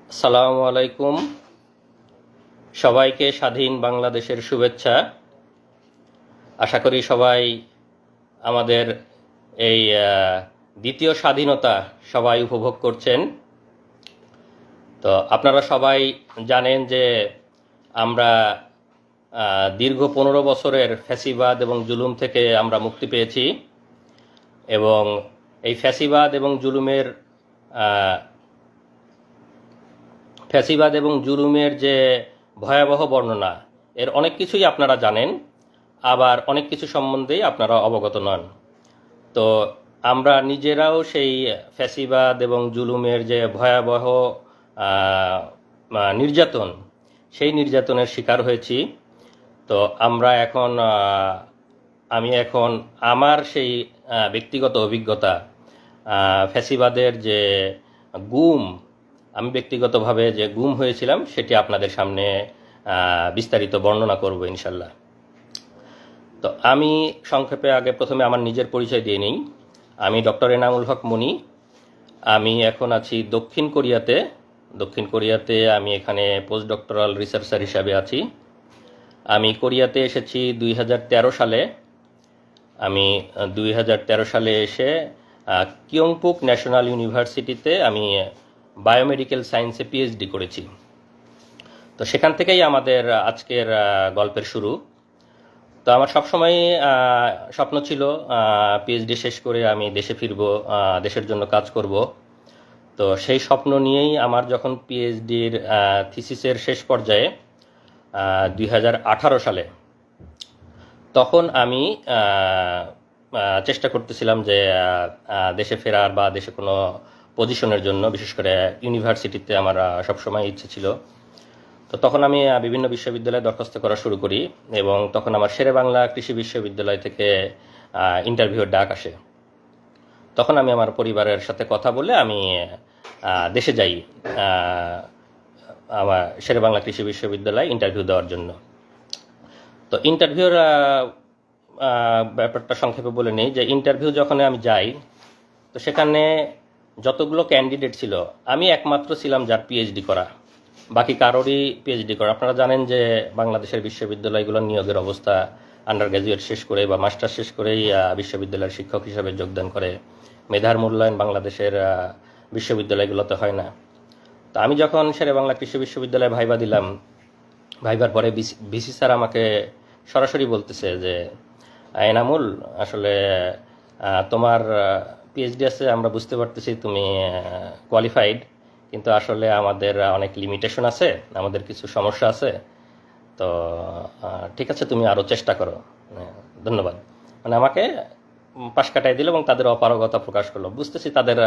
আসসালামু আলাইকুম। সবাইকে স্বাধীন বাংলাদেশের শুভেচ্ছা। আশা করি সবাই আমাদের এই দ্বিতীয় স্বাধীনতা সবাই উপভোগ করছেন। তো আপনারা সবাই জানেন যে আমরা দীর্ঘ 15 বছরের ফ্যাসিবাদ এবং জুলুম থেকে আমরা মুক্তি পেয়েছি, এবং এই ফ্যাসিবাদ এবং জুলুমের যে ভয়াবহ বর্ণনা, এর অনেক কিছুই আপনারা জানেন, আবার অনেক কিছু সম্বন্ধেই আপনারা অবগত নন। তো আমরা নিজেরাও সেই ফ্যাসিবাদ এবং জুলুমের যে ভয়াবহ নির্যাতন, সেই নির্যাতনের শিকার হয়েছি। তো আমি এখন আমার সেই ব্যক্তিগত অভিজ্ঞতা, ফ্যাসিবাদের যে গুম, আমি ব্যক্তিগতভাবে যে গুম হয়েছিলাম সেটি আপনাদের সামনে বিস্তারিত বর্ণনা করব ইনশাল্লাহ। তো আমি সংক্ষেপে প্রথমে আমার নিজের পরিচয় দিয়ে নিই। আমি ডক্টর এনামুল হক মনি। আমি এখন আছি দক্ষিণ কোরিয়াতে আমি এখানে পোস্ট ডক্টরাল রিসার্চার হিসাবে আছি। আমি কোরিয়াতে এসেছি 2013 সালে। আমি 2013 সালে এসে কিয়ংপুক ন্যাশনাল ইউনিভার্সিটিতে আমি বায়োমেডিক্যাল সায়েন্সে পিএইচডি করেছি। তো সেখান থেকেই আমাদের আজকের গল্পের শুরু। তো আমার সবসময় স্বপ্ন ছিল পিএইচডি শেষ করে আমি দেশে ফিরব, দেশের জন্য কাজ করব। তো সেই স্বপ্ন নিয়েই আমার যখন পিএইচডির থিসিসের শেষ পর্যায়ে 2018 সালে, তখন আমি চেষ্টা করতেছিলাম যে দেশে ফেরার বা দেশে কোনো পজিশনের জন্য, বিশেষ করে ইউনিভার্সিটিতে আমার সবসময় ইচ্ছে ছিল। তো তখন আমি বিভিন্ন বিশ্ববিদ্যালয়ে দরখাস্ত করা শুরু করি, এবং তখন আমার শেরেবাংলা কৃষি বিশ্ববিদ্যালয় থেকে ইন্টারভিউর ডাক আসে। তখন আমি আমার পরিবারের সাথে কথা বলে আমি দেশে যাই আমার শেরেবাংলা কৃষি বিশ্ববিদ্যালয়ে ইন্টারভিউ দেওয়ার জন্য। তো ইন্টারভিউর ব্যাপারটা সংক্ষেপে বলে নেই যে ইন্টারভিউ যখন আমি যাই, তো সেখানে যতগুলো ক্যান্ডিডেট ছিল আমি একমাত্র ছিলাম যার পিএইচডি করা, বাকি কারোরই পিএইচডি করা। আপনারা জানেন যে বাংলাদেশের বিশ্ববিদ্যালয়গুলোর নিয়োগের অবস্থা, আন্ডার গ্র্যাজুয়েট শেষ করে বা মাস্টার শেষ করেই বিশ্ববিদ্যালয়ের শিক্ষক হিসাবে যোগদান করে। মেধার মূল্যায়ন বাংলাদেশের বিশ্ববিদ্যালয়গুলোতে হয় না। তো আমি যখন শেরেবাংলা কৃষি বিশ্ববিদ্যালয়ে ভাইবা দিলাম, ভাইবার পরে ভিসি স্যার আমাকে সরাসরি বলতেছে যে এনামুল, আসলে তোমার পিএইচডি আছে, আমরা বুঝতে পারতেছি তুমি কোয়ালিফাইড, কিন্তু আসলে আমাদের অনেক লিমিটেশন আছে, আমাদের কিছু সমস্যা আছে। তো ঠিক আছে, তুমি আরও চেষ্টা করো, ধন্যবাদ। মানে আমাকে পাশ কাটাই দিল এবং তাদের অপারগতা প্রকাশ করলো। বুঝতেছি তাদের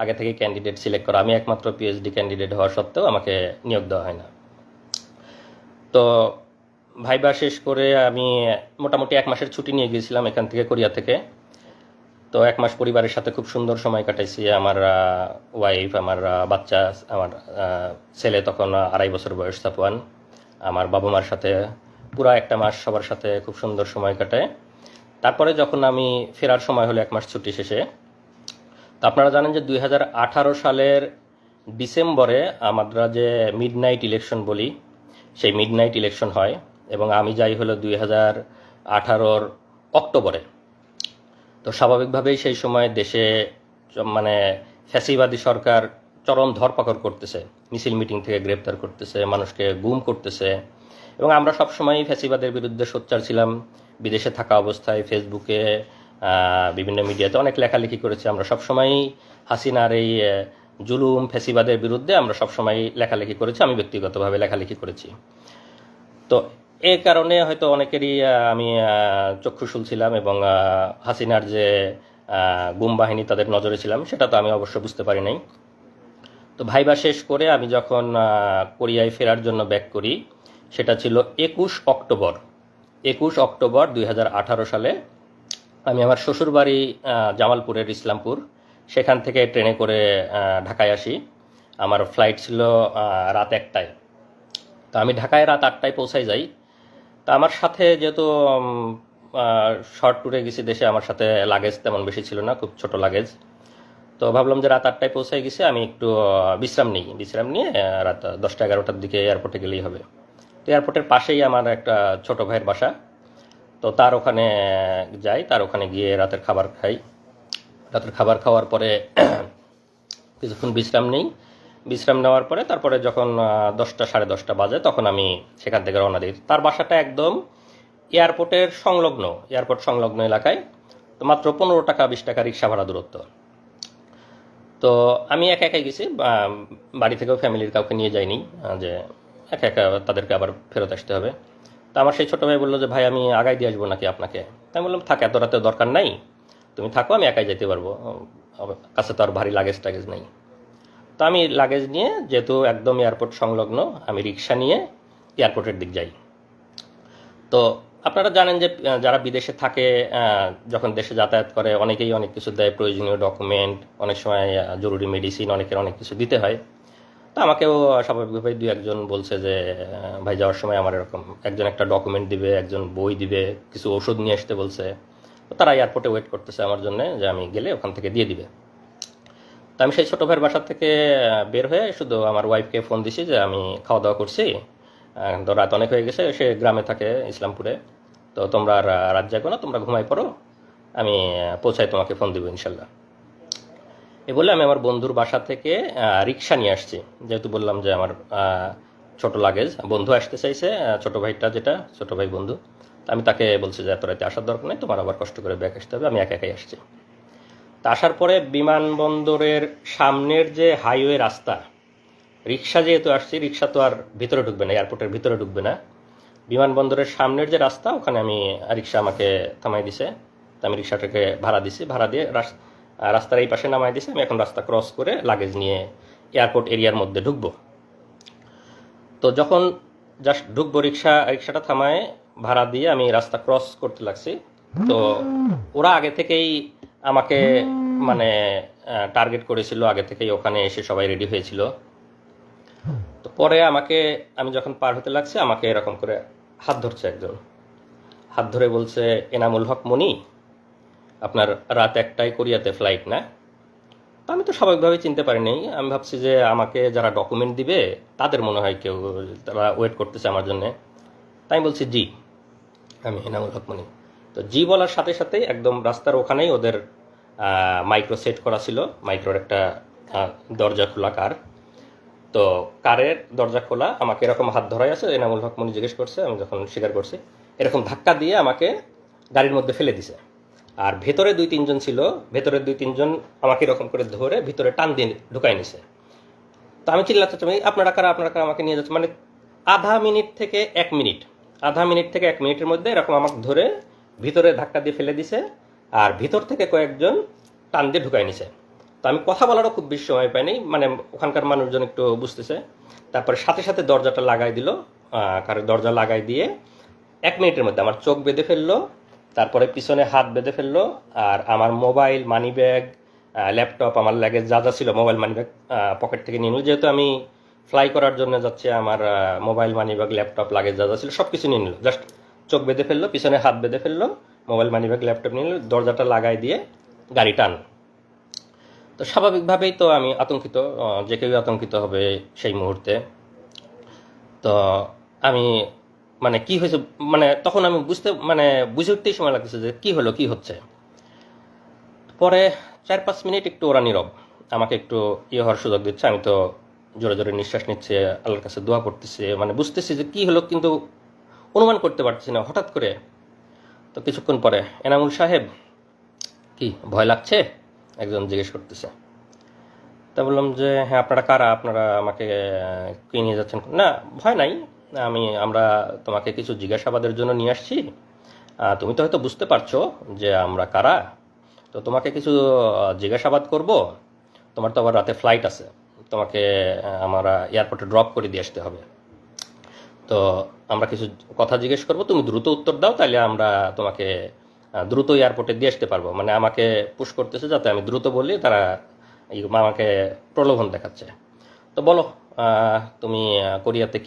আগে থেকে ক্যান্ডিডেট সিলেক্ট করা, আমি একমাত্র পিএইচডি ক্যান্ডিডেট হওয়া সত্ত্বেও আমাকে নিয়োগ দেওয়া হয় না। তো ভাইবা শেষ করে আমি মোটামুটি 1 মাসের ছুটি নিয়ে গিয়েছিলাম এখান থেকে, কোরিয়া থেকে। তো 1 মাস পরিবারের সাথে খুব সুন্দর সময় কাটাইছি। আমার ওয়াইফ, আমার বাচ্চা, আমার ছেলে তখন 2.5 বছর বয়স, সাফওয়ান, আমার বাবা মার সাথে পুরা 1 মাস সবার সাথে খুব সুন্দর সময় কাটায়। তারপরে যখন আমি ফেরার সময় হলো 1 মাস ছুটি শেষে, তো আপনারা জানেন যে 2018 সালের ডিসেম্বরে আমরা যে মিডনাইট ইলেকশন বলি, সেই মিডনাইট ইলেকশন হয়, এবং আমি যাই হলো 2018 অক্টোবরে। তো স্বাভাবিকভাবেই সেই সময় দেশে মানে ফ্যাসিবাদী সরকার চরম ধরপাকড় করতেছে, মিছিল মিটিং থেকে গ্রেপ্তার করতেছে, মানুষকে গুম করতেছে। এবং আমরা সবসময়ই ফ্যাসিবাদের বিরুদ্ধে সোচ্চার ছিলাম। বিদেশে থাকা অবস্থায় ফেসবুকে, বিভিন্ন মিডিয়াতে অনেক লেখালেখি করেছি। আমরা সবসময়ই হাসিনার এই জুলুম, ফ্যাসিবাদের বিরুদ্ধে আমরা সবসময় লেখালেখি করেছি, আমি ব্যক্তিগতভাবে লেখালেখি করেছি। তো এই কারণে হয়তো অনেকেরই আমি চক্ষুশূল ছিলাম, এবং হাসিনার যে গুম বাহিনী তাদের নজরে ছিলাম, সেটা তো আমি অবশ্য বুঝতে পারি নাই। তো ভাইবা শেষ করে আমি যখন কোরিয়ায় ফেরার জন্য ব্যাক করি, সেটা ছিল 21 অক্টোবর 2018 সালে। আমি আমার শ্বশুরবাড়ি জামালপুরের ইসলামপুর, সেখান থেকে ট্রেনে করে ঢাকায় আসি। আমার ফ্লাইট ছিল রাত 1টায়। তো আমি ঢাকায় রাত 8টায় পৌঁছাই যাই। তা আমার সাথে যেহেতু শর্ট ট্যুরে গেছি দেশে, আমার সাথে লাগেজ তেমন বেশি ছিল না, খুব ছোট লাগেজ। তো তো ভাবলাম যে রাত 8টায় পৌঁছে গেছি, আমি একটু বিশ্রাম নিয়ে রাত 10টা-11টার দিকে এয়ারপোর্টে গেলেই হবে। তো এয়ারপোর্টের পাশেই আমার একটা ছোট ভাইয়ের বাসা, তো তার ওখানে যাই, তার ওখানে গিয়ে রাতের খাবার খাই। রাতের খাবার খাওয়ার পরে কিছুক্ষণ বিশ্রাম নেওয়ার পরে তারপরে যখন 10টা-10:30 বাজে তখন আমি সেখান থেকে রওনা দিই। তার বাসাটা একদম এয়ারপোর্ট সংলগ্ন এলাকায়, তো মাত্র 15 টাকা 20 টাকা রিক্সা ভাড়া দূরত্ব। তো আমি একা একাই গেছি, বাড়ি থেকেও ফ্যামিলির কাউকে নিয়ে যাইনি, যে একা একা তাদেরকে আবার ফেরত আসতে হবে। তা আমার সেই ছোটো ভাই বললো যে ভাই আমি আগাই দিয়ে আসবো নাকি আপনাকে। তাই বললাম থাক, এত রাতে দরকার নাই, তুমি থাকো, আমি একাই যেতে পারবো, কাছে তো আর ভারী লাগেজ টাগেজ নেই। তো আমি লাগেজ নিয়ে, যেহেতু একদম এয়ারপোর্ট সংলগ্ন, আমি রিক্সা নিয়ে এয়ারপোর্টের দিক যাই। তো আপনারা জানেন যে যারা বিদেশে থাকে, যখন দেশে যাতায়াত করে অনেকেই অনেক কিছু দেয়, প্রয়োজনীয় ডকুমেন্ট, অনেক সময় জরুরি মেডিসিন, অনেকের অনেক কিছু দিতে হয়। তো আমাকেও স্বাভাবিকভাবে 2-1 জন বলছে যে ভাই যাওয়ার সময় আমার এরকম একজন একটা ডকুমেন্ট দিবে, একজন বই দিবে, কিছু ওষুধ নিয়ে আসতে বলছে। তো তারা এয়ারপোর্টে ওয়েট করতেছে আমার জন্য, যে আমি গেলে ওখান থেকে দিয়ে দিবে। তো আমি সেই ছোটো ভাইয়ের বাসা থেকে বের হয়ে শুধু আমার ওয়াইফকে ফোন দিছি যে আমি খাওয়া দাওয়া করছি, তো রাত অনেক হয়ে গেছে, সে গ্রামে থাকে ইসলামপুরে, তো তোমরা আর রাত জাগো না, তোমরা ঘুমাই পড়ো, আমি পৌঁছায় তোমাকে ফোন দিব ইনশাল্লাহ। এই বলে আমি আমার বন্ধুর বাসা থেকে রিক্সা নিয়ে আসছি, যেহেতু বললাম যে আমার ছোট লাগেজ, বন্ধু আসতে চাইছে, ছোটো ভাইটা, যেটা ছোটো ভাই বন্ধু, আমি তাকে বলছি যে এত রাতে আসার দরকার নেই, তোমার আবার কষ্ট করে ব্যাক আসতে হবে, আমি একা একাই আসছি। তা আসার পরে বিমানবন্দরের সামনের যে হাইওয়ে রাস্তা, রিক্সা যেহেতু আসছি, রিক্সা তো আর ভিতরে ঢুকবে না, এয়ারপোর্টের ভিতরে ঢুকবে না, বিমানবন্দরের সামনের যে রাস্তা, ওখানে আমি রিক্সা আমাকে থামাই দিছে। তো আমি রিক্সাটাকে ভাড়া দিয়ে রাস্তার এই পাশে নামাই দিছে। আমি এখন রাস্তা ক্রস করে লাগেজ নিয়ে এয়ারপোর্ট এরিয়ার মধ্যে ঢুকবো। তো যখন জাস্ট ঢুকবো, রিক্সাটা থামায় ভাড়া দিয়ে আমি রাস্তা ক্রস করতে লাগছি, তো ওরা আগে থেকেই আমাকে মানে টার্গেট করেছিল, আগে থেকেই ওখানে এসে সবাই রেডি হয়েছিল। তো পরে আমি যখন পার হতে লাগছি, আমাকে এরকম করে হাত ধরছে একজন, হাত ধরে বলছে এনামুল হক মনি, আপনার রাত 1টায় কোরিয়াতে ফ্লাইট না? তো আমি তো স্বাভাবিকভাবে চিনতে পারিনি, আমি ভাবছি যে আমাকে যারা ডকুমেন্ট দিবে তাদের মনে হয় কেউ, তারা ওয়েট করতেছে আমার জন্যে। তাই আমি বলছি জি, আমি এনামুল হক মনি। তো জি বলার সাথে সাথেই একদম রাস্তার ওখানেই ওদের মাইক্রো সেট করা ছিল, মাইক্রোর একটা দরজা খোলা কার, তো কারের দরজা খোলা, আমাকে এরকম হাত ধরাই আছে, এনামুল হক মনি জিজ্ঞেস করছে, আমি যখন স্বীকার করছি, এরকম ধাক্কা দিয়ে আমাকে গাড়ির মধ্যে ফেলে দিছে। আর ভেতরে 2-3 জন ছিল, ভেতরে 2-3 জন আমাকে এরকম করে ধরে ভিতরে টান দিয়ে ঢুকাই নিছে। তো আমি চিল্লাচ্ছি, আপনারা কারা আমাকে নিয়ে যাচ্ছে, মানে আধা মিনিট থেকে 1 মিনিটের মধ্যে এরকম আমাকে ধরে ভিতরে ধাক্কা দিয়ে ফেলে দিছে, আর ভিতর থেকে কয়েকজন টান দিয়ে ঢুকাই নিছে। তো আমি কথা বলারও খুব বেশি সময় পাইনি, মানে ওখানকার মানুষজন একটু বুঝতেছে। তারপরে সাথে সাথে দরজাটা লাগাই দিল, কারের দরজা লাগাই দিয়ে 1 মিনিটের মধ্যে আমার চোখ বেঁধে ফেললো, তারপরে পিছনে হাত বেঁধে ফেললো, আর আমার মোবাইল, মানি ব্যাগ, ল্যাপটপ, আমার লাগেজ যা যা ছিল, মোবাইল মানি ব্যাগ পকেট থেকে নিয়ে নিল। যেহেতু আমি ফ্লাই করার জন্য যাচ্ছি, আমার mobile, money bag, laptop, luggage যা যা ছিল সব কিছু নিয়ে নিল। জাস্ট চোখ বেঁধে ফেললো, পিছনে হাত বেঁধে ফেললো, মোবাইল, মানি ব্যাগ, ল্যাপটপ নিয়ে নিল, দরজাটা লাগাই দিয়ে গাড়ি টান। তো স্বাভাবিকভাবেই তো আমি আতঙ্কিত, যে কেউ আতঙ্কিত হবে সেই মুহূর্তে। তো আমি মানে কি হয়েছে, মানে তখন আমি বুঝে উঠতেই সময় লাগতেছে যে কি হচ্ছে। পরে 4-5 মিনিট একটু ওরা নীরব, আমাকে একটু হওয়ার সুযোগ দিচ্ছে। আমি তো জোরে জোরে নিঃশ্বাস নিচ্ছে, আল্লাহর কাছে দোয়া করতেছি, মানে বুঝতেছি যে কি হলো, কিন্তু অনুমান করতে পারতেছি না। হঠাৎ করে তো কিছুক্ষণ পরে, এনামুল সাহেব কি ভয় লাগছে, একজন জিজ্ঞেস করতেছে। তা বললাম যে হ্যাঁ, আপনারা কারা, আপনারা আমাকে কি নিয়ে যাচ্ছেন? না, ভয় নাই, আমরা তোমাকে কিছু জিজ্ঞাসাবাদের জন্য নিয়ে আসছি, তুমি তো হয়তো বুঝতে পারছো যে আমরা কারা, তো তোমাকে কিছু জিজ্ঞাসাবাদ করব, তোমার তো আবার রাতে ফ্লাইট আছে, তোমাকে আমরা এয়ারপোর্টে ড্রপ করে দিয়ে আসতে হবে। তো আমরা কিছু কথা জিজ্ঞেস করব, তুমি দ্রুত উত্তর দাও, তাহলে আমরা তোমাকে দ্রুত এয়ারপোর্টে দিয়ে আসতে পারবো। মানে আমাকে পুশ করতেছে যাতে আমি দ্রুত বলি, তারা আমাকে প্রলোভন দেখাচ্ছে। তো বলো, তুমি কোরিয়াতে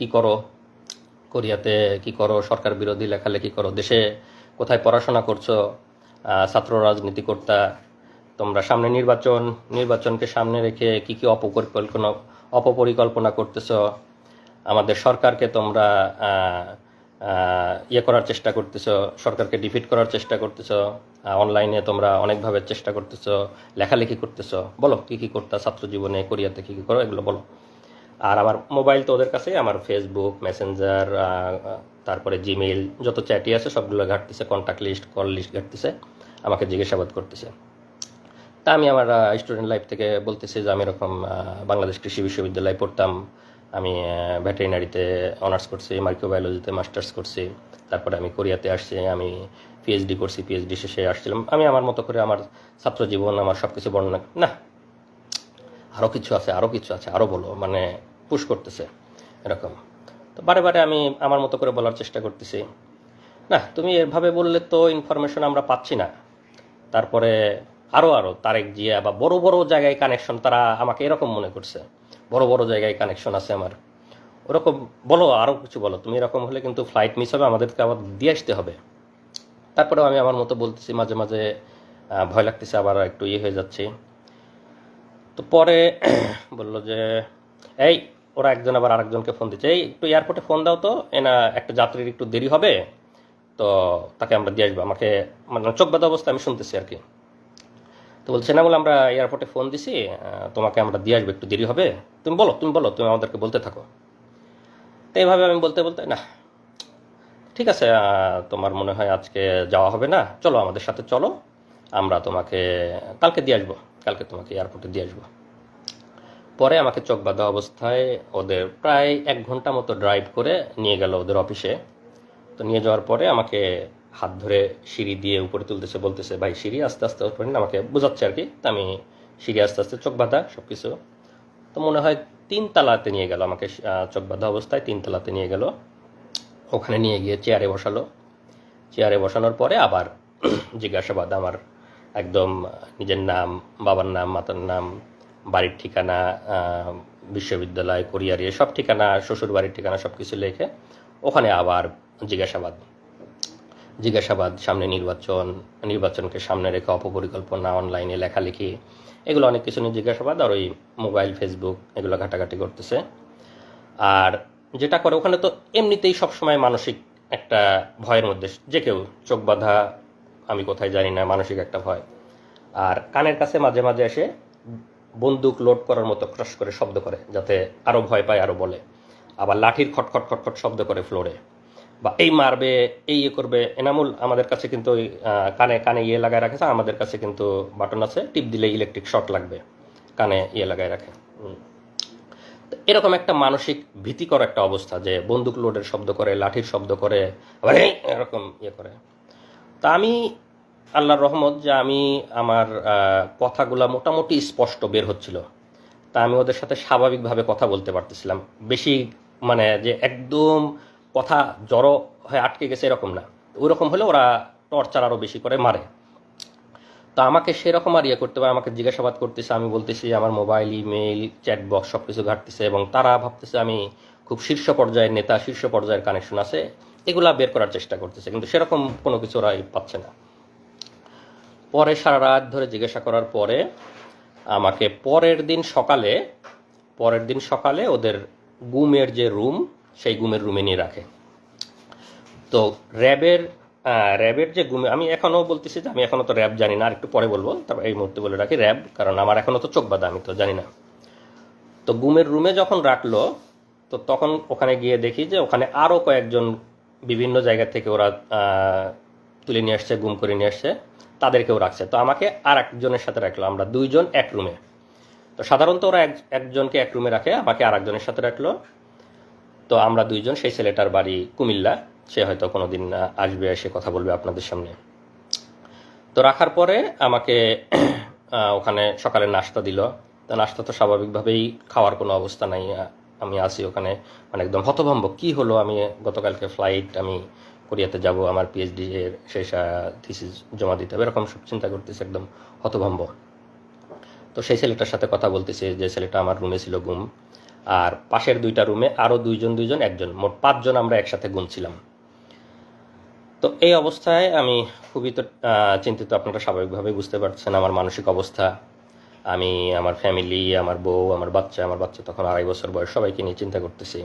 কি করো, সরকার বিরোধী লেখালেখি করো, দেশে কোথায় পড়াশোনা করছো, ছাত্র রাজনীতি করতা, তোমরা সামনে নির্বাচনকে সামনে রেখে কি কি অপপরিকল্পনা করতেছো, আমাদের সরকারকে তোমরা ইয়ে করার চেষ্টা করতেছো, সরকারকে ডিফিট করার চেষ্টা করতেছো, অনলাইনে তোমরা অনেকভাবে চেষ্টা করতেছো, লেখালেখি করতেছো, বলো কি কি করতে ছাত্র জীবনে, কোরিয়াতে কি কি করো, এগুলো বলো। আর আমার মোবাইল তো ওদের কাছে, আমার ফেসবুক, মেসেঞ্জার, তারপরে জিমেইল, যত চ্যাটই আছে সবগুলো ঘাটতেছে, কন্ট্যাক্ট লিস্ট, কল লিস্ট ঘাটতেছে, আমাকে জিজ্ঞাসাবাদ করতেছে। তা আমি আমার স্টুডেন্ট লাইফ থেকে বলতেছি যে আমি এরকম বাংলাদেশ কৃষি বিশ্ববিদ্যালয়ে পড়তাম, আমি ভেটেরিনারিতে অনার্স করছি, মাইক্রোবায়োলজিতে মাস্টার্স করছি, তারপরে আমি কোরিয়াতে আসছি, আমি পিএইচডি করছি, পিএইচডি শেষে আসছিলাম। আমি আমার মতো করে আমার ছাত্র জীবন, আমার সব কিছু বর্ণনা, না আরও কিছু আছে, আরও বলো, মানে পুশ করতেছে এরকম। তো বারে বারে আমি আমার মতো করে বলার চেষ্টা করতেছি, না তুমি এভাবে বললে তো ইনফরমেশন আমরা পাচ্ছি না। তারপরে আরও তারেক জিয়া বা বড় বড় জায়গায় কানেকশন, তারা আমাকে এরকম মনে করছে বড় বড় জায়গায় কানেকশন আছে আমার, ওরকম বলো, আরও কিছু বলো, তুমি এরকম হলে কিন্তু ফ্লাইট মিস হবে, আমাদেরকে আবার দিয়ে আসতে হবে। তারপরেও আমি আমার মতো বলতেছি, মাঝে মাঝে ভয় লাগতেছে, আবার একটু ইয়ে হয়ে যাচ্ছে। তো পরে বললো যে এই, ওরা একজন আবার আরেকজনকে ফোন দিচ্ছে, এই একটু এয়ারপোর্টে ফোন দাও তো, এনা একটা যাত্রীর একটু দেরি হবে, তো তাকে আমরা দিয়ে আসবো। আমাকে মানে চোখ বাঁধা অবস্থা আমি শুনতেছি আর কি। তো বলছে না, বলে আমরা এয়ারপোর্টে ফোন দিছি, তোমাকে আমরা দিয়ে আসবো, একটু দেরি হবে, তুমি বলো তুমি আমাদেরকে বলতে থাকো। তো এইভাবে আমি বলতে বলতে, না ঠিক আছে, তোমার মনে হয় আজকে যাওয়া হবে না, চলো আমাদের সাথে চলো, আমরা তোমাকে কালকে দিয়ে আসবো, কালকে তোমাকে এয়ারপোর্টে দিয়ে আসবো। পরে আমাকে চোখ বাঁধা অবস্থায় ওদের প্রায় 1 ঘন্টা মতো ড্রাইভ করে নিয়ে গেল ওদের অফিসে। তো নিয়ে যাওয়ার পরে আমাকে হাত ধরে সিঁড়ি দিয়ে উপরে তুলতেছে, বলতেছে ভাই সিঁড়ি আস্তে আস্তে উপরে, আমাকে বোঝাচ্ছে আর কি। তা আমি সিঁড়ি আস্তে আস্তে, চোখ বাঁধা সব কিছু। তো মনে হয় 3 তলাতে নিয়ে গেল আমাকে, চোখ বাঁধা অবস্থায় 3 তলাতে নিয়ে গেল। ওখানে নিয়ে গিয়ে চেয়ারে বসালো। চেয়ারে বসানোর পরে আবার জিজ্ঞাসাবাদ, আমার একদম নিজের নাম, বাবার নাম, মাতার নাম, বাড়ির ঠিকানা, বিশ্ববিদ্যালয়, কোরিয়ার সব ঠিকানা, শ্বশুর বাড়ির ঠিকানা সব কিছু লিখে ওখানে আবার জিজ্ঞাসাবাদ, সামনে নির্বাচনকে সামনে রেখে অপপরিকল্পনা, অনলাইনে লেখালেখি, এগুলো অনেক কিছু নিয়ে জিজ্ঞাসাবাদ, আর ওই মোবাইল, ফেসবুক এগুলো ঘাটাঘাটি করতেছে। আর যেটা করে ওখানে, তো এমনিতেই সবসময় মানসিক একটা ভয়ের মধ্যে যে কেউ, চোখ বাঁধা, আমি কোথায় জানি না, মানসিক একটা ভয়। আর কানের কাছে মাঝে মাঝে এসে বন্দুক লোড করার মতো ক্রাশ করে শব্দ করে, যাতে আরও ভয় পায়, আরও বলে। আবার লাঠির খটখট খটখট শব্দ করে ফ্লোরে, বা এই মারবে, এই ইয়ে করবে। এনামুল আমাদের কাছে কিন্তু ওই কানে ইয়ে লাগায় রাখেছে, আমাদের কাছে কিন্তু বাটন আছে, টিপ দিলে ইলেকট্রিক শর্ট লাগবে, কানে ইয়ে লাগায় রাখে। এরকম একটা মানসিক ভীতিকর একটা অবস্থা, যে বন্দুক লোডের শব্দ করে, লাঠির শব্দ করে, আবার এরকম ইয়ে করে। তা আমি, আল্লাহর রহমত যে আমি, আমার কথাগুলা মোটামুটি স্পষ্ট বের হচ্ছিল। তা আমি ওদের সাথে স্বাভাবিকভাবে কথা বলতে পারতেছিলাম, বেশি মানে যে একদম কথা জড়ো হয়ে আটকে গেছে এরকম না। ওইরকম হলে ওরা টর্চার আরও বেশি করে মারে। তো আমাকে সেরকম আর ইয়ে করতে হবে, আমাকে জিজ্ঞাসাবাদ করতেছে, আমি বলতেছি আমার মোবাইল, ইমেইল, চ্যাট বক্স সব কিছু ঘাটতেছে, এবং তারা ভাবতেছে আমি খুব শীর্ষ পর্যায়ের নেতা, শীর্ষ পর্যায়ের কানেকশন আছে, এগুলা বের করার চেষ্টা করতেছে, কিন্তু সেরকম কোনো কিছু ওরা পাচ্ছে না। পরে সারা রাত ধরে জিজ্ঞাসা করার পরে আমাকে পরের দিন সকালে ওদের গুমের যে রুম, সেই গুমের রুমে নিয়ে রাখে। তো র্যাবের যে গুমে, আমি এখনও বলতেছি যে আমি এখনও তো র্যাব জানি না, আর একটু পরে বলবো, তারপর এই মুহূর্তে বলে রাখি র্যাব, কারণ আমার এখনও তো চোখ বাঁধা, আমি তো জানি না। তো গুমের রুমে যখন রাখলো, তো তখন ওখানে গিয়ে দেখি যে ওখানে আরও কয়েকজন বিভিন্ন জায়গা থেকে ওরা তুলে নিয়ে আসছে, গুম করে নিয়ে আসছে, তাদেরকেও রাখছে। তো আমাকে আর একজনের সাথে রাখলো, আমরা 2 জন এক রুমে। তো সাধারণত ওরা একজনকে এক রুমে রাখে, আমাকে আর একজনের সাথে রাখলো। তো আমরা 2 জন, সেই ছেলেটার বাড়ি কুমিল্লা, সে হয়তো কোনো দিন আসবে, এসে কথা বলবে আপনাদের সামনে। তো রাখার পরে আমাকে ওখানে সকালে নাস্তা দিল। তা নাস্তা তো স্বাভাবিকভাবেই খাওয়ার কোনো অবস্থা নাই, আমি আসি ওখানে মানে একদম হতভম্ব, কি হলো, আমি গতকালকে ফ্লাইট, আমি কোরিয়াতে যাব, আমার পিএইচডি এর শেষ থিসিস জমা দিতে হবে, এরকম সব চিন্তা করতেছি, একদম হতভম্ব। তো সেই ছেলেটার সাথে কথা বলতেছে, যে ছেলেটা আমার রুমে ছিল গুম, আর পাশের 2টা রুমে আরও 2 জন 1 জন, মোট 5 জন আমরা একসাথে গুম ছিলাম। তো এই অবস্থায় আমি খুবই তো চিন্তিত, আপনারা স্বাভাবিকভাবেই বুঝতে পারছেন আমার মানসিক অবস্থা। আমি আমার ফ্যামিলি, আমার বউ, আমার বাচ্চা তখন 2.5 বছর বয়স, সবাইকে নিয়ে চিন্তা করতেছি।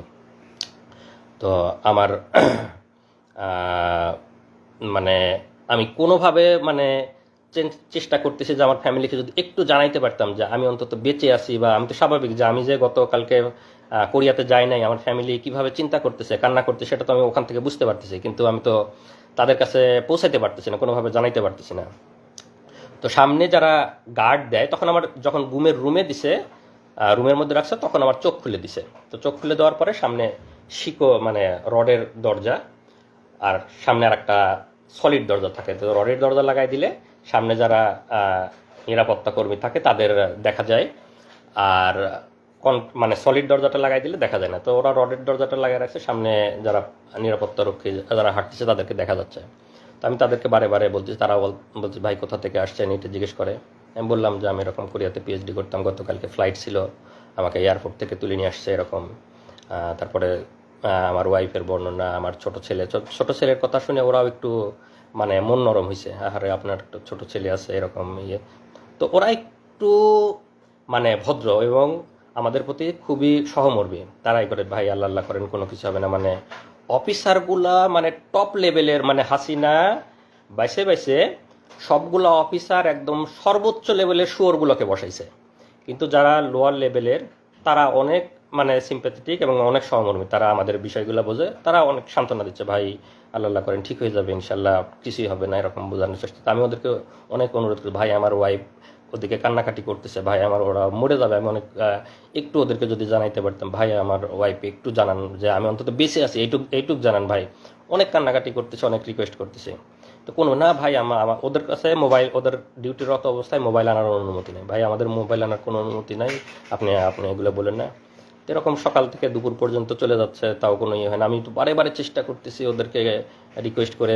তো আমার আহ, মানে আমি কোনোভাবে মানে চেষ্টা করতেছি যে আমার ফ্যামিলিকে যদি একটু জানাইতে পারতাম যে আমি অন্তত বেঁচে আছি, বা আমি তো স্বাভাবিক যে আমি যে গতকালকে কোরিয়াতে যাই নাই, আমার ফ্যামিলি কিভাবে চিন্তা করতেছে, কান্না করতেছে, সেটা তো আমি ওখান থেকে বুঝতে পারতেছি, কিন্তু আমি তো তাদের কাছে পৌঁছাইতে পারতেছি না, কোনোভাবে জানাইতে পারতেছি না। তো সামনে যারা গার্ড দেয়, তখন আমার যখন ঘুমের রুমে দিছে, রুমের মধ্যে রাখছে, তখন আমার চোখ খুলে দিছে। তো চোখ খুলে দেওয়ার পরে সামনে মানে রডের দরজা, আর সামনে আর একটা সলিড দরজা থাকে। তো রডের দরজা লাগাই দিলে সামনে যারা নিরাপত্তা কর্মী থাকে তাদের দেখা যায়, আর মানে সলিড দরজাটা লাগাই দিলে দেখা যায় না। তো ওরা রডের দরজাটা লাগাই রাখছে, সামনে যারা নিরাপত্তা রক্ষী যারা হাঁটতেছে তাদেরকে দেখা যাচ্ছে। তো আমি তাদেরকে বারে বারে বলছি, তারা বলছে ভাই কোথা থেকে আসছেন, এটা জিজ্ঞেস করে। আমি বললাম যে আমি এরকম কোরিয়াতে পিএইচডি করতাম, গতকালকে ফ্লাইট ছিল, আমাকে এয়ারপোর্ট থেকে তুলে নিয়ে আসছে এরকম। তারপরে আমার ওয়াইফের বর্ণনা, আমার ছোট ছেলের কথা শুনে ওরাও একটু মানে মন নরম হয়েছে, আরে আপনার একটা ছোট ছেলে আছে এরকম ইয়ে। তো ওরা একটু মানে ভদ্র এবং আমাদের প্রতি খুবই সহমর্মী। তারাই করে ভাই আল্লাহ আল্লাহ করেন, কোনো কিছু হবে না। মানে অফিসারগুলা মানে টপ লেভেলের, মানে হাসিনা বাইসে বাইসে সবগুলা অফিসার একদম সর্বোচ্চ লেভেলের শুয়োরগুলোকে বসাইছে, কিন্তু যারা লোয়ার লেভেলের তারা অনেক মানে সিম্প্যাথেটিক এবং অনেক সহমর্মী, তারা আমাদের বিষয়গুলো বোঝে, তারা অনেক সান্ত্বনা দিচ্ছে, ভাই আল্লাহ আল্লাহ করেন, ঠিক হয়ে যাবে ইনশাল্লাহ, কিছুই হবে না, এরকম বোঝানোর চেষ্টা। তো আমি ওদেরকে অনেক অনুরোধ করি, ভাই আমার ওয়াইফ ওদিকে কান্নাকাটি করতেছে, ভাই আমার ওরা মরে যাবে, আমি অনেক একটু ওদেরকে যদি জানাইতে পারতাম, ভাই আমার ওয়াইফ একটু জানান যে আমি অন্তত বেঁচে আছি, এইটুক জানান ভাই। অনেক কান্নাকাটি করতেছে, অনেক রিকোয়েস্ট করতেছে। তো কোনো না ভাই, আমার ওদের কাছে মোবাইল, ওদের ডিউটিরত অবস্থায় মোবাইল আনার অনুমতি নেই, ভাই আমাদের মোবাইল আনার কোনো অনুমতি নাই, আপনি আপনি এগুলো বলেন না। তো এরকম সকাল থেকে দুপুর পর্যন্ত চলে যাচ্ছে, তাও কোনো ইয়ে হয় না। আমি তো বারে বারে চেষ্টা করতেছি ওদেরকে রিকোয়েস্ট করে,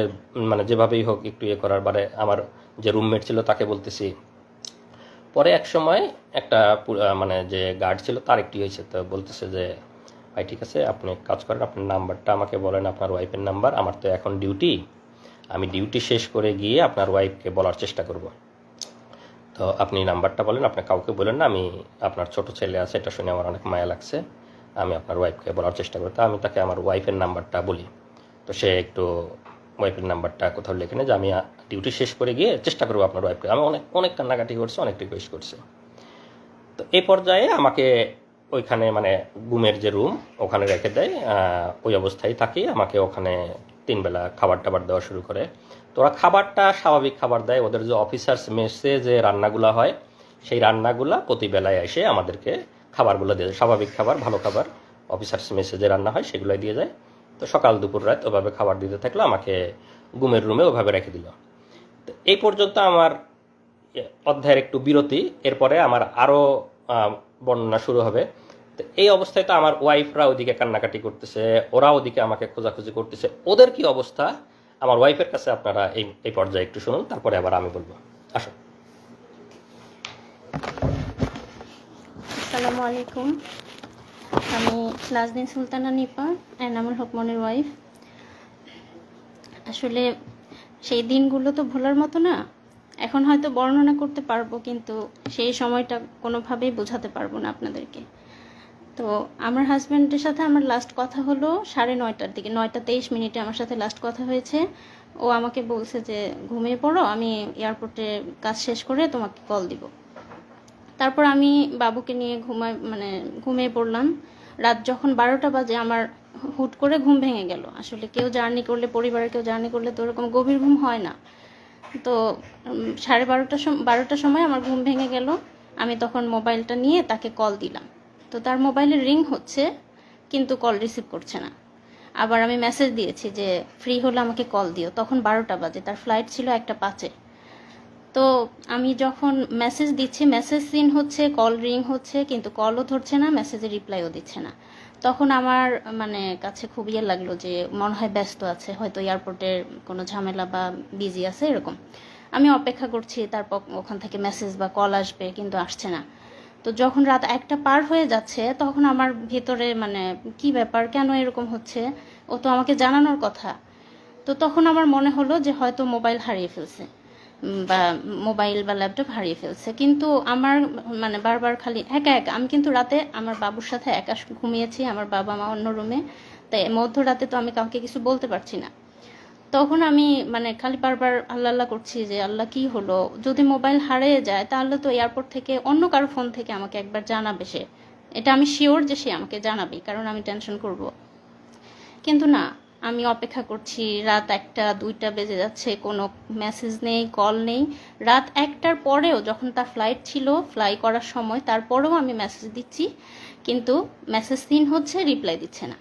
মানে যেভাবেই হোক একটু ইয়ে করার। বারে আমার যে রুমমেট ছিল তাকে বলতেছি। পরে এক সময় একটা মানে যে গার্ড ছিল তার একটি হয়েছে, তো বলতেছে যে ভাই ঠিক আছে, আপনি এক কাজ করেন, আপনার নাম্বারটা আমাকে বলেন, আপনার ওয়াইফের নাম্বার, আমার তো এখন ডিউটি, আমি ডিউটি শেষ করে গিয়ে আপনার ওয়াইফকে বলার চেষ্টা করব। তো আপনি নাম্বারটা বলেন, আপনি কাউকে বলেন না, আমি আপনার ছোট ছেলে আছে, এটা শুনে আমার অনেক মায়া লাগছে, আমি আপনার ওয়াইফকে বলার চেষ্টা করি। তো আমি তাকে আমার ওয়াইফের নাম্বারটা বলি। তো সে একটু ওয়াইফের নাম্বারটা কোথাও লিখে নেয় যে আমি ডিউটি শেষ করে গিয়ে চেষ্টা করবো আপনার ওয়াইফকে। আমি অনেক অনেক কান্নাকাটি করছে, অনেক রিকোয়েস্ট করছে। তো এই পর্যায়ে আমাকে ওইখানে মানে ঘুমের যে রুম ওখানে রেখে দেয়, ওই অবস্থায় থাকি। আমাকে ওখানে 3 বেলা খাবার টাবার দেওয়া শুরু করে। তো ওরা খাবারটা স্বাভাবিক খাবার দেয়, ওদের যে অফিসার্স মেসে যে রান্নাগুলো হয় সেই রান্নাগুলা প্রতি বেলায় এসে আমাদেরকে খাবারগুলো দিয়ে যায়, স্বাভাবিক খাবার, ভালো খাবার। অফিসার্স মেসে যে রান্না হয় সেগুলোই দিয়ে যায়। তো সকাল দুপুর রাত ওভাবে খাবার দিতে থাকলো, আমাকে ঘুমের রুমে ওভাবে রেখে দিল। তো এই পর্যন্ত আমার অধ্যায়ের একটু বিরতি, এরপরে আমার আরও বর্ণনা শুরু হবে। তো এই অবস্থায় তো আমার ওয়াইফরা ওদিকে কান্নাকাটি করতেছে, ওরা ওদিকে আমাকে খোঁজাখুঁজি করতেছে, ওদের কি অবস্থা আমার ওয়াইফের কাছে আপনারা এই এই পর্যায়ে একটু শুনুন, তারপরে আবার আমি বলবো। আসো। আসসালামু আলাইকুম। আমি নাজনীন সুলতানা নিপা, এনামুল হক মনির ওয়াইফ। আসলে সেই দিনগুলো তো ভোলার মতো না। এখন হয়তো বর্ণনা করতে পারবো, কিন্তু সেই সময়টা কোনোভাবেই বোঝাতে পারবো না আপনাদেরকে। তো আমার হাজব্যান্ডের সাথে আমার লাস্ট কথা হলো 9:30টার দিকে, 9:23 আমার সাথে লাস্ট কথা হয়েছে। ও আমাকে বলছে যে ঘুমিয়ে পড়ো, আমি এয়ারপোর্টে কাজ শেষ করে তোমাকে কল দিব। তারপর আমি বাবুকে নিয়ে ঘুমিয়ে পড়লাম। রাত যখন 12টা বাজে আমার হুট করে ঘুম ভেঙে গেল। আসলে কেউ জার্নি করলে, পরিবারের কেউ জার্নি করলে তো ওরকম গভীর ঘুম হয় না। তো 12টার সময় আমার ঘুম ভেঙে গেল। আমি তখন মোবাইলটা নিয়ে তাকে কল দিলাম। তো তার মোবাইলে রিং হচ্ছে, কিন্তু কল রিসিভ করছে না। আবার আমি মেসেজ দিয়েছি যে ফ্রি হলে আমাকে কল দিও। তখন 12টা বাজে, তার ফ্লাইট ছিল 1:05-এ। তো আমি যখন মেসেজ দিচ্ছি, মেসেজ সিন হচ্ছে, কল রিং হচ্ছে, কিন্তু কলও ধরছে না, মেসেজে রিপ্লাইও দিচ্ছে না। তখন আমার কাছে খুব ইয়ে লাগলো যে মনে হয় ব্যস্ত আছে, হয়তো এয়ারপোর্টের কোনো ঝামেলা বা বিজি আছে এরকম। আমি অপেক্ষা করছি তারপর ওখান থেকে মেসেজ বা কল আসবে, কিন্তু আসছে না। তো যখন রাত 1টা পার হয়ে যাচ্ছে তখন আমার ভিতরে কি ব্যাপার, কেন এরকম হচ্ছে, ও তো আমাকে জানানোর কথা। তো তখন আমার মনে হলো যে হয়তো মোবাইল হারিয়ে ফেলছে, বা মোবাইল বা ল্যাপটপ হারিয়ে ফেলছে। কিন্তু আমার মানে বারবার খালি একা একা, আমি কিন্তু রাতে আমার বাবুর সাথে একা ঘুমিয়েছি, আমার বাবা মা অন্য রুমে, তাই মধ্যরাতে তো আমি কাউকে কিছু বলতে পারছি না। তখন আমি মানে খালি বারবার আল্লাহ আল্লাহ করছি যে আল্লাহ কি হলো, যদি মোবাইল হারিয়ে যায় তাহলে তো এয়ারপোর্ট থেকে অন্য কারো ফোন থেকে আমাকে একবার জানাবে সে, এটা আমি শিওর যে সে আমাকে জানাবে, কারণ আমি টেনশন করব। কিন্তু না, আমি অপেক্ষা করছি, রাত 1টা 2টা বেজে যাচ্ছে, কোনো মেসেজ নেই, কল নেই। রাত 1টার পরেও যখন তার ফ্লাইট ছিল, ফ্লাই করার সময়, তারপরেও আমি মেসেজ দিচ্ছি, কিন্তু মেসেজ সিন হচ্ছে, রিপ্লাই দিচ্ছে না।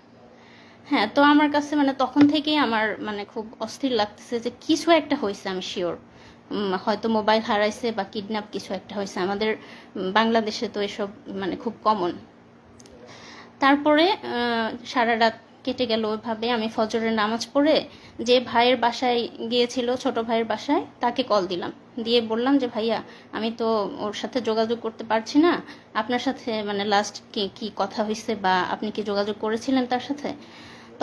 হ্যাঁ, তো আমার কাছে মানে তখন থেকেই আমার মানে খুব অস্থির লাগতেছে যে কিছু একটা হয়েছে, আমি শিওর। হয়তো মোবাইল হারাইছে বা কিডন্যাপ কিছু একটা হয়েছে। আমাদের বাংলাদেশে তো এসব মানে খুব কমন। তারপরে সারা রাত কেটে গেল ওইভাবে। আমি ফজরের নামাজ পড়ে যে ভাইয়ের বাসায় গিয়েছিল, ছোট ভাইয়ের বাসায়, তাকে কল দিলাম, দিয়ে বললাম যে ভাইয়া আমি তো ওর সাথে যোগাযোগ করতে পারছি না, আপনার সাথে মানে লাস্ট কি কি কথা হয়েছে, বা আপনি কি যোগাযোগ করেছিলেন তার সাথে?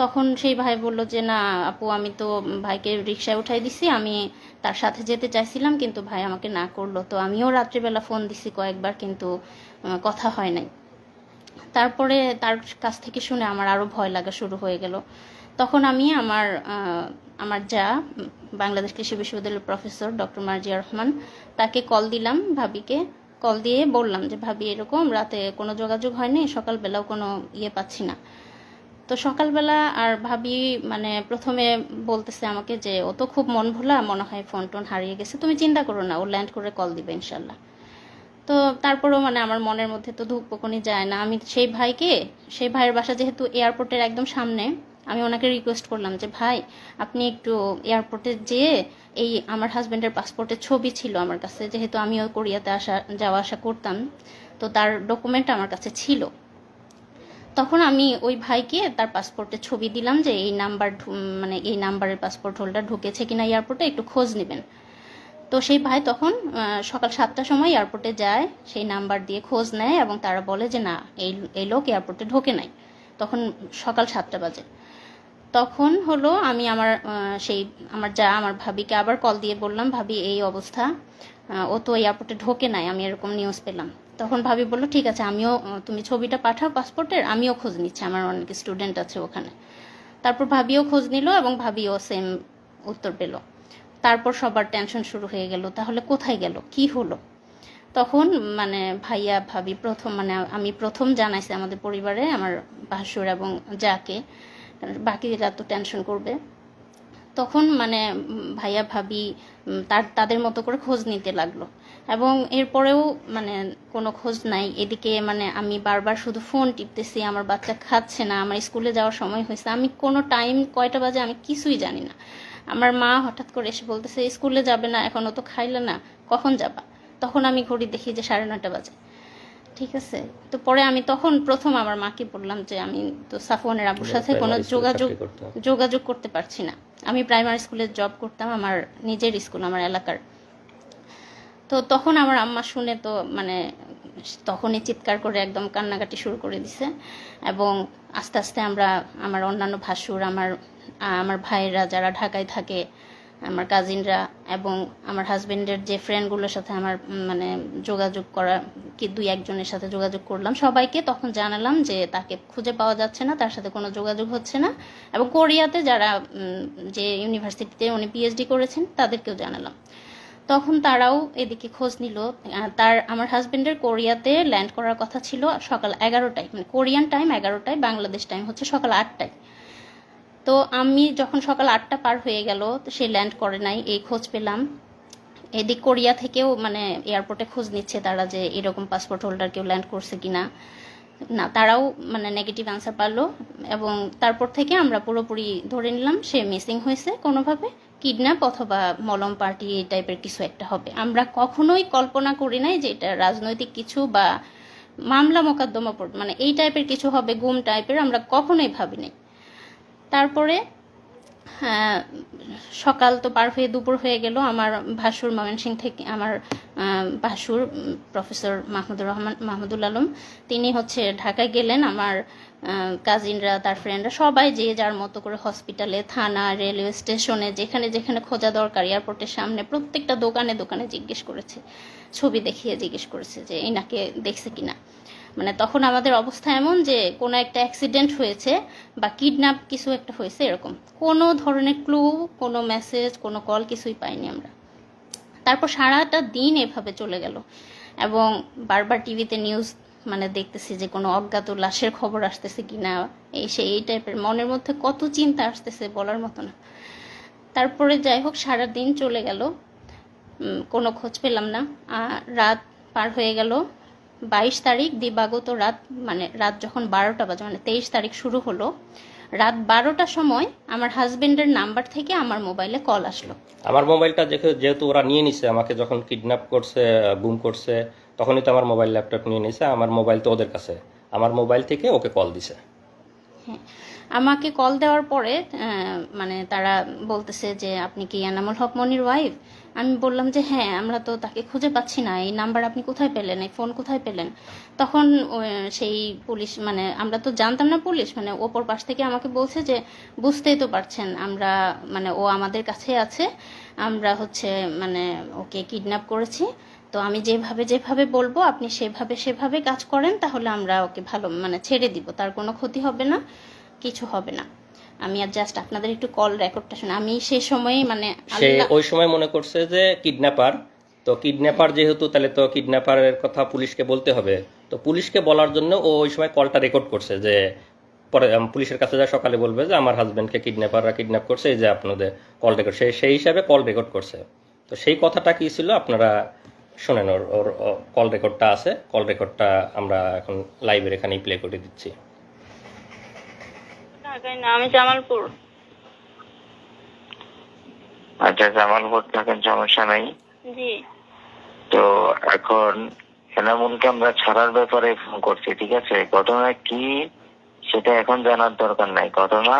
তখন সেই ভাই বলল যে না আপু, আমি তো ভাইকে রিক্সায় উঠাই দিছি, আমি তার সাথে যেতে চাইছিলাম কিন্তু ভাই আমাকে না করলো। তো আমিও রাত্রিবেলা ফোন দিছি কয়েকবার, কিন্তু কথা হয় নাই। তারপরে তার কাছ থেকে শুনে আমার আরও ভয় লাগা শুরু হয়ে গেল। তখন আমি আমার যা, বাংলাদেশ কৃষি বিশ্ববিদ্যালয়ের প্রফেসর ডক্টর মার্জিয়া রহমান, তাকে কল দিলাম, ভাবিকে কল দিয়ে বললাম যে ভাবি এরকম রাতে কোনো যোগাযোগ হয়নি, সকালবেলাও কোনো পাচ্ছি না। তো সকালবেলা আর ভাবি মানে প্রথমে বলতেছে আমাকে যে ও তো খুব মন ভোলা, মনে হয় ফোন টোন হারিয়ে গেছে, তুমি চিন্তা করো না, ও ল্যান্ড করে কল দিবে ইনশাল্লাহ। তো তারপরেও মানে আমার মনের মধ্যে তো ধুকপুকুনি যায় না। আমি সেই ভাইয়ের বাসা যেহেতু এয়ারপোর্টের একদম সামনে, আমি ওনাকে রিকোয়েস্ট করলাম যে ভাই আপনি একটু এয়ারপোর্টে যেয়ে, এই আমার হাজব্যান্ডের পাসপোর্টের ছবি ছিল আমার কাছে, যেহেতু আমিও কোরিয়াতে যাওয়া আসা করতাম, তো তার ডকুমেন্ট আমার কাছে ছিল। তখন আমি ওই ভাইকে তার পাসপোর্টের ছবি দিলাম যে এই নাম্বার, মানে এই নাম্বারের পাসপোর্ট হোল্ডার ঢুকেছে কিনা এয়ারপোর্টে, একটু খোঁজ নেবেন। তো সেই ভাই তখন সকাল 7টার সময় এয়ারপোর্টে যায়, সেই নাম্বার দিয়ে খোঁজ নেয়, এবং তারা বলে যে না, এই লোক এয়ারপোর্টে ঢোকে নাই। তখন সকাল 7টা বাজে। তখন হলো আমি আমার ভাবিকে আবার কল দিয়ে বললাম ভাবি এই অবস্থা, ও তো এয়ারপোর্টে ঢোকে নাই, আমি এরকম নিউজ পেলাম। তখন ভাবি বললো ঠিক আছে, আমিও তুমি ছবিটা পাঠাও পাসপোর্টের, আমিও খোঁজ নিচ্ছি, আমার অনেক স্টুডেন্ট আছে ওখানে। তারপর ভাবিও খোঁজ নিল এবং ভাবিও সেম উত্তর পেল। তারপর সবার টেনশন শুরু হয়ে গেল, তাহলে কোথায় গেল, কি হলো? তখন মানে ভাইয়া ভাবি প্রথম, মানে আমি প্রথম জানাইছি আমাদের পরিবারে, আমার ভাসুর এবং যাকে, বাকিরা তো টেনশন করবে। তখন মানে ভাইয়া ভাবি তাদের মতো করে খোঁজ নিতে লাগলো, এবং এরপরেও মানে কোনো খোঁজ নাই। এদিকে মানে আমি বারবার শুধু ফোন টিপতেছি, আমার বাচ্চা খাচ্ছে না, আমার স্কুলে যাওয়ার সময় হয়েছে, আমি কোনো টাইম কয়টা বাজে আমি কিছুই জানি না। আমার মা হঠাৎ করে এসে বলতেছে স্কুলে যাবে না, এখনও তো খাইলে না, কখন যাবা? তখন আমি ঘড়ি দেখি যে 9:30 বাজে। ঠিক আছে, তো পরে আমি তখন প্রথম আমার মাকে বললাম যে আমি তো সাফওয়ানের আব্বুর সাথে কোনো যোগাযোগ করতে পারছি না। আমি প্রাইমারি স্কুলে জব করতাম, আমার নিজের স্কুল, আমার এলাকার। তো তখন আমার আম্মা শুনে তো মানে তখনই চিৎকার করে একদম কান্নাকাটি শুরু করে দিছে, এবং আস্তে আস্তে আমার অন্যান্য ভাসুর, আমার ভাইয়েরা যারা ঢাকায় থাকে, আমার কাজিনরা, এবং আমার হাজবেন্ডের যে ফ্রেন্ডগুলোর সাথে আমার মানে যোগাযোগ করা, কি 2-1 জনের সাথে যোগাযোগ করলাম, সবাইকে তখন জানালাম যে তাকে খুঁজে পাওয়া যাচ্ছে না, তার সাথে কোনো যোগাযোগ হচ্ছে না। এবং কোরিয়াতে যারা যে ইউনিভার্সিটিতে উনি পিএইচডি করেছেন তাদেরকেও জানালাম। তখন তারাও এদিকে খোঁজ নিল। আমার হাজবেন্ডের কোরিয়াতে ল্যান্ড করার কথা ছিল সকাল 11টায়, মানে কোরিয়ান টাইম 11টায়, বাংলাদেশ টাইম হচ্ছে সকাল 8টায়। তো আমি যখন সকাল 8টা পার হয়ে গেল, তো সে ল্যান্ড করে নাই, এই খোঁজ পেলাম। এদিক কোরিয়া থেকেও মানে এয়ারপোর্টে খোঁজ নিচ্ছে তারা যে এরকম পাসপোর্ট হোল্ডার কেউ ল্যান্ড করছে কিনা, না তারাও মানে নেগেটিভ অ্যান্সার পারলো। এবং তারপর থেকে আমরা পুরোপুরি ধরে নিলাম সে মিসিং হয়েছে, কোনোভাবে কিডন্যাপ অথবা মলম পার্টি এই টাইপের কিছু একটা হবে। আমরা কখনোই কল্পনা করি নাই যে এটা রাজনৈতিক কিছু বা মামলা মোকদ্দমা মানে এই টাইপের কিছু হবে, গুম টাইপের, আমরা কখনোই ভাবিনি। তারপরে হ্যাঁ, সকাল তো পার হয়ে দুপুর হয়ে গেল। আমার ভাসুর ময়মনসিংহ থেকে, আমার ভাসুর প্রফেসর মাহমুদুল আলম, তিনি হচ্ছে ঢাকায় গেলেন। আমার কাজিনরা, তার ফ্রেন্ডরা সবাই যে যার মতো করে হসপিটালে, থানা, রেলওয়ে স্টেশনে, যেখানে যেখানে খোঁজা দরকার, এয়ারপোর্টের সামনে প্রত্যেকটা দোকানে দোকানে জিজ্ঞেস করেছে, ছবি দেখিয়ে জিজ্ঞেস করেছে যে এনাকে দেখছে কিনা। মানে তখন আমাদের অবস্থা এমন যে কোনো একটা অ্যাক্সিডেন্ট হয়েছে বা কিডন্যাপ কিছু একটা হয়েছে, এরকম কোনো ধরনের ক্লু, কোনো মেসেজ, কোনো কল কিছুই পাইনি আমরা। তারপর সারাটা দিন এভাবে চলে গেল এবং বারবার টিভিতে নিউজ মানে দেখতেছি যে কোনো অজ্ঞাত লাশের খবর আসতেছে কিনা, এই টাইপের মনের মধ্যে কত চিন্তা আসতেছে বলার মতো না। তারপরে যাই হোক সারা দিন চলে গেল, কোনো খোঁজ পেলাম না। রাত পার হয়ে গেল, 22 তারিখ দিবাগত রাত, মানে রাত যখন 12টা বাজে, মানে 23 তারিখ শুরু হলো, রাত 12টার সময় আমার হাজবেন্ডের নাম্বার থেকে আমার মোবাইলে কল আসলো। আমার মোবাইলটা যেহেতু ওরা নিয়ে নিছে, আমাকে যখন কিডন্যাপ করছে, গুম করছে, তখনই তো আমার মোবাইল ল্যাপটপ নিয়ে নিছে। আমার মোবাইল তো ওদের কাছে, আমার মোবাইল থেকে ওকে কল দিছে। হ্যাঁ, আমাকে কল দেওয়ার পরে মানে তারা বলতেছে যে আপনি কি এনামুল হক মনির ওয়াইফ? আমি বললাম যে হ্যাঁ, আমরা তো তাকে খুঁজে পাচ্ছি না, এই নাম্বার আপনি কোথায় পেলেন, এই ফোন কোথায় পেলেন? তখন সেই পুলিশ, মানে আমরা তো জানতাম না, পুলিশ মানে ওপর পাশ থেকে আমাকে বলছে যে বুঝতেই তো পারছেন আমরা, মানে ও আমাদের কাছে আছে, আমরা হচ্ছে মানে ওকে কিডন্যাপ করেছি, তো আমি যেভাবে যেভাবে বলবো আপনি সেভাবে সেভাবে কাজ করেন, তাহলে আমরা ওকে ভালো মানে ছেড়ে দিব, তার কোনো ক্ষতি হবে না, কিছু হবে না। আমি আর জাস্ট আপনাদের একটু কল রেকর্ডটা শুনে, আমি সেই সময়ই মানে সে আল্লাহ, ওই সময় মনে করছে যে কিডন্যাপার, তো কিডন্যাপার যেহেতু, তাহলে তো কিডন্যাপারের কথা পুলিশকে বলতে হবে। তো পুলিশকে বলার জন্য ও ওই সময় কলটা রেকর্ড করছে, যে পরে পুলিশের কাছে যা সকালে বলবে যে আমার হাজবেন্ডকে কিডন্যাপাররা কিডন্যাপ করছে, এই যে আপনাদের কল রেকর্ড, সেই হিসাবে কল রেকর্ড করছে। তো সেই কথাটা কি ছিল আপনারা শোনেন, ওর ওর কল রেকর্ডটা আছে, কল রেকর্ডটা আমরা এখন লাইভের এখানেই প্লে করে দিচ্ছি। ঢাকায় না, আমি জামালপুর। আচ্ছা, জামালপুর থাকেন, সমস্যা নাই। জি। তো এখন এনামুলকে আমরা ছাড়ার ব্যাপারে ফোন করছি, ঠিক আছে? ঘটনা কি সেটা এখন জানার দরকার নাই। ঘটনা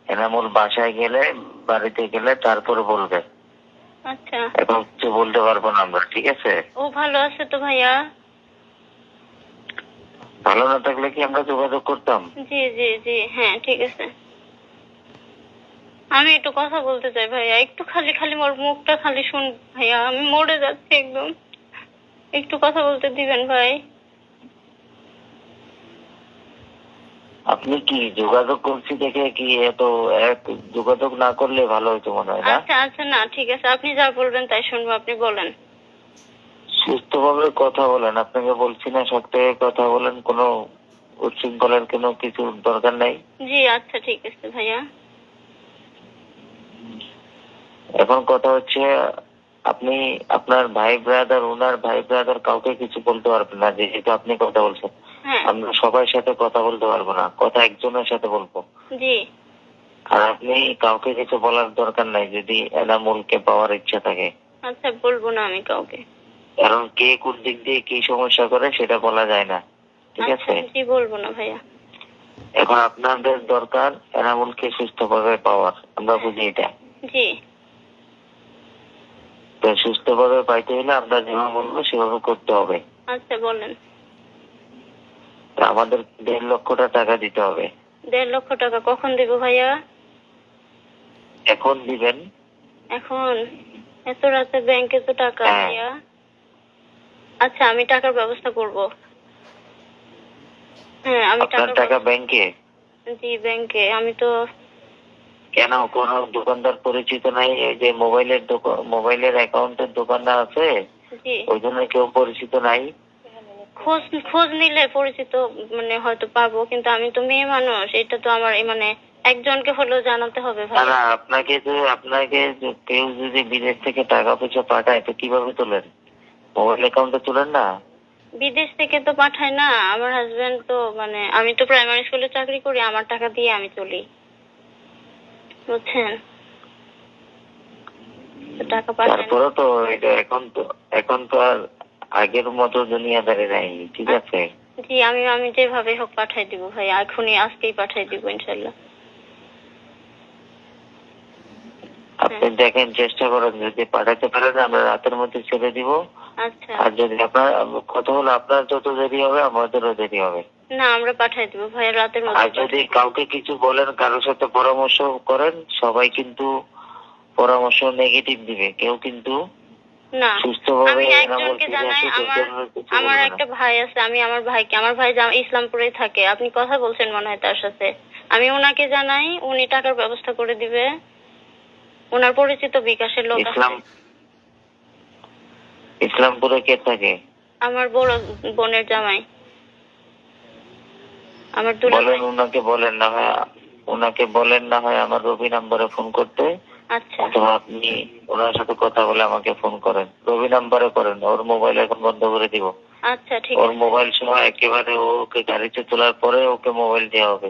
এনামুল বাসায় গেলে, বাড়িতে গেলে তারপরে বলবে। আচ্ছা, এখন কিছু বলতে পারবো না আমরা, ঠিক আছে? ও ভালো আছে তো ভাইয়া? ভালো না থাকলে কি আমরা যোগাযোগ করতাম? জি জি জি, হ্যাঁ ঠিক আছে। আমি একটু কথা বলতে চাই ভাইয়া, একটু খালি খালি মোর মুখটা খালি শুন ভাইয়া, আমি মরে যাচ্ছি একদম, একটু কথা বলতে দিবেন ভাই? আপনি কি যোগাযোগ করছি দেখে কি এত যোগাযোগ না করলে ভালো হতো মনে হয় না? আচ্ছা আচ্ছা, না ঠিক আছে, আপনি যা বলবেন তাই শুনবো, আপনি বলেন। সুস্থভাবে কথা বলেন, আপনাকে বলছি না সব থেকে কথা বলেন, কোনো উচ্ছৃঙ্খলার কোনো কিছু দরকার নাই। জি আচ্ছা ঠিক আছে ভাইয়া। এখন কথা হচ্ছে, আপনি আপনার ভাই ব্রাদার, ওনার ভাই ব্রাদার কাউকে কিছু বলতে পারবেন না, যেহেতু আপনি কথা বলছেন। হ্যাঁ। আমরা সবার সাথে কথা বলতে পারবো না, কথা একজনের সাথে বলবো। জি। আর আপনি কাউকে কিছু বলার দরকার নাই যদি এনামুলকে পাওয়ার ইচ্ছা থাকে। আচ্ছা, বলবো না আমি কাউকে। কারণ কে কোন দিক দিয়ে কি সমস্যা করে সেটা বলা যায় না, ঠিক আছে? আচ্ছা, জি বলবো না ভাইয়া। এখন আপনাদের দরকার এনামুলকে সুস্থভাবে পাওয়ার, আমরা বুঝি এটা। জি। তো সুস্থভাবে পাইতে হলে আমরা যেভাবে বলবো সেভাবে করতে হবে। আচ্ছা বলেন। তো আমাদের 1.5 লক্ষ টাকা দিতে হবে। 1.5 লক্ষ টাকা কখন দিব ভাইয়া? এখন দিবেন? এখন? এত রাতে ব্যাংকে তো টাকা হ্যাঁ। ভাইয়া। আচ্ছা, আমি টাকার ব্যবস্থা করব। হ্যাঁ, আমি আপনার টাকা ব্যাংকে? জি ব্যাংকে। আমি তো কেন, কোন দোকানদার পরিচিত নাই? এই যে মোবাইলের অ্যাকাউন্টের দোকানদার আছে, জি ওই জন্য কেউ পরিচিত নাই? খোঁজ নিলে পরিচিত মানে হয়তো পাবো, কিন্তু আমি তো মেয়ে মানুষ, এটা তো আমার মানে একজনকে হলেও জানাতে হবে ভাই। না, আপনাকে কেউ যদি বিদেশ থেকে টাকা পয়সা পাঠায় তো কিভাবে তোলেন? মোবাইল অ্যাকাউন্টে তোলেন না? বিদেশ থেকে তো পাঠায় না, আমার হাজবেন্ড তো মানে, আমি তো প্রাইমারি স্কুলে চাকরি করি, আমার টাকা দিয়ে আমি চলি, বুঝছেন? তো টাকা পাঠায় না। তারপরে তো এটা এখন তো আর আগের মতো দুনিয়াদারি নাই, ঠিক আছে? জি, আমি যেভাবে হোক পাঠাই দিব ভাই, এখনই আজকেই পাঠাই দিব ইনশাল্লাহ। আপনি দেখেন, চেষ্টা করেন, যদি পাঠাতে পারেন আমরা রাতের মধ্যে ছেড়ে দিব। আচ্ছা, আর যদি আপনার কথা হলো, আপনার যত দেরি হবে আমাদেরও দেরি হবে। না আমরা পাঠাই দিব ভাইয়া রাতের আর মধ্যে। যদি কাউকে কিছু বলেন, কারোর সাথে পরামর্শ করেন, সবাই কিন্তু পরামর্শ নেগেটিভ দিবে, কেউ কিন্তু না, সুস্থভাবে আমি এনামুল একজনকে ফিরে জানাই, আসে আমার কিছু আমার বলবে না। একটা ভাই আছে, আমি আমার ভাইকে, আমার ভাই ইসলামপুরে থাকে, আপনি কথা বলছেন মনে হয় তার সাথে, আমি ওনাকে জানাই, উনি টাকার ব্যবস্থা করে দিবে। ওনার পরিচিত বিকাশের লোক ইসলাম আছে। ইসলামপুরে কে থাকে? আমার বড় বোনের জামাই, আমার দুলা বলেন, ভাই। ওনাকে বলেন না হয় আমার রবি নাম্বারে ফোন করতে, আচ্ছা, অথবা আপনি ওনার সাথে কথা বলে আমাকে ফোন করেন। রবি নাম্বারে করেন, ওর মোবাইল এখন বন্ধ করে দিব। আচ্ছা ঠিক ওর আছে। মোবাইল সহ একেবারে ওকে গাড়িতে তোলার পরে ওকে মোবাইল দেওয়া হবে।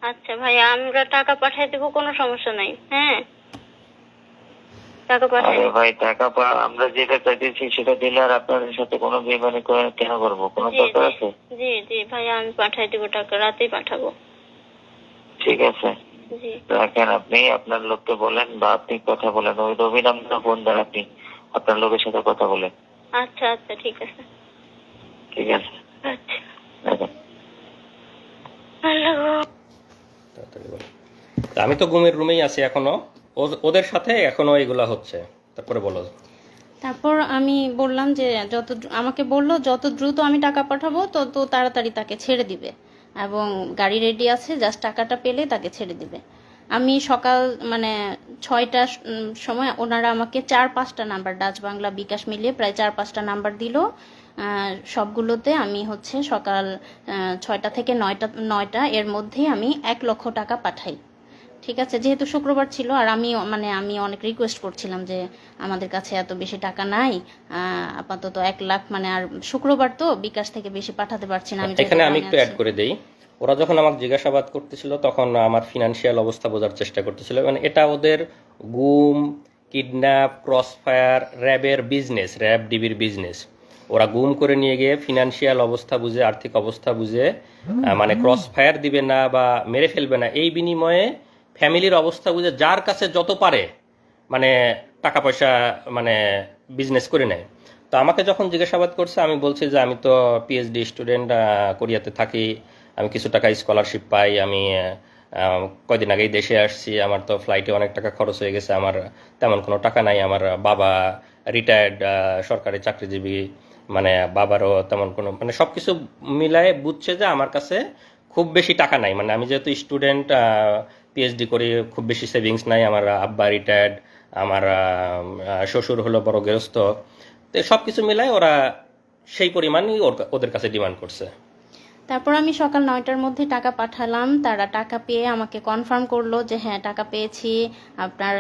আচ্ছা ভাইয়া, আমরা টাকা পাঠিয়ে দেবো, কোনো সমস্যা নাই। হ্যাঁ, টাকা পাঠিয়ে আরে দেবো। ভাই, আমরা যেটা চাইতেছি সেটা দিলে আর আপনাদের সাথে কোনো বেইমানি কেন করবো? কোনো জি দরকার জি আছে? জি জি ভাইয়া, আমি পাঠিয়ে দেবো টাকা, রাতেই পাঠাবো। ঠিক আছে, জি রাখেন। আপনি আপনার লোককে বলেন, বা আপনি কথা বলেন, ওই রবি নাম্বার ফোন দেন, আপনি আপনার লোকের সাথে কথা বলেন। আচ্ছা আচ্ছা ঠিক আছে। ঠিক আছে, আচ্ছা, রাখেন। আল্লাহ গো। তাড়াতাড়ি বলো। তা আমি তো ঘুমের রুমেই আছি এখনো, ওদের সাথে এখনো এগুলা হচ্ছে। তারপরে বলো। তারপর আমি বললাম যে আমাকে বললো যত দ্রুত আমি টাকা পাঠাবো তত তাড়াতাড়ি তাকে ছেড়ে দিবে, এবং গাড়ি রেডি আছে, জাস্ট টাকাটা পেলে তাকে ছেড়ে দিবে। আমি সকাল মানে 6টার সময় ওনারা আমাকে 4-5টা নাম্বার, ডাচ বাংলা বিকাশ মিলিয়ে প্রায় 4-5টা নাম্বার দিল। সবগুলোতে আমি হচ্ছে সকাল 6টা থেকে 9টা এর মধ্যেই আমি 1 লক্ষ টাকা পাঠাই। ঠিক আছে, যেহেতু শুক্রবার ছিল, আর আমি অনেক রিকোয়েস্ট করছিলাম যে আমাদের কাছে এত বেশি টাকা নাই, আপাতত 1 লাখ, মানে আর শুক্রবার তো বিকাশ থেকে বেশি পাঠাতে পারছি না, আমি যেহেতু এখানে আমি গ্রামে একটু আছি। অ্যাড করে দেই। ওরা যখন আমাকে জিজ্ঞাসাবাদ করতেছিল তখন আমার ফিনান্সিয়াল অবস্থা বোঝার চেষ্টা করতেছিল, মানে এটা ওদের গুম, কিডন্যাপ, ক্রসফায়ার, র্যাবের বিজনেস, র্যাব ডিবির বিজনেস। ওরা গুম করে নিয়ে গিয়ে ফিনান্সিয়াল অবস্থা বুঝে, আর্থিক অবস্থা বুঝে, মানে ক্রসফায়ার দিবে না বা মেরে ফেলবে না, এই বিনিময়ে ফ্যামিলির অবস্থা বুঝে যার কাছে যত পারে মানে টাকা পয়সা মানে বিজনেস করে নেয়। তো আমাকে যখন জিজ্ঞাসাবাদ করছে আমি বলছি যে আমি তো পিএইচডি স্টুডেন্ট, কোরিয়াতে থাকি, আমি কিছু টাকা স্কলারশিপ পাই, আমি কয়দিন আগেই দেশে আসছি, আমার তো ফ্লাইটে অনেক টাকা খরচ হয়ে গেছে, আমার তেমন কোনো টাকা নাই, আমার বাবা রিটায়ার্ড সরকারি চাকরিজীবী, মানে বাবারও তেমন কোনো, মানে সব কিছু মিলায়ে বুঝছে যে আমার কাছে খুব বেশি টাকা নাই, মানে আমি যেহেতু স্টুডেন্ট, পিএইচডি করি, খুব বেশি সেভিংস নাই, আমার আব্বা রিটায়ার্ড, আমার শ্বশুর হলো বড় গৃহস্থ, তো সব কিছু মিলায় ওরা সেই পরিমাণই ওদের কাছে ডিমান্ড করছে। তারপর আমি সকাল 9টার মধ্যে টাকা পাঠালাম, তারা টাকা পেয়ে আমাকে কনফার্ম করলো যে হ্যাঁ টাকা পেয়েছি, আপনার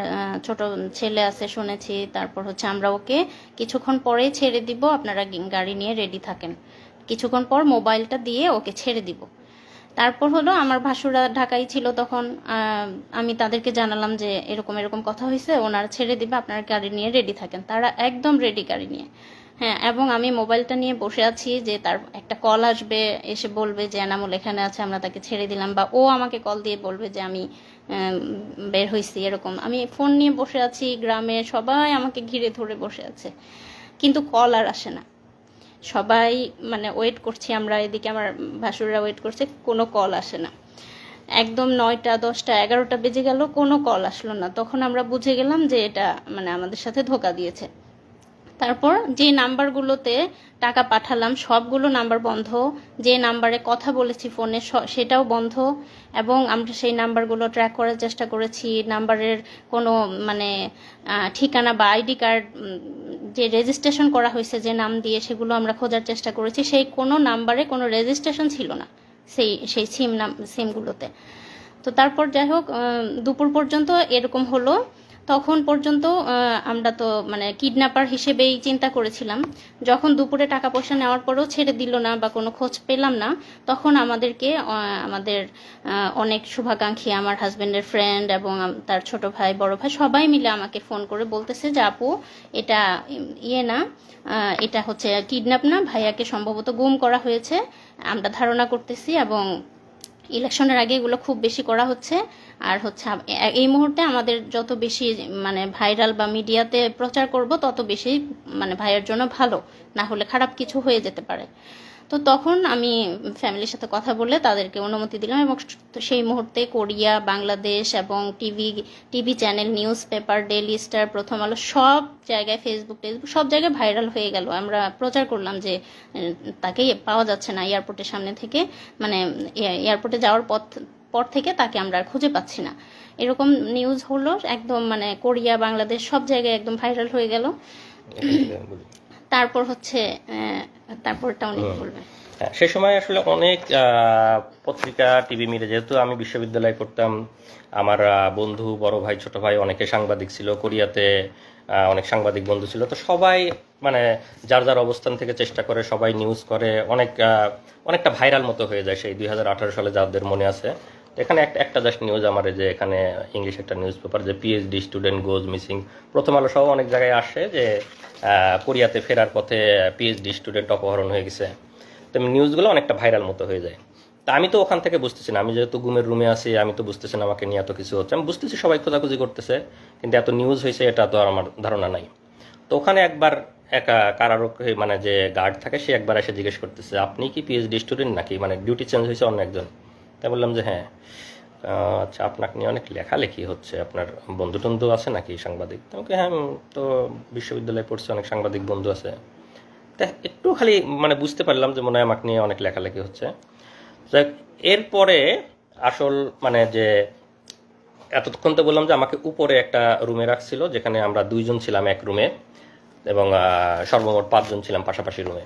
ছোট ছেলে আছে শুনেছি, তারপর হচ্ছে আমরা ওকে কিছুক্ষণ পরেই ছেড়ে দিব, আপনারা গাড়ি নিয়ে রেডি থাকেন, কিছুক্ষণ পর মোবাইলটা দিয়ে ওকে ছেড়ে দিব। তারপর হলো আমার ভাসুরা ঢাকায় ছিল তখন, আমি তাদেরকে জানালাম যে এরকম এরকম কথা হয়েছে, ওনারা ছেড়ে দিবে, আপনারা গাড়ি নিয়ে রেডি থাকেন। তারা একদম রেডি গাড়ি নিয়ে। হ্যাঁ, এবং আমি মোবাইলটা নিয়ে বসে আছি যে তার একটা কল আসবে, এসে বলবে যে এনামুল এখানে আছে, আমরা তাকে ছেড়ে দিলাম, বা ও আমাকে কল দিয়ে বলবে যে আমি বের হয়েছি, এরকম। আমি ফোন নিয়ে বসে আছি, গ্রামে সবাই আমাকে ঘিরে ধরে বসে আছে, কিন্তু কল আর আসে না। সবাই মানে ওয়েট করছি আমরা, এদিকে আমার ভাসুররা ওয়েট করছে, কোনো কল আসে না। একদম 9টা 10টা 11টা বেজে গেল, কোনো কল আসলো না। তখন আমরা বুঝে গেলাম যে এটা মানে আমাদের সাথে ধোঁকা দিয়েছে। তারপর যে নাম্বারগুলোতে টাকা পাঠালাম সবগুলো নাম্বার বন্ধ, যে নাম্বারে কথা বলেছি ফোনে সেটাও বন্ধ, এবং আমরা সেই নাম্বারগুলো ট্র্যাক করার চেষ্টা করেছি। নাম্বারের কোনো মানে ঠিকানা বা আইডি কার্ড যে রেজিস্ট্রেশন করা হয়েছে যে নাম দিয়ে, সেগুলো আমরা খোঁজার চেষ্টা করেছি, সেই কোনো নাম্বারে কোনো রেজিস্ট্রেশন ছিল না সেই সিমগুলোতে। তো তারপর যাই হোক, দুপুর পর্যন্ত এরকম হলো। তখন পর্যন্ত আমরা তো মানে কিডন্যাপার হিসেবেই চিন্তা করেছিলাম। যখন দুপুরে টাকা পয়সা নেওয়ার পরেও ছেড়ে দিল না বা কোনো খোঁজ পেলাম না, তখন আমাদেরকে আমাদের অনেক শুভাকাঙ্ক্ষী, আমার হাজব্যান্ডের ফ্রেন্ড এবং তার ছোট ভাই বড় ভাই সবাই মিলে আমাকে ফোন করে বলতেছে যে আপু এটা না, এটা হচ্ছে কিডন্যাপ না, ভাইয়াকে সম্ভবত গুম করা হয়েছে, আমরা ধারণা করতেছি, এবং ইলেকশনের আগে এগুলো খুব বেশি করা হচ্ছে। আর হচ্ছে এই মুহূর্তে আমাদের যত বেশি মানে ভাইরাল বা মিডিয়াতে প্রচার করব তত বেশি মানে ভাইয়ের জন্য ভালো, না হলে খারাপ কিছু হয়ে যেতে পারে। তো তখন আমি ফ্যামিলির সাথে কথা বলে তাদেরকে অনুমতি দিলাম, এবং সেই মুহূর্তে কোরিয়া, বাংলাদেশ এবং TV channel, news paper, daily star, প্রথম আলো সব জায়গায়, ফেসবুক সব জায়গায় ভাইরাল হয়ে গেল। আমরা প্রচার করলাম যে তাকে পাওয়া যাচ্ছে না এয়ারপোর্টের সামনে থেকে, মানে এয়ারপোর্টে যাওয়ার পর থেকে তাকে আমরা আর খুঁজে পাচ্ছি না। এরকম নিউজ হলো একদম, মানে কোরিয়া, বাংলাদেশ সব জায়গায় একদম ভাইরাল হয়ে গেল। তারপর হচ্ছে তারপরটা উনি বলবেন। হ্যাঁ, সে সময় আসলে অনেক পত্রিকা, টিভি মিডিয়া, যেহেতু আমি বিশ্ববিদ্যালয়ে করতাম, আমার বন্ধু, বড় ভাই, ছোট ভাই অনেকে সাংবাদিক ছিল, কোরিয়াতে অনেক সাংবাদিক বন্ধু ছিল। তো সবাই মানে যার যার অবস্থান থেকে চেষ্টা করে, সবাই নিউজ করে, অনেকটা ভাইরাল মতো হয়ে যায় সেই 2018 সালে, যাদের মনে আছে। তো এখানে একটা জাস্ট নিউজ আমার, যে এখানে ইংলিশ একটা নিউজ পেপার, যে পিএইচডি স্টুডেন্ট গোজ মিসিং, প্রথম আলো সহ অনেক জায়গায় আসে যে কোরিয়াতে ফেরার পথে পিএইচডি স্টুডেন্ট অপহরণ হয়ে গেছে। তো নিউজগুলো অনেকটা ভাইরাল মতো হয়ে যায়। তা আমি তো ওখান থেকে বুঝতেছি না, আমি যেহেতু ঘুমের রুমে আছি, আমি তো বুঝতেছি না আমাকে নিয়ে এত কিছু হচ্ছে। আমি বুঝতেছি সবাই খোঁজাখুঁজি করতেছে, কিন্তু এত নিউজ হয়েছে এটা তো আর আমার ধারণা নাই। তো ওখানে একবার একা কারারক্ষী, মানে যে গার্ড থাকে, সে একবার এসে জিজ্ঞেস করতেছে, আপনি কি পিএইচডি স্টুডেন্ট নাকি, মানে ডিউটি চেঞ্জ হয়েছে অন্য একজন? তাই বললাম যে হ্যাঁ। আচ্ছা, আপনাকে নিয়ে অনেক লেখালেখি হচ্ছে, আপনার বন্ধু টন্ধু আছে নাকি সাংবাদিক? আমাকে হ্যাঁ, তো বিশ্ববিদ্যালয়ে পড়ছে, অনেক সাংবাদিক বন্ধু আছে। তা একটু খালি মানে বুঝতে পারলাম যে মনে হয় আমাকে নিয়ে অনেক লেখালেখি হচ্ছে। এরপরে আসল মানে যে এতক্ষণ তো বললাম যে আমাকে উপরে একটা রুমে রাখছিল, যেখানে আমরা 2 জন ছিলাম এক রুমে, এবং সর্বমোট 5 জন ছিলাম পাশাপাশি রুমে।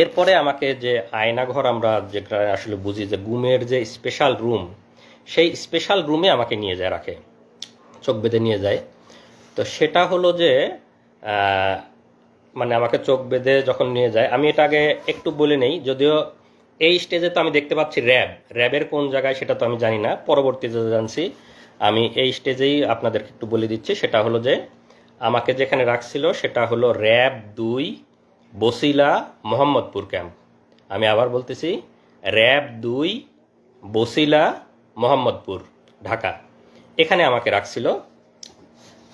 এরপরে আমাকে যে আয়নাঘর আমরা যেটা আসলে বুঝি যে গুমের যে স্পেশাল রুম, সেই স্পেশাল রুমে আমাকে নিয়ে যায়, রাখে, চোখ বেঁধে নিয়ে যায়। তো সেটা হলো যে মানে আমাকে চোখ বেঁধে যখন নিয়ে যায়, আমি এটা আগে একটু বলে নেই, যদিও এই স্টেজে তো আমি দেখতে পাচ্ছি র্যাবের কোন জায়গায় সেটা তো আমি জানি না, পরবর্তীতে জানছি। আমি এই স্টেজেই আপনাদেরকে একটু বলে দিচ্ছি। সেটা হলো যে আমাকে যেখানে রাখছিল সেটা হলো র্যাব 2 বসিলা মোহাম্মদপুর ক্যাম্প। আমি আবার বলতেছি, র্যাব 2 বসিলা মোহাম্মদপুর, ঢাকা, এখানে আমাকে রাখছিল।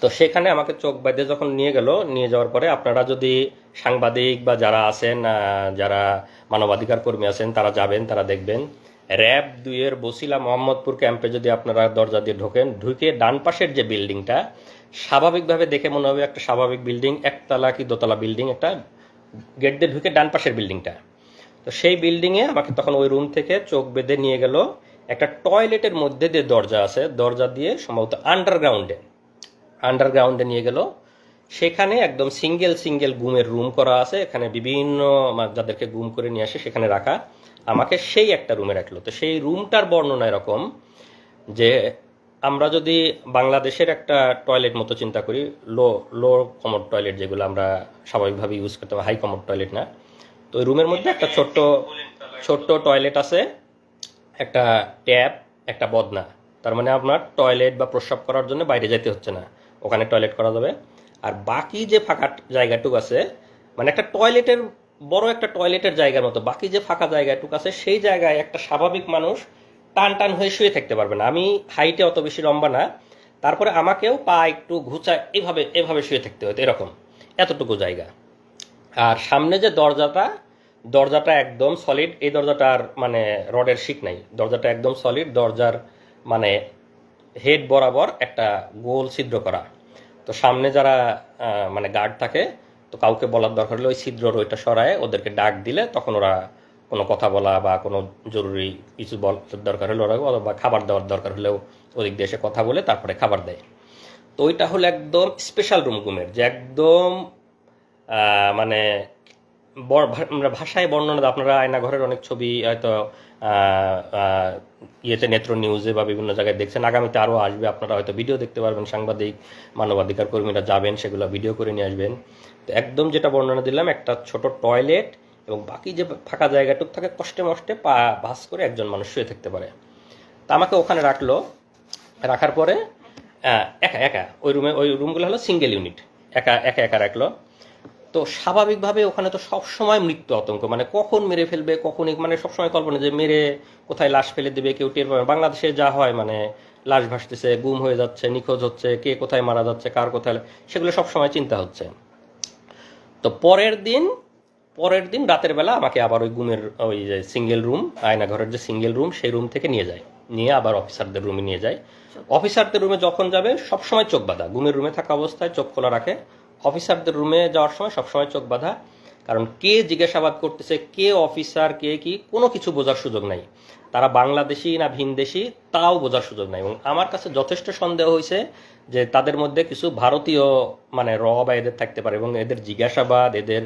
তো সেখানে আমাকে চোখ বাঁধে যখন নিয়ে গেল, নিয়ে যাওয়ার পরে আপনারা যদি সাংবাদিক বা যারা আছেন, যারা মানবাধিকার কর্মী আছেন, তারা যাবেন, তারা দেখবেন র্যাব 2 এর বসিলা মোহাম্মদপুর ক্যাম্পে যদি আপনারা দরজা দিয়ে ঢোকেন, ঢুকে ডান পাশের যে বিল্ডিংটা, স্বাভাবিকভাবে দেখে মনে হবে একটা স্বাভাবিক বিল্ডিং, একতলা কি দোতলা বিল্ডিং, একটা গেট দিয়ে ঢুকে ডান পাশের বিল্ডিংটা। তো সেই বিল্ডিংয়ে আমাকে তখন ওই রুম থেকে চোখ বেঁধে নিয়ে গেল একটা টয়লেটের মধ্যে দিয়ে, দরজা আছে, দরজা দিয়ে সম্ভবত আন্ডারগ্রাউন্ডে নিয়ে গেল। সেখানে একদম সিঙ্গেল গুমের রুম করা আছে, এখানে বিভিন্ন যাদেরকে গুম করে নিয়ে আসে সেখানে রাখা, আমাকে সেই একটা রুমে রাখলো। তো সেই রুমটার বর্ণনা এরকম যে আমরা যদি বাংলাদেশের একটা টয়লেট মতো চিন্তা করি, লো কমোড টয়লেট, যেগুলো আমরা স্বাভাবিকভাবে ইউজ করতাম, হাই কমোড টয়লেট না। তো ওই রুমের মধ্যে একটা ছোট্ট টয়লেট আছে, একটা ট্যাপ, একটা বদনা। তার মানে আপনার টয়লেট বা প্রস্রাব করার জন্য বাইরে যেতে হচ্ছে না, ওখানে টয়লেট করা যাবে। আর বাকি যে ফাঁকা জায়গাটুকু আছে, মানে একটা টয়লেটের বড় একটা টয়লেটের জায়গার মতো বাকি যে ফাঁকা জায়গাটুকু আছে, সেই জায়গায় একটা স্বাভাবিক মানুষ টান হয়ে শুয়ে থাকতে পারবে না। আমি হাইটে অত বেশি লম্বা না, তারপরে আমাকেও পা একটু ঘুচায় এভাবে শুয়ে থাকতে হতো, এরকম এতটুকু জায়গা। আর সামনে যে দরজাটা একদম সলিড, এই দরজাটার মানে রডের শিক নাই, দরজাটা একদম সলিড, দরজার মানে হেড বরাবর একটা গোল ছিদ্র করা। তো সামনে যারা মানে গার্ড থাকে, তো কাউকে বলার দরকার হলে ওই ছিদ্রর ওইটা সরায় ওদেরকে ডাক দিলে তখন ওরা কোনো কথা বলা বা কোনো জরুরি কিছু দরকার হলে ওরা, বা খাবার দেওয়ার দরকার হলেও ওদিক দিয়ে এসে কথা বলে তারপরে খাবার দেয়। তো ওইটা হলো একদম স্পেশাল রুম গুমের, যে একদম মানে ভাষায় বর্ণনা, আপনারা আয়নাঘরের অনেক ছবি হয়তো ইয়েতে নেত্র নিউজে বা বিভিন্ন জায়গায় দেখছেন, আগামীতে আরও আসবে, আপনারা হয়তো ভিডিও দেখতে পারবেন, সাংবাদিক মানবাধিকার কর্মীরা যাবেন, সেগুলো ভিডিও করে নিয়ে আসবেন। তো একদম যেটা বর্ণনা দিলাম, একটা ছোট টয়লেট এবং বাকি যে ফাঁকা জায়গাটুক থাকে, কষ্টে মষ্টে পা ভাস করে একজন মানুষ শুয়ে থাকতে পারে। তা আমাকে ওখানে রাখার পরে একা ওই রুমগুলো হলো সিঙ্গেল ইউনিট, একা রাখলো। তো স্বাভাবিকভাবে ওখানে তো সবসময় মৃত্যু আতঙ্ক, মানে কখন মেরে ফেলবে, কখন মানে সবসময় কল্পনা যে মেরে কোথায় লাশ ফেলে দেবে, কেউ টের পাবে না। বাংলাদেশে যা হয় মানে লাশ ভাসতেছে, গুম হয়ে যাচ্ছে, নিখোঁজ হচ্ছে, কে কোথায় মারা যাচ্ছে, কার কোথায়, সেগুলো সবসময় চিন্তা হচ্ছে। তো পরের দিন রাতের বেলা আমাকে আবার ওই গুমের ওই যে সিঙ্গেল রুম, আয়না ঘরের যে সিঙ্গেল রুম, সেই রুম থেকে নিয়ে আবার অফিসারদের রুমে নিয়ে যায়। অফিসারদের রুমে যখন যাবে সবসময় চোখ বাঁধা, গুমের রুমে থাকা অবস্থায় চোখ খোলা রাখে। অফিসারদের রুমে যাওয়ার সময় সবসময় চোখ বাঁধা, কারণ কে জিজ্ঞাসাবাদ করতেছে, কে অফিসার, কে কি, কোনো কিছু বোঝার সুযোগ নাই। তারা বাংলাদেশি না ভিনদেশি তাও বোঝার সুযোগ নাই। এবং আমার কাছে যথেষ্ট সন্দেহ হয়েছে যে তাদের মধ্যে কিছু ভারতীয় মানে বা এদের থাকতে পারে, এবং এদের জিজ্ঞাসাবাদ, এদের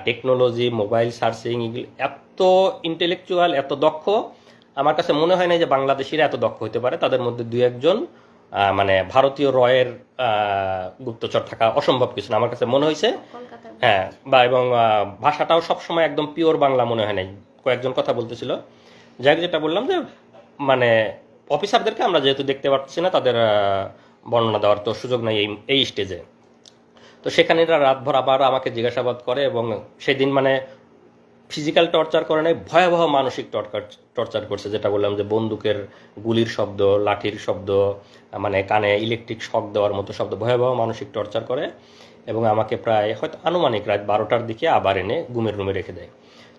টেকনোলজি, মোবাইল সার্চিং, এগুলো এত ইন্টেলেকচুয়াল, এত দক্ষ, আমার কাছে মনে হয় না যে বাংলাদেশিরা এত দক্ষ হতে পারে। তাদের মধ্যে দুই একজন মানে ভারতীয় রয়ের গুপ্তচর থাকা অসম্ভব কিছু না, আমার কাছে মনে হয়েছে। কলকাতার হ্যাঁ, বা এবং ভাষাটাও সবসময় একদম পিওর বাংলা মনে হয় নাই, কয়েকজন কথা বলতেছিল। যাই হোক, যেটা বললাম যে মানে অফিসারদেরকে আমরা যেহেতু দেখতে পাচ্ছি না, তাদের বর্ণনা দেওয়ার তো সুযোগ নাই এই স্টেজে। তো সেখানে এরা রাতভর আবার আমাকে জিজ্ঞাসাবাদ করে, এবং সেদিন মানে ফিজিক্যাল টর্চার করে নাই, ভয়াবহ মানসিক টর্চার করছে। যেটা বললাম যে বন্দুকের গুলির শব্দ, লাঠির শব্দ, মানে কানে ইলেকট্রিক শক দেওয়ার মতো শব্দ, ভয়াবহ মানসিক টর্চার করে। এবং আমাকে প্রায় হয়তো আনুমানিক রাত 12টার দিকে আবার এনে গুমের রুমে রেখে দেয়।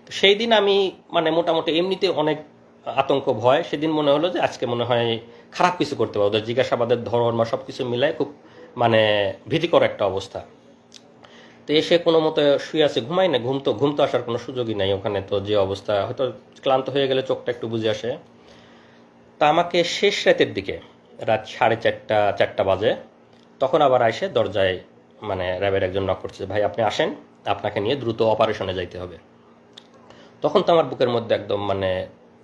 তো সেই দিন আমি মানে মোটামুটি এমনিতে অনেক আতঙ্ক ভয়, সেদিন মনে হলো যে আজকে মনে হয় খারাপ কিছু করতে পারবো। ওদের জিজ্ঞাসাবাদের ধরন বা সব কিছু মিলায় খুব মানে ভীতিকর একটা অবস্থা। তো এসে কোনো মতো শুয়ে আছে, ঘুমাই না, ঘুম তো আসার কোনো সুযোগই নাই ওখানে। তো যে অবস্থা, হয়তো ক্লান্ত হয়ে গেলে চোখটা একটু বুঝে আসে। তা আমাকে শেষ রাতের দিকে, রাত 4:30 বাজে, তখন আবার এসে দরজায় মানে র্যাবের একজন নক করছে, ভাই আপনি আসেন, আপনাকে নিয়ে দ্রুত অপারেশনে যাইতে হবে। তখন তো আমার বুকের মধ্যে একদম মানে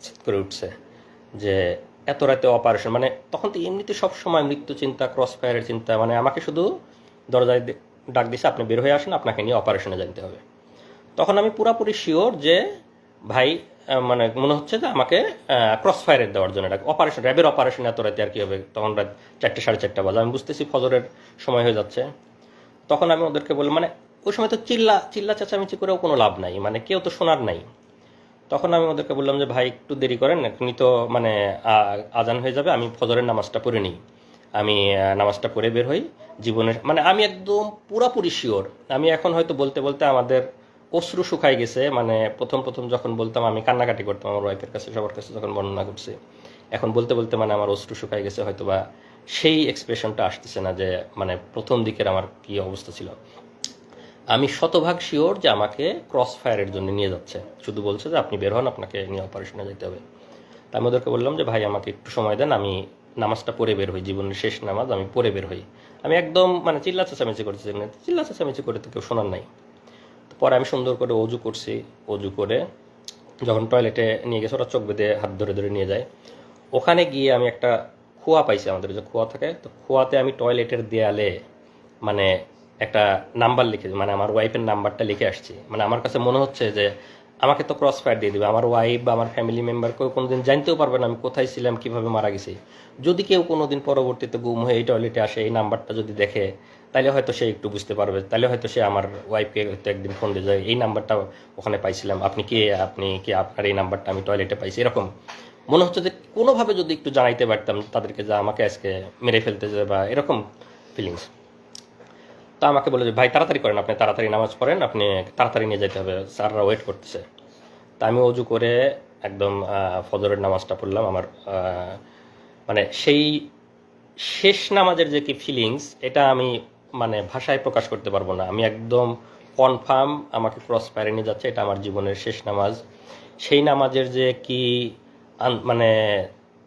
চিৎ করে উঠছে যে এত রাতে অপারেশন, মানে তখন তো এমনিতে সব সময় মৃত্যু চিন্তা, ক্রস ফায়ারের চিন্তা, মানে আমাকে শুধু দরজায় ডাক দিছে, আপনি বের হয়ে আসেন, আপনাকে নিয়ে অপারেশনে যাইতে হবে। তখন আমি পুরাপুরি শিওর যে ভাই মানে মনে হচ্ছে যে আমাকে ক্রস ফায়ারের দেওয়ার জন্য ডাক, অপারেশন, র্যাবের অপারেশন এত রাতে আর কি হবে। তখন রাত 4টে 4:30 বাজে, আমি বুঝতেছি ফজরের সময় হয়ে যাচ্ছে। তখন আমি ওদেরকে বললাম, মানে ওই সময় তো চিল্লা চেঁচামেচি করেও কোনো লাভ নাই, মানে কেউ তো শোনার নাই। তখন আমি ওদেরকে বললাম যে ভাই একটু দেরি করেন, এখনই তো মানে আজান হয়ে যাবে, আমি ফজরের নামাজটা পড়ে নিই, আমি নামাজটা পড়ে বের হই। জীবনের মানে আমি একদম পুরাপুরি শিওর। আমি এখন হয়তো বলতে বলতে আমাদের অশ্রু শুকাই গেছে, মানে প্রথম যখন বলতাম আমি কান্নাকাটি করতাম আমার ওয়াইফের কাছে, সবার কাছে যখন বর্ণনা করছি, এখন বলতে বলতে মানে আমার অশ্রু শুকাই গেছে, হয়তো বা সেই এক্সপ্রেশনটা আসতেছে না যে মানে প্রথম দিকের আমার কি অবস্থা ছিল। আমি শতভাগ শিওর যে আমাকে ক্রস ফায়ারের জন্য নিয়ে যাচ্ছে, শুধু বলছে যে আপনি বের হন, আপনাকে নিয়ে অপারেশনে যেতে হবে। তা আমি ওদেরকে বললাম যে ভাই আমাকে একটু সময় দেন, আমি নামাজটা পড়ে বের হই, জীবনের শেষ নামাজ, আমি পড়ে বের হই। আমি একদম মানে চিল্লা চেঁচামেচি করতেছি, চিল্লা চেঁচামেচি করে তো কেউ শোনার নাই। তো পরে আমি সুন্দর করে অজু করছি, অজু করে যখন টয়লেটে নিয়ে গেছে, ওরা চোখ বেঁধে হাত ধরে ধরে নিয়ে যায়। ওখানে গিয়ে আমি একটা খোয়া পাইছি, আমাদের যে খোয়া থাকে, তো খোয়াতে আমি টয়লেটের দেয়ালে মানে একটা নাম্বার লিখে, মানে আমার ওয়াইফের নাম্বারটা লিখে আসছি। মানে আমার কাছে মনে হচ্ছে যে আমাকে তো ক্রস ফায়ার দিয়ে দেবে, আমার ওয়াইফ বা আমার ফ্যামিলি মেম্বার কেউ কোনোদিন জানতেও পারবে না আমি কোথায় ছিলাম, কিভাবে মারা গেছি। যদি কেউ কোনোদিন পরবর্তীতে গুম হয়ে এই টয়লেটে আসে, এই নাম্বারটা যদি দেখে, তাহলে হয়তো সে একটু বুঝতে পারবে, তাহলে হয়তো সে আমার ওয়াইফকে হয়তো একদিন ফোন দিয়ে যায়, এই নাম্বারটা ওখানে পাইছিলাম, আপনি কি আপনার এই নাম্বারটা আমি টয়লেটে পাইছি। এরকম মনে হচ্ছে যে কোনোভাবে যদি একটু জানাইতে পারতাম তাদেরকে যে আমাকে আজকে মেরে ফেলতে যায়, বা এরকম ফিলিংস। তা আমাকে বলে যে ভাই তাড়াতাড়ি করেন, আপনি তাড়াতাড়ি নামাজ পড়েন, আপনি তাড়াতাড়ি নিয়ে যেতে হবে, স্যাররা ওয়েট করতেছে। তা আমি অজু করে একদম ফজরের নামাজটা পড়লাম। আমার মানে সেই শেষ নামাজের যে কি ফিলিংস, এটা আমি মানে ভাষায় প্রকাশ করতে পারবো না। আমি একদম কনফার্ম আমাকে ক্রস ফায়ারে নিয়ে যাচ্ছে, এটা আমার জীবনের শেষ নামাজ। সেই নামাজের যে কি মানে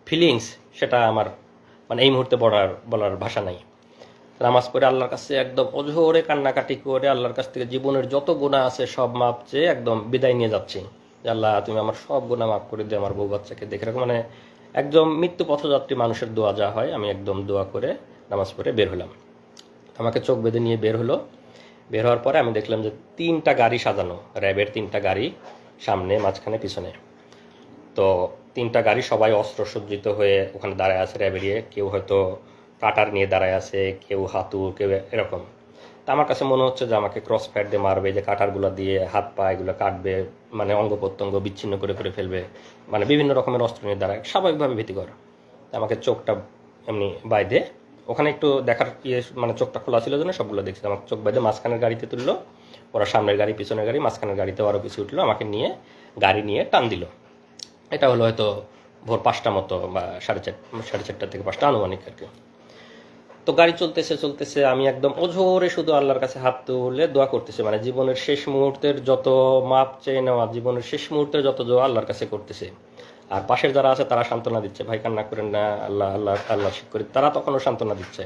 ফিলিংস, সেটা আমার মানে এই মুহূর্তে বলার ভাষা নাই। নামাজ পড়ে আল্লাহর কাছে একদম অঝোরে কান্নাকাটি করে আল্লাহর কাছ থেকে জীবনের যত গুনাহ আছে সব মাপ চেয়ে একদম বিদায় নিয়ে যাচ্ছি, যে আল্লাহ তুমি আমার সব গুনাহ মাফ করে দিও, আমার বউ বাচ্চাকে দেখে রাখো। মানে একদম মৃত্যু পথযাত্রী মানুষের দোয়া যা হয়, আমি একদম দোয়া করে নামাজ পড়ে বের হলাম। আমাকে চোখ বেঁধে নিয়ে বের হলো। বের হওয়ার পরে আমি দেখলাম যে 3টা গাড়ি সাজানো, র্যাবের 3টা গাড়ি, সামনে, মাঝখানে, পিছনে। তো 3টা গাড়ি সবাই অস্ত্রসজ্জিত হয়ে ওখানে দাঁড়ায় আছে, র্যাবেরিয়ে, কেউ হয়তো কাটার নিয়ে দাঁড়ায় আছে, কেউ হাতু, কেউ এরকম। তা আমার কাছে মনে হচ্ছে যে আমাকে ক্রস ফায়ার দিয়ে মারবে, যে কাটারগুলো দিয়ে হাত পা এগুলো কাটবে, মানে অঙ্গ প্রত্যঙ্গ বিচ্ছিন্ন করে ফেলবে, মানে বিভিন্ন রকমের অস্ত্র নিয়ে দাঁড়ায়, স্বাভাবিকভাবে ভীতিকর। আমাকে চোখটা এমনি বাইধে, ওখানে একটু দেখার মানে চোখটা খোলা ছিল জন্য সবগুলো দেখছি, আমাকে চোখ বাইধে মাঝখানের গাড়িতে তুললো, ওরা সামনের গাড়ি পিছনের গাড়ি, মাঝখানের গাড়িতে আরও কিছু উঠলো, আমাকে নিয়ে গাড়ি নিয়ে টান দিল। এটা হলো হয়তো ভোর 5টা মতো বা 4:30 থেকে 5টা আনুমানিক আর কি। তো গাড়ি চলতেছে আমি একদম অঝোরে শুধু আল্লাহর কাছে হাত তুলে দোয়া করতেছি, মানে জীবনের শেষ মুহূর্তের যত মাপ চেয়ে নেওয়া, জীবনের শেষ মুহূর্তের যত দোয়া আল্লাহর কাছে করতেছে। আর পাশের যারা আছে তারা সান্ত্বনা দিচ্ছে, ভাই কান্না করেন না, আল্লাহ আল্লাহ আল্লাহ শিখ করি, তারা তখনও সান্ত্বনা দিচ্ছে।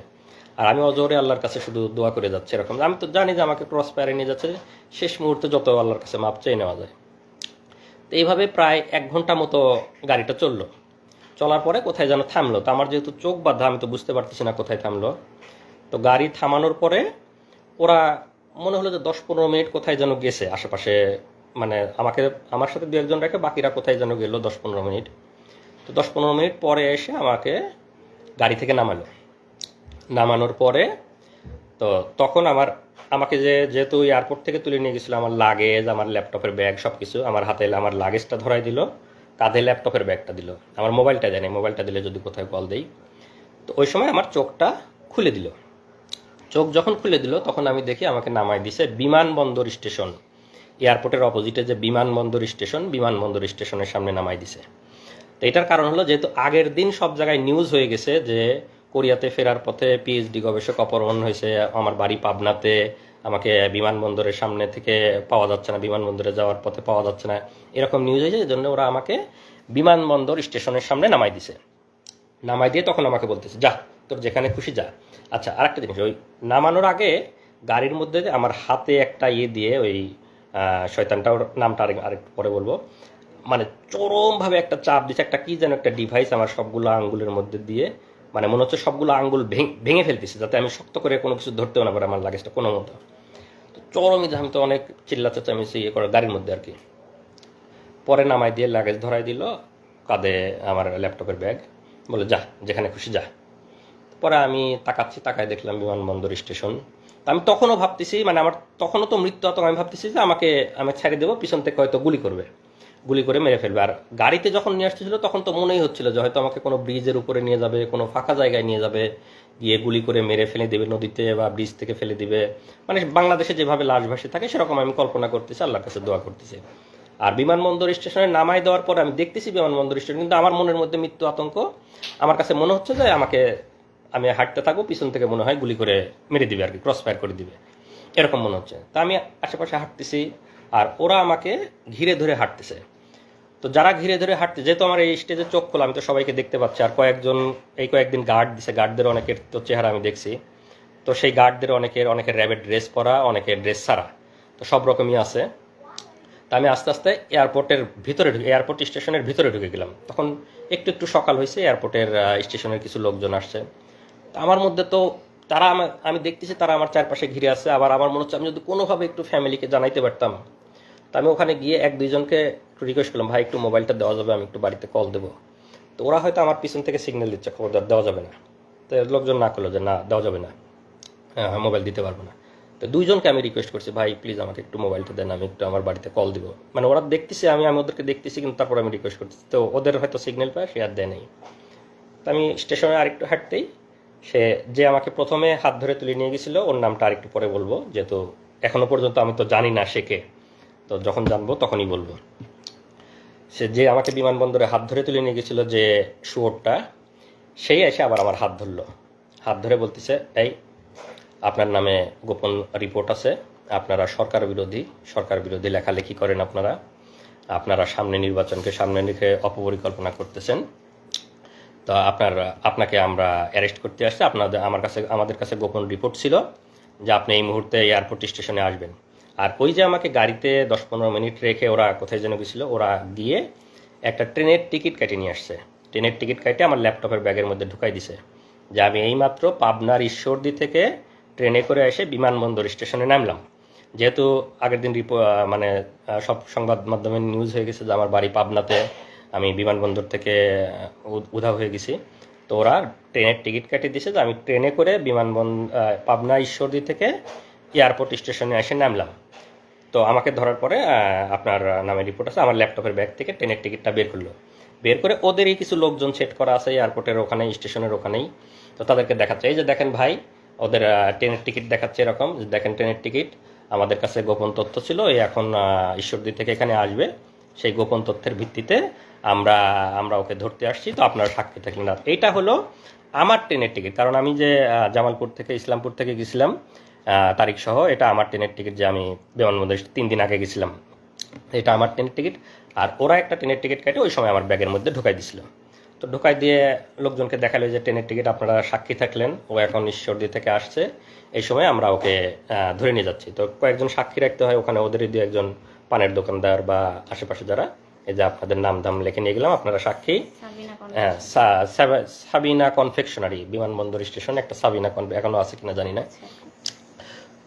আর আমি অজোরে আল্লাহর কাছে শুধু দোয়া করে যাচ্ছে এরকম। আমি তো জানি যে আমাকে ক্রস ফায়ারে নিয়ে যাচ্ছে, শেষ মুহূর্তে যত আল্লাহর কাছে মাপ চেয়ে নেওয়া যায়। তো এইভাবে প্রায় 1 ঘন্টা মতো গাড়িটা চললো। চলার পরে কোথায় যেন থামলো, তো আমার যেহেতু চোখ বাঁধা আমি তো বুঝতে পারতেছি না কোথায় থামলো। তো গাড়ি থামানোর পরে ওরা মনে হলো যে 10-15 মিনিট কোথায় যেন গেছে আশেপাশে, মানে আমার সাথে 2-1 জন রেখে বাকিরা কোথায় যেন গেলো 10-15 মিনিট। তো 10-15 মিনিট পরে এসে আমাকে গাড়ি থেকে নামানোর পরে তো তখন আমাকে যেহেতু এয়ারপোর্ট থেকে তুলে নিয়ে গেছিলো, আমার লাগেজ, আমার ল্যাপটপের ব্যাগ সব কিছু আমার হাতে, আমার লাগেজটা ধরাই দিল, কাঁধে ল্যাপটপের ব্যাগটা দিল, আমার মোবাইলটা দেয়নি, মোবাইলটা দিলে যদি কোথায় কল দেই। তো ওই সময় আমার চোখটা খুলে দিল। চোখ যখন খুলে দিল তখন আমি দেখি আমাকে নামাই দিছে বিমানবন্দর স্টেশন, এয়ারপোর্টের অপোজিটে যে বিমানবন্দর স্টেশনের সামনে নামাই দিছে। তো এটার কারণ হলো যেহেতু আগের দিন সব জায়গায় নিউজ হয়ে গেছে যে কোরিয়াতে ফেরার পথে পিএইচডি গবেষক অপহরণ হয়েছে, আমার বাড়ি পাবনাতে, আমাকে বিমানবন্দরের সামনে থেকে পাওয়া যাচ্ছে না, বিমানবন্দরে যাওয়ার পথে পাওয়া যাচ্ছে না, এরকম নিউজ হয়েছে। এই জন্য ওরা আমাকে বিমানবন্দর স্টেশনের সামনে নামাই দিয়ে তখন আমাকে বলতেছে যা তোর যেখানে খুশি যা। আচ্ছা, আরেকটা জিনিস, ওই নামানোর আগে গাড়ির মধ্যে আমার হাতে একটা দিয়ে ওই শয়তানটা, ওর নামটা আরেকটু পরে বলবো, মানে চরমভাবে একটা চাপ দিচ্ছে, একটা কি যেন একটা ডিভাইস আমার সবগুলো আঙ্গুলের মধ্যে দিয়ে, মানে মনে হচ্ছে সবগুলো আঙ্গুল ভেঙে ফেলতেছে যাতে আমি শক্ত করে কোনো কিছু ধরতেও না পারে আমার লাগেজটা কোনো মতো। তো চরমই আমি তো অনেক চেঁচামেচি করে গাড়ির মধ্যে আর কি। পরে নামাই দিয়ে লাগেজ ধরাই দিল, কাঁধে আমার ল্যাপটপের ব্যাগ, বলে যা যেখানে খুশি যা। পরে আমি তাকায় দেখলাম বিমানবন্দর স্টেশন। আমি তখনও ভাবতেছি, মানে আমার তখনও তো মৃত্যু আতঙ্ক, আমি ভাবতেছি যে আমি ছেড়ে দেবো, পিছন থেকে হয়তো গুলি করে মেরে ফেলবে। আর গাড়িতে যখন নিয়ে আসতেছিল তখন তো মনেই হচ্ছিল যে হয়তো আমাকে কোনো ব্রিজের উপরে নিয়ে যাবে, কোনো ফাঁকা জায়গায় নিয়ে যাবে, গিয়ে গুলি করে মেরে ফেলে দেবে নদীতে বা ব্রিজ থেকে ফেলে দিবে, মানে বাংলাদেশে যেভাবে লাশ ভাসে থাকে সেরকম আমি কল্পনা করতেছি, আল্লাহর কাছে দোয়া করতেছি। আর বিমানবন্দর স্টেশনে নামাই দেওয়ার পরে আমি দেখতেছি বিমানবন্দর স্টেশন, কিন্তু আমার মনের মধ্যে মৃত্যু আতঙ্ক। আমার কাছে মনে হচ্ছে যে আমি হাঁটতে থাকবো, পিছন থেকে মনে হয় গুলি করে মেরে দিবে আর কি, ক্রস ফায়ার করে দিবে, এরকম মনে হচ্ছে। তা আমি আশেপাশে হাঁটতেছি আর ওরা আমাকে ঘিরে ধরে হাঁটতেছে। তো যারা ঘিরে ধরে হাঁটতে, যেহেতু আমার এই স্টেজে চোখ খোলা, আমি তো সবাইকে দেখতে পাচ্ছি। আর কয়েকদিন গার্ড দিছে, গার্ডদের অনেকের তো চেহারা আমি দেখছি। তো সেই গার্ডদের অনেকের র্যাবের ড্রেস পরা, অনেকের ড্রেস ছাড়া, তো সব রকমই আছে। তা আমি আস্তে আস্তে এয়ারপোর্ট স্টেশনের ভিতরে ঢুকে গেলাম। তখন একটু সকাল হয়েছে, এয়ারপোর্টের স্টেশনের কিছু লোকজন আসছে। তো আমার মধ্যে তো আমি দেখতেছি তারা আমার চারপাশে ঘিরে আছে। আবার আমার মনে হচ্ছে আমি যদি কোনোভাবে একটু ফ্যামিলিকে জানাইতে পারতাম। তো আমি ওখানে গিয়ে 1-2 জনকে একটু রিকোয়েস্ট করলাম, ভাই একটু মোবাইলটা দেওয়া যাবে, আমি একটু বাড়িতে কল দেবো। তো ওরা হয়তো আমার পিছন থেকে সিগন্যাল দিচ্ছে, খবরদার দেওয়া যাবে না। তো লোকজন না করলো যে না দেওয়া যাবে না, মোবাইল দিতে পারবো না। তো 2 জনকে আমি রিকোয়েস্ট করছি, ভাই প্লিজ আমাকে একটু মোবাইলটা দেন, আমি একটু আমার বাড়িতে কল দিব। মানে ওরা দেখতেছি, আমি ওদেরকে দেখতেছি, কিন্তু তারপর আমি রিকোয়েস্ট করতেছি। তো ওদের হয়তো সিগন্যাল পায়, সে আর দেয় নেই। তো আমি স্টেশনে আরেকটু হাঁটতেই যে আমাকে প্রথমে হাত ধরে তুলে নিয়ে গেছিল, ওর নামটা আরেকটু পরে বলবো, যেহেতু এখনো পর্যন্ত আমি তো জানি না সে কে, তো যখন জানবো তখনই বলবো। সে যে আমাকে বিমানবন্দরে হাত ধরে তুলে নিয়ে গেছিল, যে শুয়োরটা, সেই এসে আবার আমার হাত ধরলো। হাত ধরে বলতেছে, এই আপনার নামে গোপন রিপোর্ট আছে, আপনারা সরকার বিরোধী লেখালেখি করেন, আপনারা নির্বাচনকে সামনে রেখে অপপরিকল্পনা করতেছেন। তো আপনাকে আমরা অ্যারেস্ট করতে আসছি। আমাদের কাছে গোপন রিপোর্ট ছিল যে আপনি এই মুহূর্তে এয়ারপোর্ট স্টেশনে আসবেন। আর ওই যে আমাকে গাড়িতে 10-15 মিনিট রেখে ওরা কোথায় যেন গেছিল, ওরা গিয়ে একটা ট্রেনের টিকিট কেটে নিয়ে আসছে। ট্রেনের টিকিট কেটে আমার ল্যাপটপের ব্যাগের মধ্যে ঢুকাই দিছে, যে আমি এইমাত্র পাবনার ঈশ্বরদী থেকে ট্রেনে করে এসে বিমানবন্দর স্টেশনে নামলাম। যেহেতু আগের দিন মানে সব সংবাদ মাধ্যমে নিউজ হয়ে গেছে যে আমার বাড়ি পাবনাতে, আমি বিমানবন্দর থেকে উধাও হয়ে গেছি। তো ওরা ট্রেনের টিকিট কেটে দিয়েছে যে আমি ট্রেনে করে পাবনা ঈশ্বরদী থেকে এয়ারপোর্ট স্টেশনে এসে নামলাম। তো আমাকে ধরার পরে আপনার নামে রিপোর্ট আছে, আমার ল্যাপটপের ব্যাগ থেকে ট্রেনের টিকিটটা বের করলো। বের করে ওদেরই কিছু লোকজন সেট করা আছে এয়ারপোর্টের ওখানে, স্টেশনের ওখানেই। তো তাদেরকে দেখাচ্ছে, এই যে দেখেন ভাই, ওদের ট্রেনের টিকিট দেখাচ্ছে এরকম, যে দেখেন ট্রেনের টিকিট, আমাদের কাছে গোপন তথ্য ছিল, এই এখন ঈশ্বরদী থেকে এখানে আসবে, সেই গোপন তথ্যের ভিত্তিতে আমরা আমরা ওকে ধরতে আসছি, তো আপনারা সাক্ষী থাকলেন না। এইটা হলো আমার ট্রেনের টিকিট, কারণ আমি যে জামালপুর থেকে ইসলামপুর থেকে গেছিলাম তারিখ সহ, এটা আমার ট্রেনের টিকিট, যে আমি বিমানবন্দরে 3 দিন আগে গেছিলাম, এটা আমার ট্রেনের টিকিট। আর ওরা একটা ট্রেনের টিকিট কেটে ওই সময় আমার ব্যাগের মধ্যে ঢুকাই দিছিল। তো ঢুকাই দিয়ে লোকজনকে দেখালো যে ট্রেনের টিকিট, আপনারা সাক্ষী থাকলেন, ও এখন ঈশ্বরদী থেকে আসছে, এই সময় আমরা ওকে ধরে নিয়ে যাচ্ছি। তো কয়েকজন সাক্ষী রাখতে হয় ওখানে, ওদেরই দু একজন পানের দোকানদার বা আশেপাশে যারা, এই যে আপনাদের নাম ধাম লিখে নিয়ে গেলাম, আপনারা সাক্ষী। হ্যাঁ, সাবিনা কনফেকশনারি, বিমানবন্দর স্টেশনে একটা সাবিনা এখনো আছে কিনা জানি না।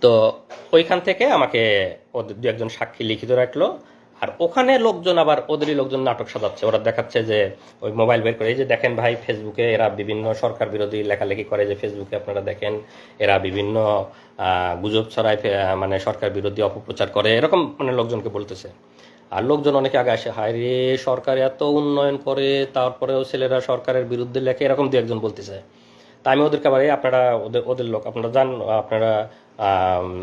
তো ওইখান থেকে আমাকে ওদের দু একজন সাক্ষী লিখিত রাখলো। আর ওখানে লোকজন আবার ওদেরই লোকজন নাটক সাজাচ্ছে, ওরা দেখাচ্ছে যে ওই মোবাইল বের করে, এই যে দেখেন ভাই ফেসবুকে এরা বিভিন্ন সরকার বিরোধী লেখালেখি করে, যে ফেসবুকে আপনারা দেখেন এরা বিভিন্ন গুজব ছড়ায়, মানে সরকার বিরোধী অপপ্রচার করে, এরকম মানে লোকজনকে বলতেছে। আর লোকজন অনেকে আগে আসে, হায় রে সরকার এত উন্নয়ন করে তারপরেও ছেলেরা সরকারের বিরুদ্ধে লেখে, এরকম দু একজন বলতেছে। তা আমি ওদেরকে আবার, আপনারা ওদের ওদের লোক, আপনারা জান, আপনারা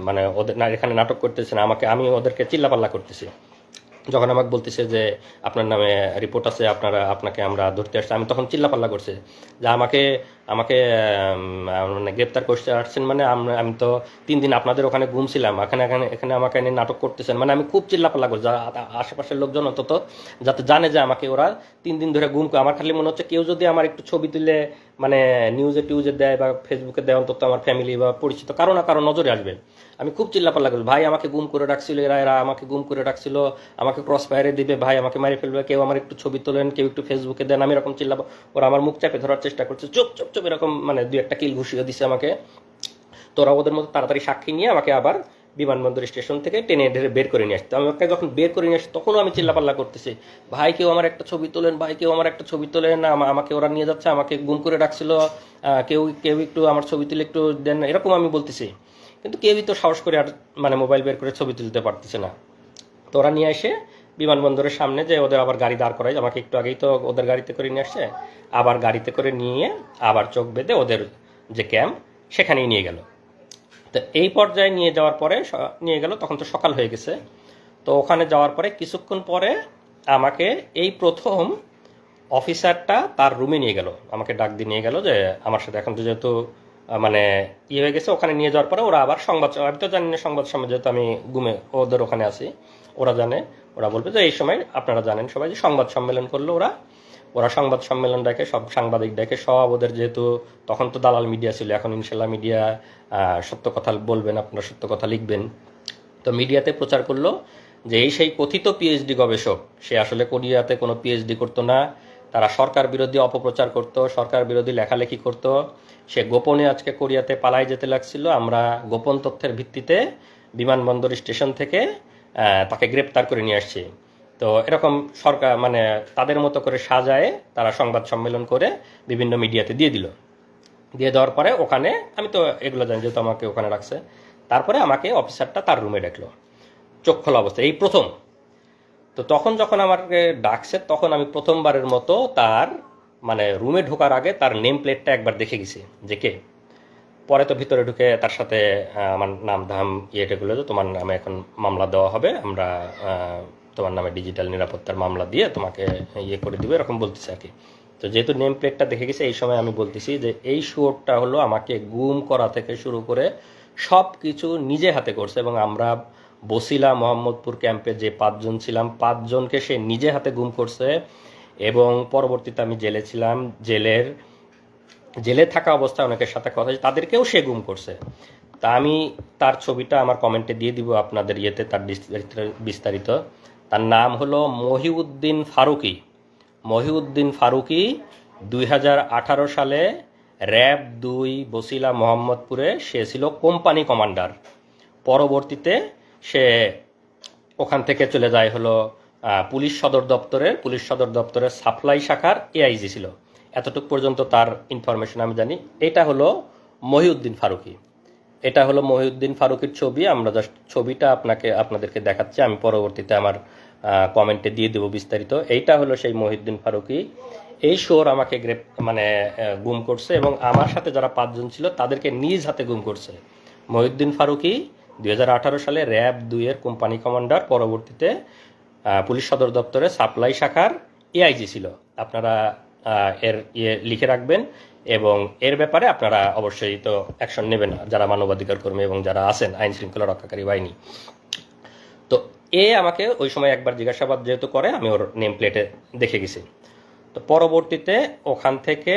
মানে ওদের না এখানে নাটক করতেছেন, আমি ওদেরকে চিল্লাপাল্লা করতেছি। যখন আমাকে বলতেছে যে আপনার নামে রিপোর্ট আছে, আপনাকে আমরা ধরতে আসছি, আমি তখন চিল্লাপাল্লা করছে যে আমাকে আমাকে মানে গ্রেপ্তার করতে আসছেন, মানে আমি তো 3 দিন আপনাদের ওখানে ঘুমছিলাম, এখানে আমাকে এনে নাটক করতেছেন, মানে আমি খুব চিল্লাপাল্লা করছি। আশেপাশের লোকজন অন্তত যাতে জানে যে আমাকে ওরা 3 দিন ধরে আমার খালি মনে হচ্ছে কেউ যদি আমার একটু ছবি তুলে মানে নিউজে টিউজে দেয় বা ফেসবুকে দেয়, অন্তত আমার ফ্যামিলি বা পরিচিত কারো না কারো নজরে আসবে। আমি খুব চিল্লাপাল্লা করি, ভাই আমাকে গুম করে রাখছিল, এরা আমাকে গুম করে রাখছিল, আমাকে ক্রস ফায়ারে দিবে, ভাই আমাকে মারি ফেলবে, কেউ আমার একটু ছবি তোলেন, কেউ একটু ফেসবুকে দেন, আমি এরকম চিল্লাবো। ওরা আমার মুখ চাপে ধরার চেষ্টা করছে, চুপ চুপ চুপ, এরকম মানে 2-1 কিল ঘুষিয়ে দিছে আমাকে। তো ওরা ওদের মতো তাড়াতাড়ি সাক্ষী নিয়ে আমাকে আবার বিমানবন্দর স্টেশন থেকে টেনে ঢেরে বের করে নিয়ে আসতো। আমাকে যখন বের করে নিয়ে আসছে তখনও আমি চিল্লাপাল্লা করতেছি, ভাই কেউ আমার একটা ছবি তোলেন, ভাই কেউ আমার একটা ছবি তোলেন, আমাকে ওরা নিয়ে যাচ্ছে, আমাকে গুম করে রাখছিল, কেউ কেউ একটু আমার ছবি তুলে একটু দেন, এরকম আমি বলতেছি। কিন্তু কেউই তো সাহস করে আর মানে মোবাইল বের করে ছবি তুলতে পারতেছে না। তো ওরা নিয়ে এসে বিমানবন্দরের সামনে যে ওদের আবার গাড়ি দাঁড় করায়, আমাকে একটু আগেই তো ওদের গাড়িতে করে নিয়ে আসছে, আবার গাড়িতে করে নিয়ে আবার চোখ বেঁধে ওদের যে ক্যাম্প সেখানেই নিয়ে গেল। তো এই পর্যায়ে নিয়ে যাওয়ার পরে নিয়ে গেল, তখন তো সকাল হয়ে গেছে। তো ওখানে যাওয়ার পরে কিছুক্ষণ পরে আমাকে এই প্রথম অফিসারটা তার রুমে নিয়ে গেল, আমাকে ডাক দিয়ে নিয়ে গেল যে আমার সাথে এখন তো যেহেতু মানে হয়ে গেছে, ওখানে নিয়ে যাওয়ার পরে ওরা আবার আমি তো জানি না সংবাদ সম্মেলন, যেহেতু আমি ঘুমে ওদের ওখানে আছি, ওরা জানে, ওরা বলবে যে এই সময় আপনারা জানেন সবাই যে সংবাদ সম্মেলন করলো। ওরা সংবাদ সম্মেলন ডাকে, সব সাংবাদিক ডাকে, সব ওদের, যেহেতু তখন তো দালাল মিডিয়া ছিল, এখন ইনশাল্লাহ মিডিয়া সত্য কথা বলবেন, আপনারা সত্য কথা লিখবেন। তো মিডিয়াতে প্রচার করলো যে এই সেই কথিত পিএইচডি গবেষক, সে আসলে কোরিয়াতে কোনো পিএইচডি করতো না, তারা সরকার বিরোধী অপপ্রচার করত, সরকার বিরোধী লেখালেখি করত, সে গোপনে আজকে কোরিয়াতে পালাই যেতে লাগছিল, আমরা গোপন তথ্যের ভিত্তিতে বিমানবন্দর স্টেশন থেকে তাকে গ্রেপ্তার করে নিয়ে আসছি। তো এরকম সরকার মানে তাদের মতো করে সাজায় তারা সংবাদ সম্মেলন করে বিভিন্ন মিডিয়াতে দিয়ে দিল। দিয়ে দেওয়ার পরে ওখানে আমি তো এগুলো জানি, যেহেতু আমাকে ওখানে রাখছে, তারপরে আমাকে অফিসারটা তার রুমে ডাকলো চোখ খোলা অবস্থায়, এই প্রথম। তো তখন যখন আমাকে ডাকছে তখন আমি প্রথমবারের মতো তার মানে রুমে ঢোকার আগে তার নেম প্লেটটা একবার দেখে গেছি যে কে। পরে তো ভিতরে ঢুকে তার সাথে আমার নাম ধাম ইয়েটেগুলো, যে তোমার নামে এখন মামলা দেওয়া হবে, আমরা তোমার নামে ডিজিটাল নিরাপত্তার মামলা দিয়ে তোমাকে ইয়ে করে দিবে, এরকম বলতেছে আর কি। তো যেহেতু নেম প্লেটটা দেখে গেছে, এই সময় আমি বলতেছি যে এই শুয়োরটা হলো আমাকে গুম করা থেকে শুরু করে সব কিছু নিজে হাতে করছে, এবং আমরা বসিলা মোহাম্মদপুর ক্যাম্পে যে 5 জন ছিলাম, 5 জনকে সে নিজে হাতে গুম করছে। এবং পরবর্তীতে আমি জেলে ছিলাম, জেলে থাকা অবস্থায় অনেকের সাথে কথা, তাদেরকেও সে গুম করছে। তা আমি তার ছবিটা আমার কমেন্টে দিয়ে দিব আপনাদের ইয়েতে, তার বিস্তারিত। তার নাম হলো মহিউদ্দিন ফারুকি 2018 সালে র‍্যাব 2 বসিলা মোহাম্মদপুরে সে ছিল কোম্পানি কমান্ডার। পরবর্তীতে সে ওখান থেকে চলে যায় হলো পুলিশ সদর দপ্তরের সাপ্লাই শাখার এআইজি ছিল। এতটুকু পর্যন্ত তার ইনফরমেশন আমি জানি। এটা হলো মহিউদ্দিন ফারুকি। এটা হলো মহিউদ্দিন ফারুকের ছবি। আমরা জাস্ট ছবিটা আপনাদেরকে দেখাচ্ছি, আমি পরবর্তীতে আমার কমেন্টে দিয়ে দেবো বিস্তারিত। এইটা হলো সেই মহিউদ্দিন ফারুকি। এই শোর আমাকে গুম করছে এবং আমার সাথে যারা 5 জন ছিল তাদেরকে নিজ হাতে গুম করছে। মহিউদ্দিন ফারুকি 2018 সালে র্যাব 2-এর কোম্পানি কমান্ডার, পরবর্তীতে পুলিশ সদর দপ্তরে সাপ্লাই শাখার এআইজি ছিল। আপনারা এর লিখে রাখবেন এবং এর ব্যাপারে আপনারা অবশ্যই তো অ্যাকশন নেবেন, যারা মানবাধিকার কর্মী এবং যারা আছেন আইন শৃঙ্খলা রক্ষাকারী বাহিনী। তো আমাকে ওই সময় একবার জিজ্ঞাসাবাদ যেহেতু করে, আমি ওর নেম প্লেটে দেখে গেছি। তো পরবর্তীতে ওখান থেকে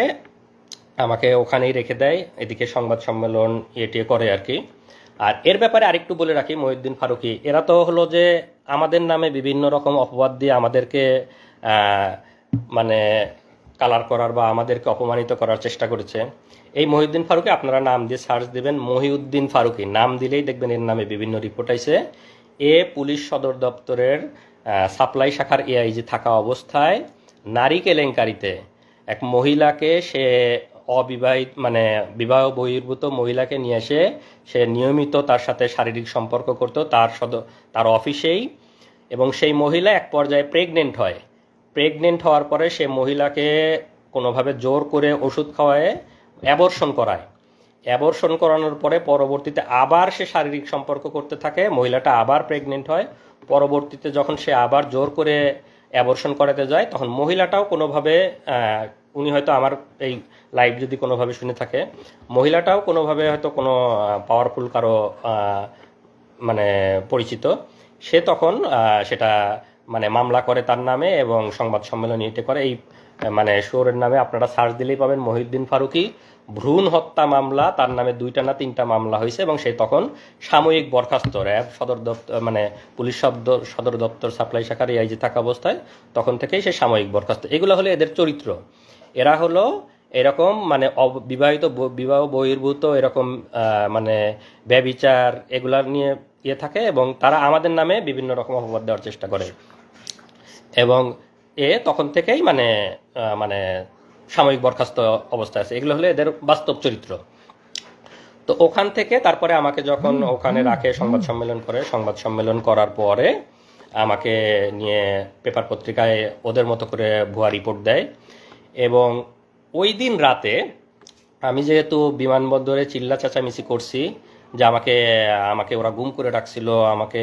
আমাকে ওখানেই রেখে দেয়, এদিকে সংবাদ সম্মেলন টিয়ে করে আর কি। আর এর ব্যাপারে আরেকটু বলে রাখি, মহিউদ্দিন ফারুকি এরা তো হলো যে আমাদের নামে বিভিন্ন রকম অপবাদ দিয়ে আমাদেরকে মানে কালার করার বা আমাদেরকে অপমানিত করার চেষ্টা করেছে। এই মহিউদ্দিন ফারুকি আপনারা নাম দিয়ে সার্চ দেবেন, মহিউদ্দিন ফারুকি নাম দিলেই দেখবেন এর নামে বিভিন্ন রিপোর্ট আইছে। পুলিশ সদর দপ্তরের সাপ্লাই শাখার এআইজি থাকা অবস্থায় নারী কেলেঙ্কারিতে এক মহিলাকে, সে অবিবাহিত মানে বিবাহ বহির্ভূত মহিলাকে নিয়ে এসে সে নিয়মিত তার সাথে শারীরিক সম্পর্ক করত তার অফিসেই, এবং সেই মহিলা এক পর্যায়ে প্রেগনেন্ট হওয়ার পরে সে মহিলাকে কোনোভাবে জোর করে ওষুধ খাওয়ায় অ্যাবর্শন করানোর পরে পরবর্তীতে আবার সে শারীরিক সম্পর্ক করতে থাকে, মহিলাটা আবার প্রেগনেন্ট হয়। পরবর্তীতে যখন সে আবার জোর করে অ্যাবর্শন করাতে যায়, তখন মহিলাটাও কোনোভাবে, উনি হয়তো আমার এই লাইভ যদি কোনোভাবে শুনে থাকে, মহিলাটাও কোনোভাবে হয়তো কোনো পাওয়ারফুল কারো মানে পরিচিত, সে তখন সেটা মানে মামলা করে তার নামে এবং সংবাদ সম্মেলন এতে করে। এই মানে শোরের নামে আপনারা সার্চ দিলেই পাবেন মহিউদ্দিন ফারুকি ভ্রূণ হত্যা মামলা, তার নামে 2টা না 3টা মামলা হয়েছে এবং সে তখন সাময়িক বরখাস্ত, র্যাব সদর দপ্তর মানে পুলিশ সদর দপ্তর সাপ্লাই শাখার এআইজি থাকা অবস্থায় তখন থেকেই সে সাময়িক বরখাস্ত। এগুলো হলো এদের চরিত্র। এরা হলো এরকম মানে বিবাহ বহির্ভূত এরকম মানে ব্যভিচার এগুলা নিয়ে থাকে এবং তারা আমাদের নামে বিভিন্ন রকম অপবাদ দেওয়ার চেষ্টা করে এবং তখন থেকেই মানে সাময়িক বরখাস্ত অবস্থায় আছে। এগুলো হলো এদের বাস্তব চরিত্র। তো ওখান থেকে তারপরে আমাকে যখন ওখানে রাখে, সংবাদ সম্মেলন করার পরে আমাকে নিয়ে পেপার পত্রিকায় ওদের মতো করে ভুয়া রিপোর্ট দেয়। এবং ওই দিন রাতে আমি যেহেতু বিমানবন্দরে চিল্লা চেঁচামেচি করছি যে আমাকে ওরা গুম করে রাখছিল, আমাকে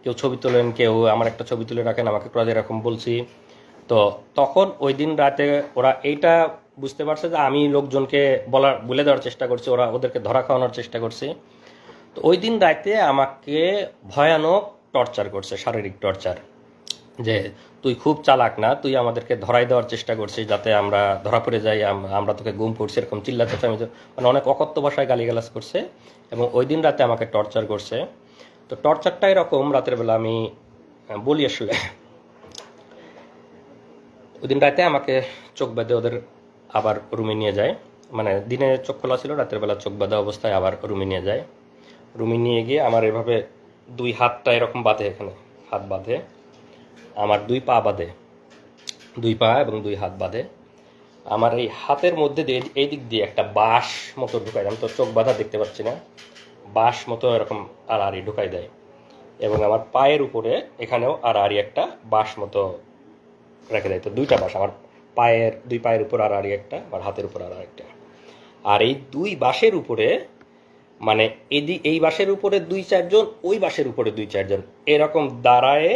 কেউ ছবি তোলেন, কেউ আমার একটা ছবি তুলে রাখেন, আমাকে এরকম বলছি। তো তখন ওই দিন রাতে ওরা এইটা বুঝতে পারছে যে আমি লোকজনকে বলে দেওয়ার চেষ্টা করছি, ওদেরকে ধরা খাওয়ানোর চেষ্টা করছি। তো ওই দিন রাতে আমাকে ভয়ানক টর্চার করছে, শারীরিক টর্চার, যে তুই খুব চালাক না, তুই আমাদেরকে ধরাই দেওয়ার চেষ্টা করছিস যাতে আমরা ধরা পড়ে যাই, আমরা তোকে গুম করছি, এরকম চিল্লা চেঁচামেচি মানে অনেক অকথ্য ভাষায় গালিগালাজ করছে এবং ওই দিন রাতে আমাকে টর্চার করছে। তো টর্চারটা এরকম, রাতের বেলা আমি বলি আসলে, ওই দিন রাতে আমাকে চোখ বেঁধে ওদের আবার রুমে নিয়ে যায়, মানে দিনে চোখ খোলা ছিল, রাতের বেলা চোখ বাঁধা অবস্থায় আবার রুমে নিয়ে যায়। রুমে নিয়ে গিয়ে আমার এভাবে 2 হাতটা এরকম বাঁধে, এখানে হাত বাঁধে, আমার 2 পা বাঁধে, 2 পা এবং 2 হাত বাঁধে। আমার এই হাতের মধ্যে দিয়ে এই দিক দিয়ে একটা বাঁশ মতো ঢুকাই, আমি তো চোখ বাঁধা দেখতে পাচ্ছি না, বাঁশ মতো এরকম আড়াআড়ি ঢুকাই দেয় এবং আমার পায়ের উপরে এখানেও আড়াআড়ি একটা বাঁশ মতো রেখে দেয়। তো 2টা বাঁশ, আমার দুই পায়ের উপর আড়াআড়ি একটা, আমার হাতের উপর আড়াআড়ি একটা। আর এই 2 বাঁশের উপরে মানে এই বাঁশের উপরে 2-4 জন, ওই বাঁশের উপরে 2-4 জন এরকম দাঁড়ায়,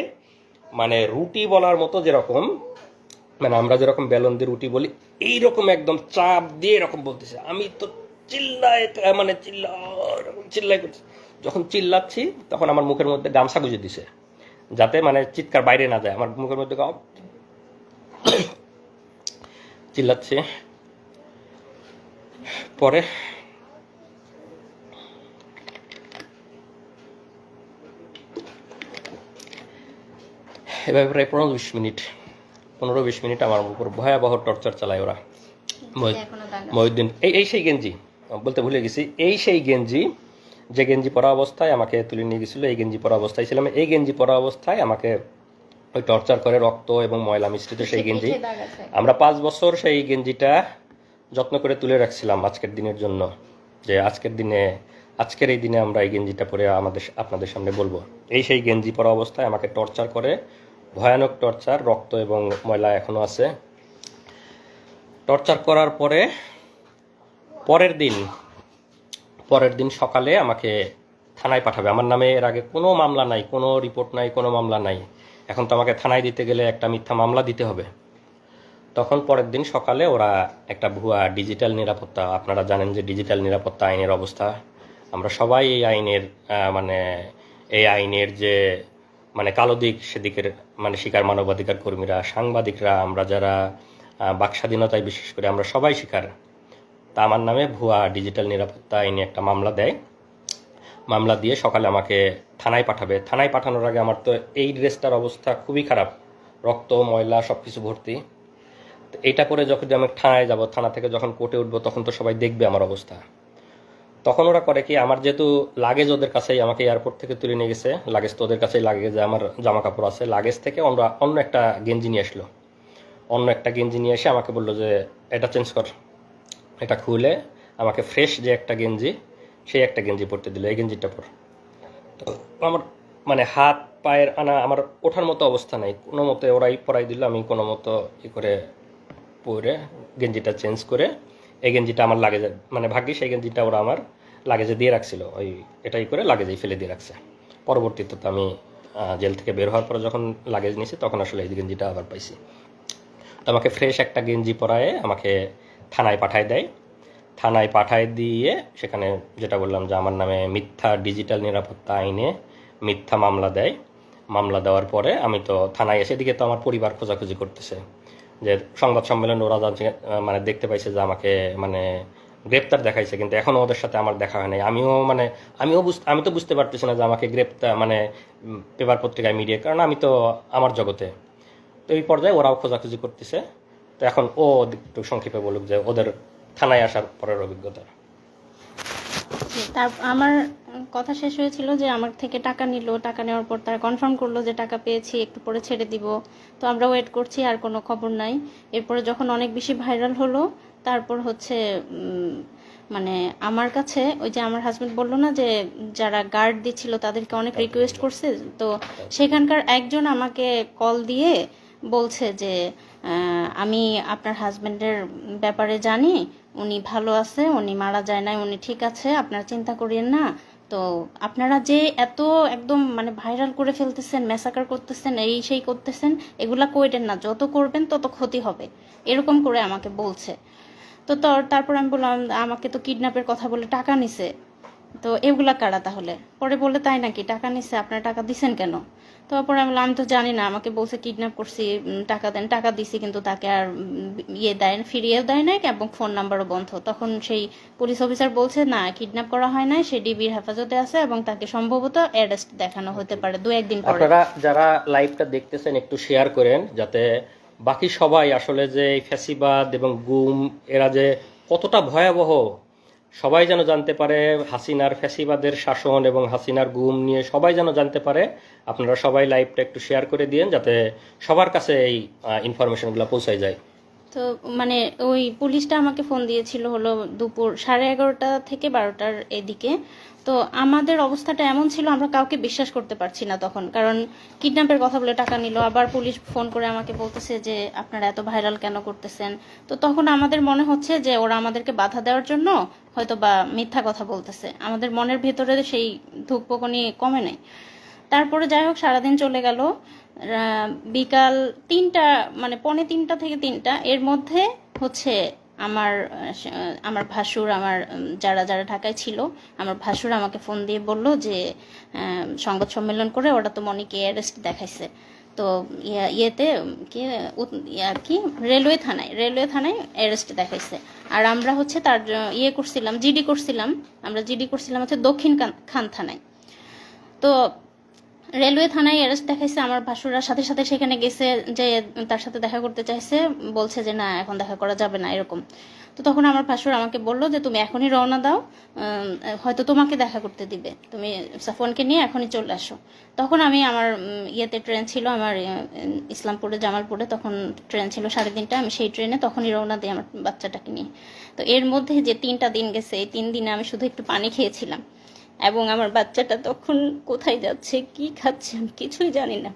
মানে রুটি বলার মতো, যেরকম মানে আমরা যেরকম বেলন দিয়ে রুটি বলি এইরকম একদম চাপ দিয়ে এরকম বলতেছে। আমি তো চিল্লাই করছি। যখন চিল্লাচ্ছি তখন আমার মুখের মধ্যে গামছা গুঁজে দিছে যাতে মানে চিৎকার বাইরে না যায়, আমার মুখের মধ্যে চিল্লাচ্ছে। পরে এভাবে প্রায় 15-20 মিনিট আমার উপর ভয়াবহ টর্চার চালায় ওরা। মহিউদ্দিন এই সেই গেঞ্জি বলতে ভুলে গেছি, এই সেই গেঞ্জি যে গেঞ্জি পরা অবস্থায় আমাকে তুলে নিয়ে গেছিলো, এই গেঞ্জি পরা অবস্থায় ছিলাম। এই গেঞ্জি পরা অবস্থায় আমাকে ওই টর্চার করে, রক্ত এবং ময়লা মিশ্রিত সেই গেঞ্জি। আমরা 5 বছর সেই গেঞ্জিটা যত্ন করে তুলে রাখছিলাম আজকের দিনের জন্য, যে আজকের দিনে আজকের এই দিনে আমরা এই গেঞ্জিটা পরে আপনাদের সামনে বলবো। এই সেই গেঞ্জি পরা অবস্থায় আমাকে টর্চার করে, ভয়ানক টর্চার, রক্ত এবং ময়লা এখনো আছে। টর্চার করার পরে পরের দিন সকালে আমাকে থানায় পাঠাবে। আমার নামে এর আগে কোনো মামলা নাই, কোনো রিপোর্ট নাই, কোনো মামলা নাই। এখন তো আমাকে থানায় দিতে গেলে একটা মিথ্যা মামলা দিতে হবে। তখন পরের দিন সকালে ওরা একটা ভুয়া ডিজিটাল নিরাপত্তা, আপনারা জানেন যে ডিজিটাল নিরাপত্তা আইনের অবস্থা, আমরা সবাই এই আইনের যে কালো দিক, সেদিকের শিকার মানবাধিকার কর্মীরা, সাংবাদিকরা, আমরা যারা বাক স্বাধীনতায় বিশেষ করে আমরা সবাই শিকার। তা আমার নামে ভুয়া ডিজিটাল নিরাপত্তা আইনে একটা মামলা দেয়। মামলা দিয়ে সকালে আমাকে থানায় পাঠাবে। থানায় পাঠানোর আগে আমার তো এই ড্রেসটার অবস্থা খুবই খারাপ, রক্ত ময়লা সব কিছু ভর্তি। তো এইটা করে যখন আমি থানায় যাব, থানা থেকে যখন কোর্টে উঠবো, তখন তো সবাই দেখবে আমার অবস্থা। তখন ওরা করে কি, আমার যেহেতু লাগেজ ওদের কাছেই, আমাকে এয়ারপোর্ট থেকে তুলে নিয়ে গেছে, লাগেজ তো ওদের কাছেই, লাগেজে আমার জামা কাপড় আছে, লাগেজ থেকে অন্য একটা গেঞ্জি নিয়ে আসলো। অন্য একটা গেঞ্জি নিয়ে এসে আমাকে বললো যে এটা চেঞ্জ কর। এটা খুলে আমাকে ফ্রেশ যে একটা গেঞ্জি, সেই একটা গেঞ্জি পরতে দিল, এই গেঞ্জিটা পর। তো আমার হাত পায়ের আমার ওঠার মতো অবস্থা নাই, কোনো মতে ওরাই পরাই দিল। আমি কোনো মতো করে পরে গেঞ্জিটা চেঞ্জ করে এই গেঞ্জিটা আমার লাগেজে, ভাগ্যিস এই গেঞ্জিটা ওরা আমার লাগেজে দিয়ে রাখছিল, এটাই করে লাগেজেই ফেলে দিয়ে রাখছে। পরবর্তীতে তো আমি জেল থেকে বের হওয়ার পরে যখন লাগেজ নিয়েছি, তখন আসলে এই গেঞ্জিটা আবার পাইছি। তো আমাকে ফ্রেশ একটা গেঞ্জি পরায়ে আমাকে থানায় পাঠায় দেয়। থানায় পাঠায় দিয়ে সেখানে যেটা বললাম যে আমার নামে মিথ্যা ডিজিটাল নিরাপত্তা আইনে মিথ্যা মামলা দেয়। মামলা দেওয়ার পরে আমি তো থানায় এসে, এদিকে তো আমার পরিবার খোঁজাখুঁজি করতেছে, যে সংবাদ সম্মেলন ওরা জানছে, দেখতে পাইছে যে আমাকে গ্রেপ্তার দেখাইছে, কিন্তু এখনও ওদের সাথে আমার দেখা হয় নাই। আমি তো বুঝতে পারতেছি না যে আমাকে গ্রেপ্তার পেপার পত্রিকায় মিডিয়া, কারণ আমি তো আমার জগতে। তো এই পর্যায়ে ওরাও খোঁজাখুঁজি করতেছে। তো এখন ও একটু সংক্ষেপে বলুক যে ওদের থানায় আসার পরের অভিজ্ঞতা। তার আমার কথা শেষ হয়েছিল যে আমার থেকে টাকা নিল, টাকা নেওয়ার পর তারা কনফার্ম করলো যে টাকা পেয়েছি, একটু পরে ছেড়ে দিব। তো আমরা ওয়েট করছি, আর কোনো খবর নাই। এরপরে যখন অনেক বেশি ভাইরাল হলো, তারপর হচ্ছে আমার কাছে ওই যে আমার হাজবেন্ড বললো না যে যারা গার্ড দিচ্ছিল তাদেরকে অনেক রিকোয়েস্ট করছে, তো সেখানকার একজন আমাকে কল দিয়ে বলছে যে আমি আপনার হাজবেন্ডের ব্যাপারে জানি, উনি ভালো আছে, উনি মারা যায় নাই, উনি ঠিক আছে, আপনারা চিন্তা করিয়েন না। তো আপনারা যে এত একদম ভাইরাল করে ফেলতেছেন, ম্যাসাকার করতেছেন, এই সেই করতেছেন, এগুলা কইরেন না, যত করবেন তত ক্ষতি হবে, এরকম করে আমাকে বলছে। তো তারপর আমি বললাম আমাকে তো কিডন্যাপের কথা বলে টাকা নিছে, তো এগুলা কারা তাহলে? পরে বলে তাই নাকি, টাকা নিছে, আপনারা টাকা দিছেন কেন? তারপরে আমি বললাম আমি তো জানি না, আমাকে বলছে কিডন্যাপ করছি, টাকা দেন, টাকা দিছি, কিন্তু তাকে আর ফিরিয়েও দেয় নাই এবং ফোন নাম্বারও বন্ধ। তখন সেই পুলিশ অফিসার বলছে না, কিডন্যাপ করা হয় নাই, সে ডিবির হেফাজতে আছে এবং তাকে সম্ভবত অ্যারেস্ট দেখানো হতে পারে 2-1 দিন পরে। আপনারা যারা লাইভটা দেখতেছেন একটু শেয়ার করেন, যাতে বাকি সবাই আসলে যে এই ফ্যাসিবাদ এবং গুম এরা যে কতটা ভয়াবহ, সবাই যেন জানতে পারে। হাসিনার ফ্যাসিবাদের শাসন এবং হাসিনার গুম নিয়ে সবাই যেন জানতে পারে। আপনারা সবাই লাইভটা একটু শেয়ার করে দিন, যাতে সবার কাছে এই ইনফরমেশনগুলো পৌঁছায় যায়। তো ওই পুলিশটা আমাকে ফোন দিয়েছিল হলো দুপুর 11:30 থেকে 12টার এদিকে। তো আমাদের অবস্থাটা এমন ছিল, আমরা কাউকে বিশ্বাস করতে পারছি না তখন, কারণ কিডন্যাপের কথা বলে টাকা নিল, আবার পুলিশ ফোন করে আমাকে বলতেছে যে আপনারা এত ভাইরাল কেন করতেছেন। তো তখন আমাদের মনে হচ্ছে যে ওরা আমাদেরকে বাধা দেওয়ার জন্য হয়তো বা মিথ্যা কথা বলতেছে, আমাদের মনের ভেতরে সেই ধুকপুকনি কমে নাই। তারপরে যাই হোক সারাদিন চলে গেল। বিকাল 3টা 2:45 থেকে 3টা এর মধ্যে হচ্ছে আমার ভাসুর, আমার যারা যারা ঢাকায় ছিল, আমার ভাসুর আমাকে ফোন দিয়ে বলল যে সংবাদ সম্মেলন করে ওরা তো মনিকে অ্যারেস্ট দেখাইছে। তো ইয়েতে কি রেলওয়ে থানায় অ্যারেস্ট দেখাইছে। আর আমরা হচ্ছে তার করছিলাম, জিডি করছিলাম হচ্ছে দক্ষিণ খান থানায়। তো রেলওয়ে থানায় অ্যারেস্ট দেখাইছে, আমার ভাসুরা সাথে সাথে সেখানে গেছে, যে তার সাথে দেখা করতে চাইছে, বলছে যে না এখন দেখা করা যাবে না এরকম। তো তখন আমার ভাসুর আমাকে বললো যে তুমি এখনই রওনা দাও, হয়তো তোমাকে দেখা করতে দিবে, তুমি সাফওয়ানকে নিয়ে এখনই চলে আসো। তখন আমি আমার ইয়েতে ট্রেন ছিল আমার ইসলামপুরে জামালপুরে, তখন ট্রেন ছিল 3:30, আমি সেই ট্রেনে তখনই রওনা দিই আমার বাচ্চাটাকে নিয়ে। তো এর মধ্যে যে 3টা দিন গেছে, এই 3 দিনে আমি শুধু একটু পানি খেয়েছিলাম, এবং আমার বাচ্চাটা তখন কোথায় যাচ্ছে কি খাচ্ছে আমি কিছুই জানি না।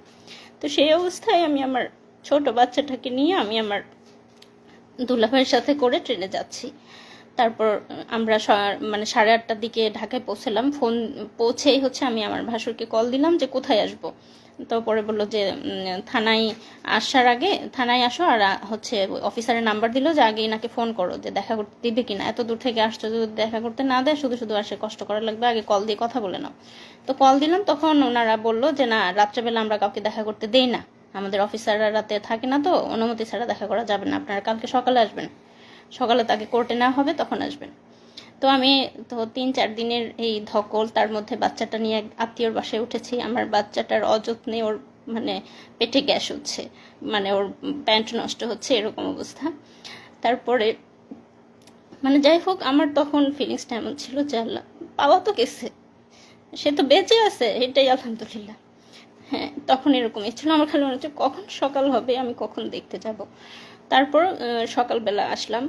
তো সেই অবস্থায় আমি আমার ছোট বাচ্চাটাকে নিয়ে আমি আমার দুলাভাইয়ের সাথে করে ট্রেনে যাচ্ছি। তারপর আমরা মানে 8:30টার দিকে ঢাকায় পৌঁছলাম। পৌঁছেই হচ্ছে আমি আমার ভাসুরকে কল দিলাম যে কোথায় আসবো। তো পরে বললো যে থানায় আসার আগে থানায় আসো, আর হচ্ছে অফিসারের নাম্বার দিল যে আগে এনাকে ফোন করো যে দেখা করতে দিবে কিনা, এত দূর থেকে আসছো, যদি দেখা করতে না দেয় শুধু শুধু আসে কষ্ট করা লাগবে, আগে কল দিয়ে কথা বলে নাও। তো কল দিলাম, তখন ওনারা বললো যে না, রাত্রেবেলা আমরা কাউকে দেখা করতে দেই না, আমাদের অফিসাররা রাতে থাকে না, তো অনুমতি ছাড়া দেখা করা যাবে না, আপনারা কালকে সকালে আসবেন, সকালে তাকে কোর্টে নেওয়া হবে তখন আসবেন। তো আমি তো 3-4 দিনের এই ধকল, তার মধ্যে বাচ্চাটা নিয়ে আত্মীয়র বাসায় উঠেছি। আমার বাচ্চাটার অযত্নে ওর মানে পেটে গ্যাস হচ্ছে, মানে ওর প্যান্ট নষ্ট হচ্ছে, এরকম অবস্থা। তারপরে মানে যাই হোক, আমার তখন ফিলিংসটা এমন ছিল যে আল্লাহ, পাওয়া তো গেছে, সে তো বেঁচে আছে, এটাই আলহামদুলিল্লাহ। হ্যাঁ, তখন এরকমই ছিল, আমার খালি মনে হচ্ছে কখন সকাল হবে, আমি কখন দেখতে যাব। তারপর সকালবেলা আসলাম।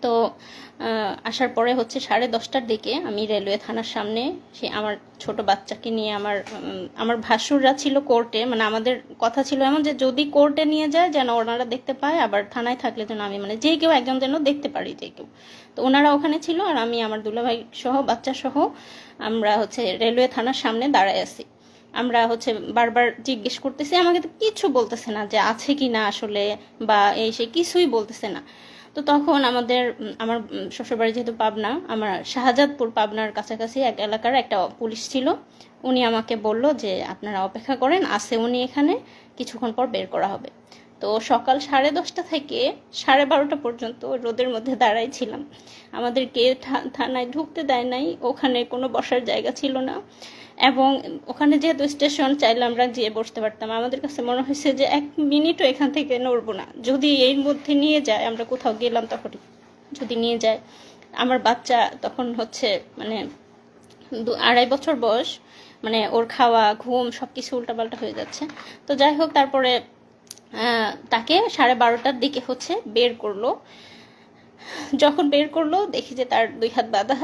তো আসার পরে হচ্ছে 10:30টার দিকে আমি রেলওয়ে থানার সামনে সে আমার ছোট বাচ্চাকে নিয়ে আমার ভাসুররা ছিল কোর্টে, মানে আমাদের কথা ছিল এমন যে যদি কোর্টে নিয়ে যায় যেন ওনারা দেখতে পায়, আবার থানায় থাকলে যেন আমি মানে যে কেউ একজন যেন দেখতে পারি, যে কেউ। তো ওনারা ওখানে ছিল, আর আমি আমার দুলাভাই সহ বাচ্চা সহ আমরা হচ্ছে রেলওয়ে থানার সামনে দাঁড়ায় আছি। আমরা হচ্ছে বারবার জিজ্ঞেস করতেছি, আমাকে তো কিছু বলতেছে না যে আছে কি না আসলে, বা এই সে কিছুই বলতেছে না। তো তখন আমার শ্বশুরবাড়ি যেহেতু পাবনা, আমার শাহজাদপুর পাবনার কাছাকাছি এক এলাকার একটা পুলিশ ছিল, উনি আমাকে বলল যে আপনারা অপেক্ষা করেন, আছে উনি এখানে, কিছুক্ষণ পর বের করা হবে। তো সকাল 10:30 থেকে 12:30 পর্যন্ত রোদের মধ্যে দাঁড়াই ছিলাম। আমাদেরকে থানায় ঢুকতে দেয় নাই, ওখানে কোনো বসার জায়গা ছিল না, এবং ওখানে যেহেতু স্টেশন, চাইলে আমরা যেয়ে বসতে পারতাম। আমাদের কাছে মনে হয়েছে যে 1 মিনিটও এখান থেকে নড়বো না, যদি এর মধ্যে নিয়ে যায়, আমরা কোথাও গেলাম তখনই যদি নিয়ে যায়। আমার বাচ্চা তখন হচ্ছে মানে 2-2.5 বছর বয়স, মানে ওর খাওয়া ঘুম সব কিছু উল্টাপাল্টা হয়ে যাচ্ছে। তো যাই হোক, তারপরে তাকে 12:30টার দিকে হচ্ছে বের করলো। যখন বের করলো দেখি যে তার 2 হাত বাঁধা,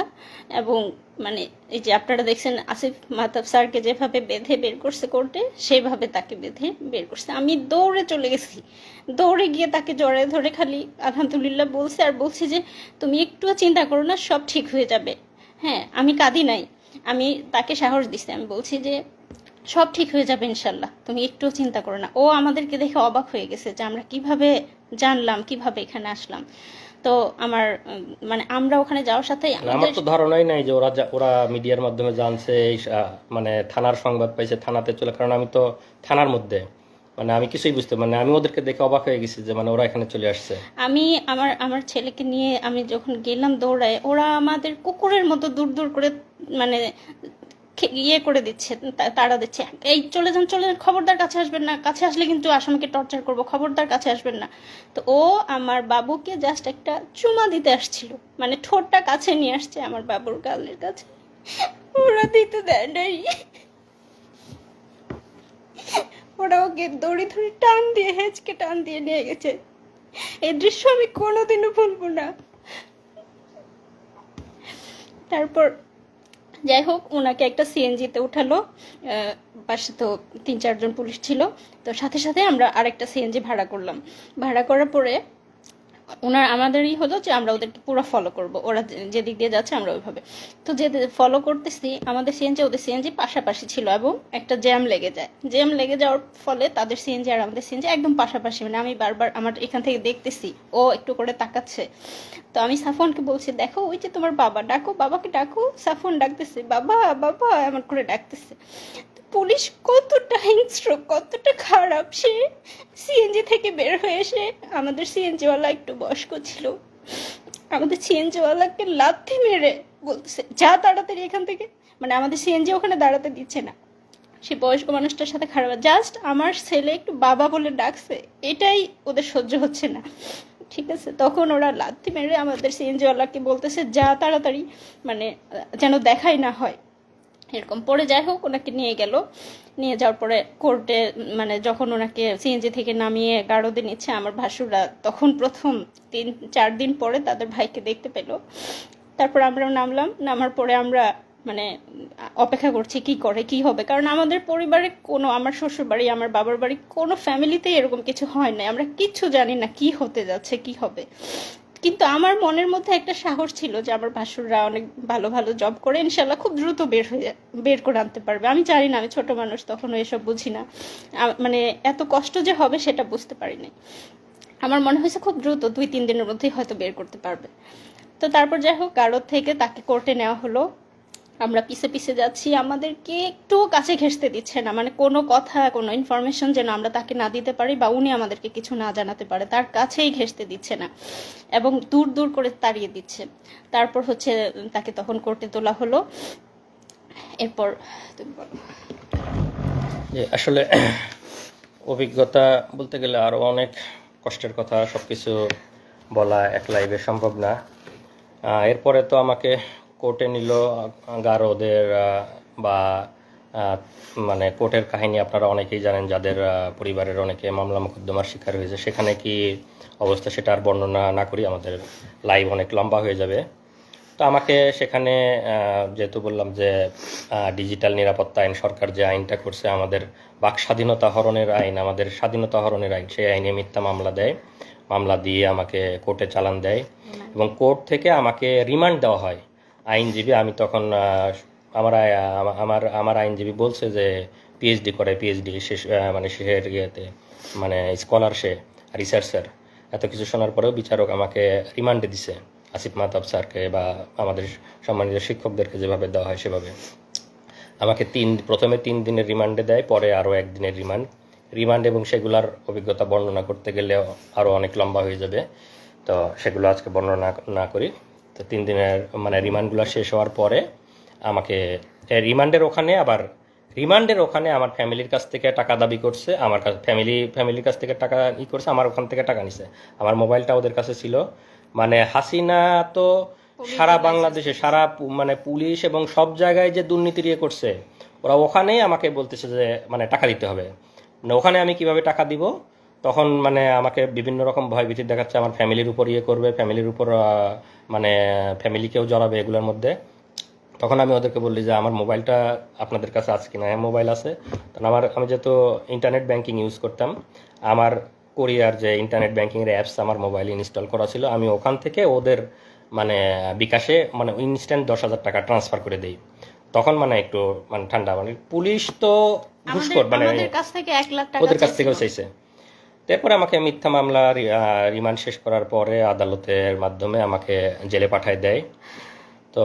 এবং মানে এই যে আপনারা দেখছেন আসিফ মাহতাব স্যারকে যেভাবে বেঁধে বের করছে কোর্টে, সেভাবে তাকে বেঁধে বের করছে। আমি দৌড়ে চলে গেছি, দৌড়ে গিয়ে তাকে জড়ায় ধরে খালি আলহামদুলিল্লাহ বলছে, আর বলছি যে তুমি একটুও চিন্তা করো না, সব ঠিক হয়ে যাবে। হ্যাঁ, আমি কাঁদি নাই, আমি তাকে সাহস দিচ্ছি, আমি বলছি যে সব ঠিক হয়ে যাবে ইনশাল্লাহ, তুমি একটুও চিন্তা করো না। ও আমাদেরকে দেখে অবাক হয়ে গেছে যে আমরা কিভাবে জানলাম, কিভাবে এখানে আসলাম। তো আমার মানে আমরা ওখানে যাওয়ার সাথে আমার তো ধারণাই নাই যে ওরা মিডিয়ার মাধ্যমে জানছে, মানে থানার সংবাদ পাইছে, থানাতে চলে, কারণ আমি তো থানার মধ্যে, মানে আমি কিছুই বুঝতে, মানে আমি ওদেরকে দেখে অবাক হয়ে গেছি যে মানে ওরা এখানে চলে আসছে। আমি আমার ছেলেকে নিয়ে আমি যখন গেলাম দৌড়ায়, ওরা আমাদের কুকুরের মতো দূর দূর করে মানে ইয়ে করে দিচ্ছে, তাড়া দিচ্ছে, এই চলে যান চলে যান, খবরদার কাছে আসবেন না, কাছে আসলে কিন্তু আসামিকে টর্চার করবো, খবরদার কাছে আসবেন না। তো ও আমার বাবুকে জাস্ট একটা চুমা দিতে আসছিল, মানে ঠোঁটটা কাছে নিয়ে আসছে আমার বাবুর গালের কাছে, ওরা দিতে দেয় নাই, ওরা ওকে দড়ি ধরে টান দিয়ে হেঁচকে টান দিয়ে নিয়ে গেছে। এই দৃশ্য আমি কোনোদিনও ভুলবো না। তারপর যাই হোক, ওনাকে একটা সিএনজিতে উঠালো, পাশে তো 3-4 জন পুলিশ ছিল, তো সাথে সাথে আমরা আরেকটা সিএনজি ভাড়া করলাম। ভাড়া করার পরে আমাদেরই হলো যে আমরা ওদেরকে পুরো ফলো করব, ওরা যেদিক দিয়ে যাচ্ছে আমরা ওইভাবে। তো যে ফলো করতেছি, আমাদের সিএনজি ওদের সিএনজি পাশাপাশি ছিল, এবং একটা জ্যাম লেগে যায়, জ্যাম লেগে যাওয়ার ফলে তাদের সিএনজি আর আমাদের সিএনজি একদম পাশাপাশি, মানে আমি বারবার আমার এখান থেকে দেখতেছি ও একটু করে তাকাচ্ছে। তো আমি সাফওয়ানকে বলছি, দেখো ওই যে তোমার বাবা, ডাকো বাবাকে ডাকো। সাফওয়ান ডাকতেছে, বাবা বাবা এমন করে ডাকতেছে। পুলিশ কতটা হিংস্র, কতটা খারাপ, সে সিএনজি থেকে বের হয়ে এসে, আমাদের সিএনজিওয়ালা একটু বয়স্ক ছিল, আমাদের সিএনজিওয়ালাকে লাথি মেরে বলতেছে যা তাড়াতাড়ি এখান থেকে, মানে আমাদের সিএনজি ওখানে দাঁড়াতে দিচ্ছে না। সে বয়স্ক মানুষটার সাথে খারাপ, জাস্ট আমার ছেলে একটু বাবা বলে ডাকছে, এটাই ওদের সহ্য হচ্ছে না। ঠিক আছে, তখন ওরা লাথি মেরে আমাদের সিএনজিওয়ালাকে বলতেছে যা তাড়াতাড়ি, মানে যেন দেখাই না হয় এরকম। পরে যাই হোক ওনাকে নিয়ে গেল, নিয়ে যাওয়ার পরে কোর্টে মানে যখন ওনাকে সিএনজি থেকে নামিয়ে গারদে নিচ্ছে, আমার ভাসুররা তখন প্রথম 3-4 দিন পরে তাদের ভাইকে দেখতে পেল। তারপর আমরাও নামলাম, নামার পরে আমরা মানে অপেক্ষা করছি কি করে কি হবে, কারণ আমাদের পরিবারে কোনো, আমার শ্বশুর বাড়ি আমার বাবার বাড়ি কোনো ফ্যামিলিতেই এরকম কিছু হয় না, আমরা কিচ্ছু জানি না কি হতে যাচ্ছে কি হবে। কিন্তু আমার মনের মধ্যে একটা সাহস ছিল যে আমার ভাসুররা অনেক ভালো ভালো জব করে, ইনশাল্লাহ খুব দ্রুত বের করে আনতে পারবে। আমি জানি না, আমি ছোট মানুষ, তখন এসব বুঝি না, মানে এত কষ্ট যে হবে সেটা বুঝতে পারিনি। আমার মনে হয়েছে খুব দ্রুত 2-3 দিনের মধ্যেই হয়তো বের করতে পারবে। তো তারপর যাই হোক গারদ থেকে তাকে কোর্টে নেওয়া হলো। আমরা পিছে পিছে যাচ্ছি, আমাদেরকে একটু কাছে ঘেঁষতে দিচ্ছে না, মানে কোনো কথা কোনো ইনফরমেশন যেন আমরা তাকে না দিতে পারি বা উনি আমাদেরকে কিছু না জানাতে পারে, তার কাছেই ঘেঁষতে দিচ্ছে না এবং দূর দূর করে তাড়িয়ে দিচ্ছে। তারপর হচ্ছে তাকে তখন কোর্টে তোলা হলো। এরপর তুমি বলো। যে আসলে অভিজ্ঞতা বলতে গেলে আরও অনেক কষ্টের কথা, সব কিছু বলা এক লাইভে সম্ভব না। এরপরে তো আমাকে কোর্টে নিল গারদের বা মানে কোর্টের কাহিনী আপনারা অনেকেই জানেন, যাদের পরিবারের অনেকে মামলা মোকদ্দমার শিকার হয়েছে। সেখানে কি অবস্থা সেটা আর বর্ণনা না করি, আমাদের লাইভ অনেক লম্বা হয়ে যাবে। তো আমাকে সেখানে যেহেতু বললাম যে ডিজিটাল নিরাপত্তা আইন, সরকার যে আইনটা করছে আমাদের বাক স্বাধীনতা হরণের আইন, আমাদের স্বাধীনতা হরণের আইন, সেই আইনে মিথ্যা মামলা দেয়, মামলা দিয়ে আমাকে কোর্টে চালান দেয় এবং কোর্ট থেকে আমাকে রিমান্ড দেওয়া হয়। আইনজীবী, আমি তখন আমার আমার আমার আইনজীবী বলছে যে পিএইচডি করে, পিএইচডি শেষ মানে শেষের ইয়েতে মানে স্কলার, সে রিসার্চার। এত কিছু শোনার পরেও বিচারক আমাকে রিমান্ডে দিছে, আসিফ মাহতাব স্যারকে বা আমাদের সম্মানিত শিক্ষকদেরকে যেভাবে দেওয়া হয় সেভাবে আমাকে প্রথমে 3 দিনের রিমান্ডে দেয়, পরে আরও 1 দিনের রিমান্ড এবং সেগুলোর অভিজ্ঞতা বর্ণনা করতে গেলে আরও অনেক লম্বা হয়ে যাবে। তো সেগুলো আজকে বর্ণনা না করি। তো 3 দিনের মানে রিমান্ডগুলো শেষ হওয়ার পরে আমাকে রিমান্ডের ওখানে আমার ফ্যামিলির কাছ থেকে টাকা দাবি করছে, আমার কাছে ফ্যামিলির কাছ থেকে টাকা করছে, আমার ওখান থেকে টাকা নিছে। আমার মোবাইলটা ওদের কাছে ছিল। মানে হাসিনা তো সারা বাংলাদেশে মানে পুলিশ এবং সব জায়গায় যে দুর্নীতি করছে, ওরা ওখানেই আমাকে বলতেছে যে মানে টাকা দিতে হবে। মানে ওখানে আমি কিভাবে টাকা দিব, তখন মানে আমাকে বিভিন্ন রকম ভয়ভীতি দেখাচ্ছে, আমার ফ্যামিলির উপর করবে, ফ্যামিলির উপর মানে ফ্যামিলিকেও জড়াবে এগুলোর মধ্যে। তখন আমি ওদেরকে বললি যে আমার মোবাইলটা আপনাদের কাছে আছে কিনা। হ্যাঁ, মোবাইল আছে। তখন আমি যেহেতু ইন্টারনেট ব্যাংকিং ইউজ করতাম, আমার কোরিয়ার যে ইন্টারনেট ব্যাংকিংয়ের অ্যাপস আমার মোবাইলে ইনস্টল করা ছিল, আমি ওখান থেকে ওদের মানে বিকাশে মানে ইনস্ট্যান্ট 10,000 টাকা ট্রান্সফার করে দেই। তখন মানে একটু মানে ঠান্ডা, মানে পুলিশ তো ঘুষখোর, মানে আমাদের কাছ থেকে 1 লাখ টাকা ওদের কাছ থেকেও চাইছে। তারপরে আমাকে মিথ্যা মামলা রিমান্ড শেষ করার পরে আদালতের মাধ্যমে আমাকে জেলে পাঠায় দেয়। তো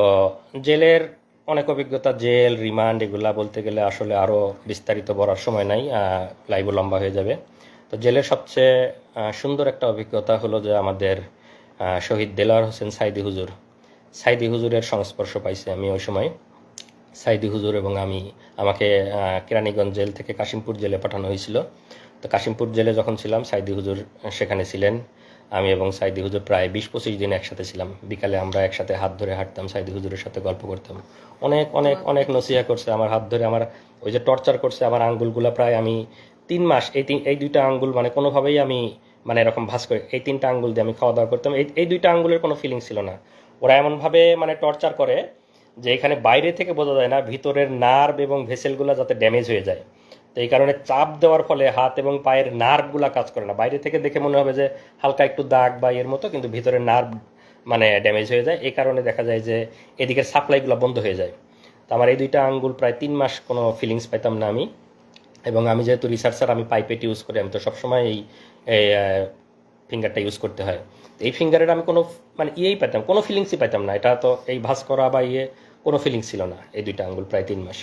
জেলের অনেক অভিজ্ঞতা, জেল, রিমান্ড এগুলা বলতে গেলে আসলে আরও বিস্তারিত বলার সময় নাই, লাইভও লম্বা হয়ে যাবে। তো জেলের সবচেয়ে সুন্দর একটা অভিজ্ঞতা হলো যে আমাদের শহীদ দেলোয়ার হোসেন সাইদি হুজুরের সংস্পর্শ পাইছি আমি ওই সময়। সাইদি হুজুর এবং আমাকে কেরানীগঞ্জ জেল থেকে কাশিমপুর জেলে পাঠানো হয়েছিল। তো কাশিমপুর জেলে যখন ছিলাম, সাইদি হুজুর সেখানে ছিলেন। আমি এবং সাইদি হুজুর প্রায় 20-25 দিন একসাথে ছিলাম। বিকালে আমরা একসাথে হাত ধরে হাঁটতাম, সাইদি হুজুরের সাথে গল্প করতাম। অনেক অনেক অনেক নসিহা করছে, আমার হাত ধরে আমার ওই যে টর্চার করছে, আমার আঙ্গুলগুলো প্রায় আমি 3 মাস এই 2টা আঙ্গুল মানে কোনোভাবেই আমি মানে এরকম ভাঁজ করে এই 3টা আঙ্গুল দিয়ে আমি খাওয়া দাওয়া করতাম। এই 2টা আঙ্গুলের কোনো ফিলিং ছিল না। ওরা এমনভাবে মানে টর্চার করে যে এখানে বাইরে থেকে বোঝা যায় না, ভিতরের নার্ভ এবং ভেসেলগুলো যাতে ড্যামেজ হয়ে যায়। তো এই কারণে চাপ দেওয়ার ফলে হাত এবং পায়ের নার্ভগুলো কাজ করে না। বাইরে থেকে দেখে মনে হবে যে হালকা একটু দাগ বা এর মতো, কিন্তু ভিতরের নার্ভ মানে ড্যামেজ হয়ে যায়। এই কারণে দেখা যায় যে এদিকের সাপ্লাইগুলো বন্ধ হয়ে যায়। তো আমার এই 2টা আঙ্গুল প্রায় 3 মাস কোনো ফিলিংস পাইতাম না আমি। এবং আমি যেহেতু রিসার্চার, আমি পাইপেট ইউজ করি, আমি তো সবসময় এই ফিঙ্গারটা ইউজ করতে হয়। এই ফিঙ্গারের আমি কোনো মানে পাইতাম, কোনো ফিলিংসই পাইতাম না। এটা তো এই ভাঁজ করা বা কোনো ফিলিংস ছিল না এই 2টা আঙ্গুল প্রায় 3 মাস।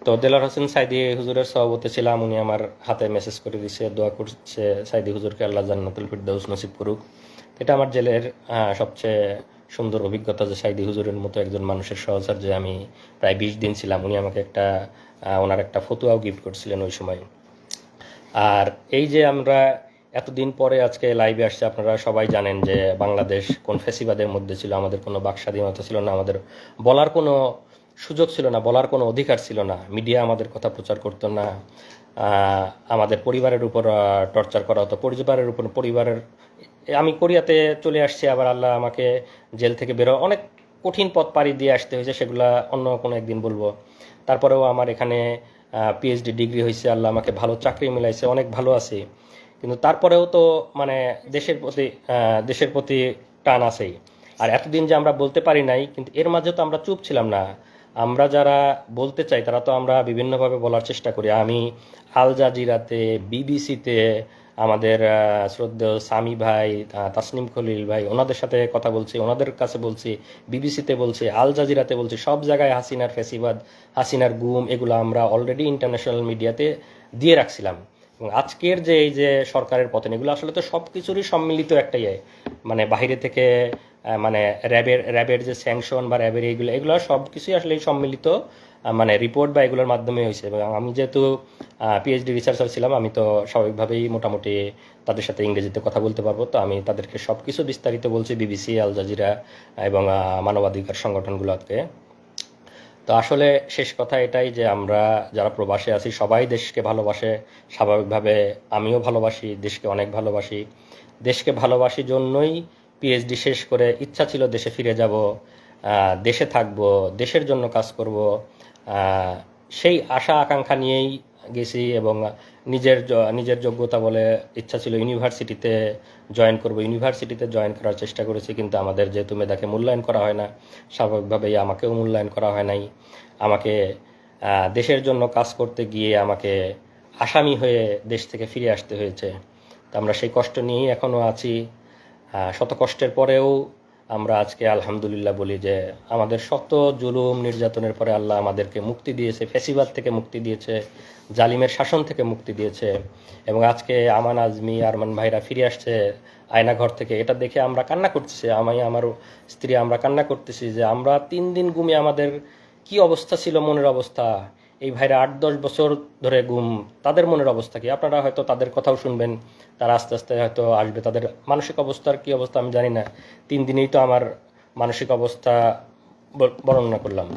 তো দেলোয়ার হোসেন সাইদি হুজুরের সভাপতি ছিলাম, উনি আমার হাতে মেসেজ করে দিছে, দোয়া করছে সাইদি হুজুরকে আল্লাহ জান্নাতুল ফিরদাউস নসিব করুক। এটা আমার জেলের সবচেয়ে সুন্দর অভিজ্ঞতা যে সাইদি হুজুরের মতো একজন মানুষের সহচর্যে আমি প্রায় 20 দিন ছিলাম। উনি আমাকে ওনার একটা ফতুয়াও গিফট করছিলেন ওই সময়। আর এই যে আমরা এতদিন পরে আজকে লাইভে আসছে। আপনারা সবাই জানেন যে বাংলাদেশ কোন ফ্যাসিবাদের মধ্যে ছিল, আমাদের কোনো বাক স্বাধীনতা ছিল না, আমাদের বলার কোনো সুযোগ ছিল না, বলার কোনো অধিকার ছিল না, মিডিয়া আমাদের কথা প্রচার করতো না, আমাদের পরিবারের উপর টর্চার করা হতো, পরিবারের আমি কোরিয়াতে চলে আসছি, আবার আল্লাহ আমাকে জেল থেকে বেরো অনেক কঠিন পথ পাড়ি দিয়ে আসতে হয়েছে, সেগুলা অন্য কোনো একদিন বলবো। তারপরেও আমার এখানে পিএইচডি ডিগ্রি হয়েছে, আল্লাহ আমাকে ভালো চাকরি মিলাইছে, অনেক ভালো আছি। কিন্তু তারপরেও তো মানে দেশের প্রতি টান আছেই। আর এতদিন যে আমরা বলতে পারি নাই, কিন্তু এর মাঝে তো আমরা চুপ ছিলাম না। আমরা যারা বলতে চাই তারা তো আমরা বিভিন্নভাবে বলার চেষ্টা করি। আমি আল জাজিরাতে, বিবিসিতে, আমাদের শ্রদ্ধেয় সামি ভাই, তাসনিম খলিল ভাই, ওনাদের সাথে কথা বলছি, ওনাদের কাছে বলছি, বিবিসিতে বলছি, আল জাজিরাতে বলছি, সব জায়গায় হাসিনার ফ্যাসিবাদ, হাসিনার গুম, এগুলো আমরা অলরেডি ইন্টারন্যাশনাল মিডিয়াতে দিয়ে রাখছিলাম। এবং আজকের যে এই যে সরকারের পতন, এগুলো আসলে তো সব কিছুরই সম্মিলিত একটা মানে বাইরে থেকে মানে র্যাবের যে স্যাংশন বা র্যাবের এগুলো সব কিছুই আসলে এই সম্মিলিত মানে রিপোর্ট বা এগুলোর মাধ্যমে হয়েছে। এবং আমি যেহেতু পিএইচডি রিসার্চার ছিলাম, আমি তো স্বাভাবিকভাবেই মোটামুটি তাদের সাথে ইংরেজিতে কথা বলতে পারবো, তো আমি তাদেরকে সব কিছু বিস্তারিত বলছি, বিবিসি, আল জাজিরা এবং মানবাধিকার সংগঠনগুলোকে। তো আসলে শেষ কথা এটাই যে আমরা যারা প্রবাসে আছি সবাই দেশকে ভালোবাসে, স্বাভাবিকভাবে আমিও ভালোবাসি, দেশকে অনেক ভালোবাসি। দেশকে ভালোবাসি জন্যই পিএইচডি শেষ করে ইচ্ছা ছিল দেশে ফিরে যাব, দেশে থাকব, দেশের জন্য কাজ করব, সেই আশা আকাঙ্ক্ষা নিয়েই গেছি। এবং নিজের যোগ্যতা বলে ইচ্ছা ছিল ইউনিভার্সিটিতে জয়েন করব, ইউনিভার্সিটিতে জয়েন করার চেষ্টা করেছি, কিন্তু আমাদের যেহেতু মেধাকে মূল্যায়ন করা হয় না, স্বাভাবিকভাবেই আমাকেও মূল্যায়ন করা হয় নাই। আমাকে দেশের জন্য কাজ করতে গিয়ে আমাকে আসামি হয়ে দেশ থেকে ফিরে আসতে হয়েছে। তো আমরা সেই কষ্ট নিয়েই এখনও আছি। শত কষ্টের পরেও আমরা আজকে আলহামদুলিল্লাহ বলি যে আমাদের শত জুলুম নির্যাতনের পরে আল্লাহ আমাদেরকে মুক্তি দিয়েছে, ফ্যাসিবাদ থেকে মুক্তি দিয়েছে, জালিমের শাসন থেকে মুক্তি দিয়েছে। এবং আজকে আমান, আজমি, আরমান ভাইরা ফিরে আসছে আয়নাঘর থেকে, এটা দেখে আমরা কান্না করতেছি, আমি আমার স্ত্রী আমরা কান্না করতেছি যে আমরা 3 দিন ঘুমিয়ে আমাদের কি অবস্থা ছিল, মনের অবস্থা। এই ভাইরা 8-10 বছর ধরে গুম, তাদের মনের অবস্থা কি? আপনারা হয়তো তাদের কথাও শুনবেন, তারা আস্তে আস্তে হয়তো আসবে। তাদের মানসিক অবস্থার কি অবস্থা আমি জানি না, 3 দিনেই তো আমার মানসিক অবস্থা বর্ণনা করলাম।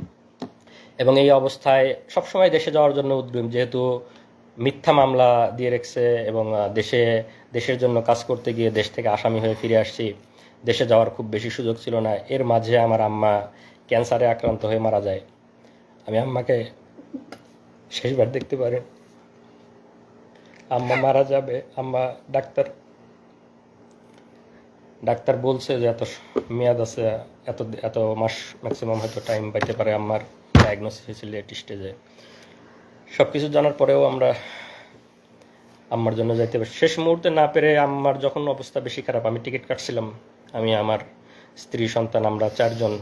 এবং এই অবস্থায় সবসময় দেশে যাওয়ার জন্য উদ্যম, যেহেতু মিথ্যা মামলা দিয়ে রেখেছে এবং দেশের জন্য কাজ করতে গিয়ে দেশ থেকে আসামি হয়ে ফিরে আসছি, দেশে যাওয়ার খুব বেশি সুযোগ ছিল না। এর মাঝে আমার আম্মা ক্যান্সারে আক্রান্ত হয়ে মারা যায়। আমি আম্মাকে শেষবার দেখতে পারি, আম্মা মারা যাবে, আম্মা ডাক্তার বলছে যে এত মেয়াদ আছে, এত মাস ম্যাক্সিমাম হয়তো টাইম পাইতে পারে। আম্মার ডায়াগনোসিস হয়েছিল লেট স্টেজে। সব কিছু জানার পরেও আমরা আম্মার জন্য যাইতে পারি শেষ মুহূর্তে না পেরে। আম্মার যখন অবস্থা বেশি খারাপ, আমি টিকিট কাটছিলাম, আমি, আমার স্ত্রী, সন্তান, আমরা 4 জন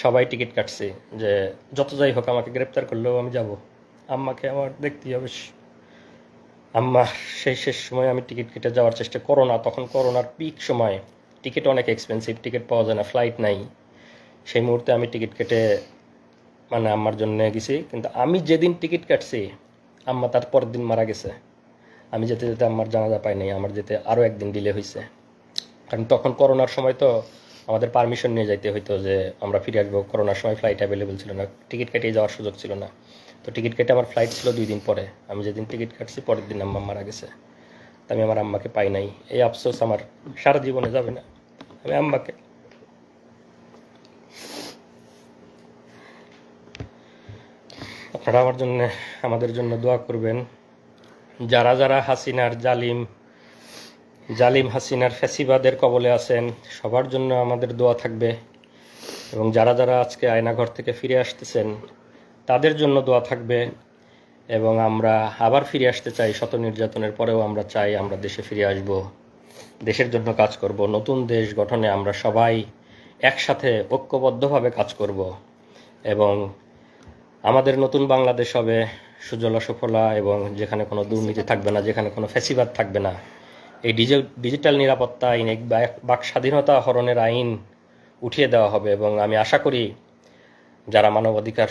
সবাই টিকিট কাটছি যে যত যাই হোক আমাকে গ্রেপ্তার করলেও আমি যাব, আম্মাকে আমার দেখতেই হবে। আম্মা সেই শেষ সময় আমি টিকিট কেটে যাওয়ার চেষ্টা, তখন করোনার পিক সময়, টিকিট অনেক এক্সপেন্সিভ, টিকিট পাওয়া যায় না, ফ্লাইট নাই। সেই মুহূর্তে আমি টিকিট কেটে মানে আম্মার জন্য গেছি। কিন্তু আমি যেদিন টিকিট কাটছি আম্মা তার পরের দিন মারা গেছে। আমি যেতে যেতে আম্মার জানাজা পাই নাই, আমার যেতে আরও একদিন ডিলে হয়েছে। কারণ তখন করোনার সময় তো আমাদের পারমিশন নিয়ে যাইতে হইতো যে আমরা ফিরে আসবো। করোনার সময় ফ্লাইট অ্যাভেলেবেল ছিল না, টিকিট কেটে যাওয়ার সুযোগ ছিল না। তো টিকিট কেটে আমার ফ্লাইট ছিল 2 দিন পরে, আমি যেদিন টিকিট কাটছি পরের দিন আম্মা মারা গেছে। তো আমি আমার আম্মাকে পাই নাই, এই আফসোস আমার সারা জীবনে যাবে না। আমি আম্মাকে, আপনারা আমাদের জন্য দোয়া করবেন। যারা যারা হাসিনার জালিম হাসিনার ফ্যাসিবাদের কবলে আছেন সবার জন্য আমাদের দোয়া থাকবে। এবং যারা যারা আজকে আয়নাঘর থেকে ফিরে আসতেছেন তাদের জন্য দোয়া থাকবে। এবং আমরা আবার ফিরে আসতে চাই, শত নির্যাতনের পরেও আমরা চাই আমরা দেশে ফিরে আসব, দেশের জন্য কাজ করব, নতুন দেশ গঠনে আমরা সবাই একসাথে ঐক্যবদ্ধভাবে কাজ করব। এবং আমাদের নতুন বাংলাদেশ হবে সুজলা সুফলা, এবং যেখানে কোনো দুর্নীতি থাকবে না, যেখানে কোনো ফ্যাসিবাদ থাকবে না। এই ডিজিটাল নিরাপত্তা আইন, বাক স্বাধীনতা হরণের আইন উঠিয়ে দেওয়া হবে। এবং আমি আশা করি যারা মানবাধিকার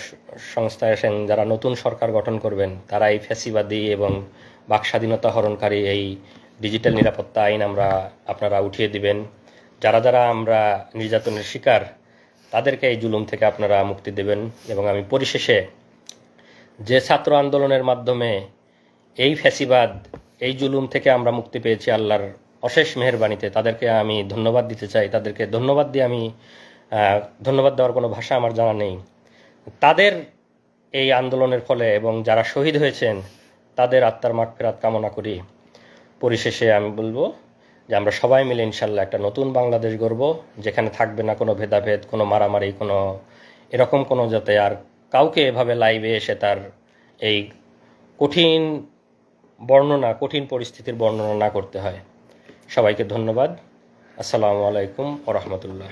সংস্থায় আছেন, যারা নতুন সরকার গঠন করবেন, তারা এই ফ্যাসিবাদী এবং বাক স্বাধীনতা হরণকারী এই ডিজিটাল নিরাপত্তা আইন আপনারা উঠিয়ে দিবেন। যারা যারা আমরা নির্যাতনের শিকার তাদেরকে এই জুলুম থেকে আপনারা মুক্তি দেবেন। এবং আমি পরিশেষে যে ছাত্র আন্দোলনের মাধ্যমে এই ফ্যাসিবাদ, এই জুলুম থেকে আমরা মুক্তি পেয়েছি আল্লাহর অশেষ মেহেরবানিতে, তাদেরকে আমি ধন্যবাদ দিতে চাই। তাদেরকে ধন্যবাদ দিয়ে ধন্যবাদ দেওয়ার কোনো ভাষা আমার জানা নেই। তাদের এই আন্দোলনের ফলে এবং যারা শহীদ হয়েছেন তাদের আত্মার মাগফিরাত কামনা করি। পরিশেষে আমি বলবো যে আমরা সবাই মিলে ইনশাল্লাহ একটা নতুন বাংলাদেশ গড়ব, যেখানে থাকবে না কোনো ভেদাভেদ, কোনো মারামারি, কোনো এরকম কোনো যাতে আর কাউকে এভাবে লাইভে এসে তার এই কঠিন পরিস্থিতির বর্ণনা না করতে হয়। সবাইকে ধন্যবাদ। আসসালামু আলাইকুম ওয়া রাহমাতুল্লাহ।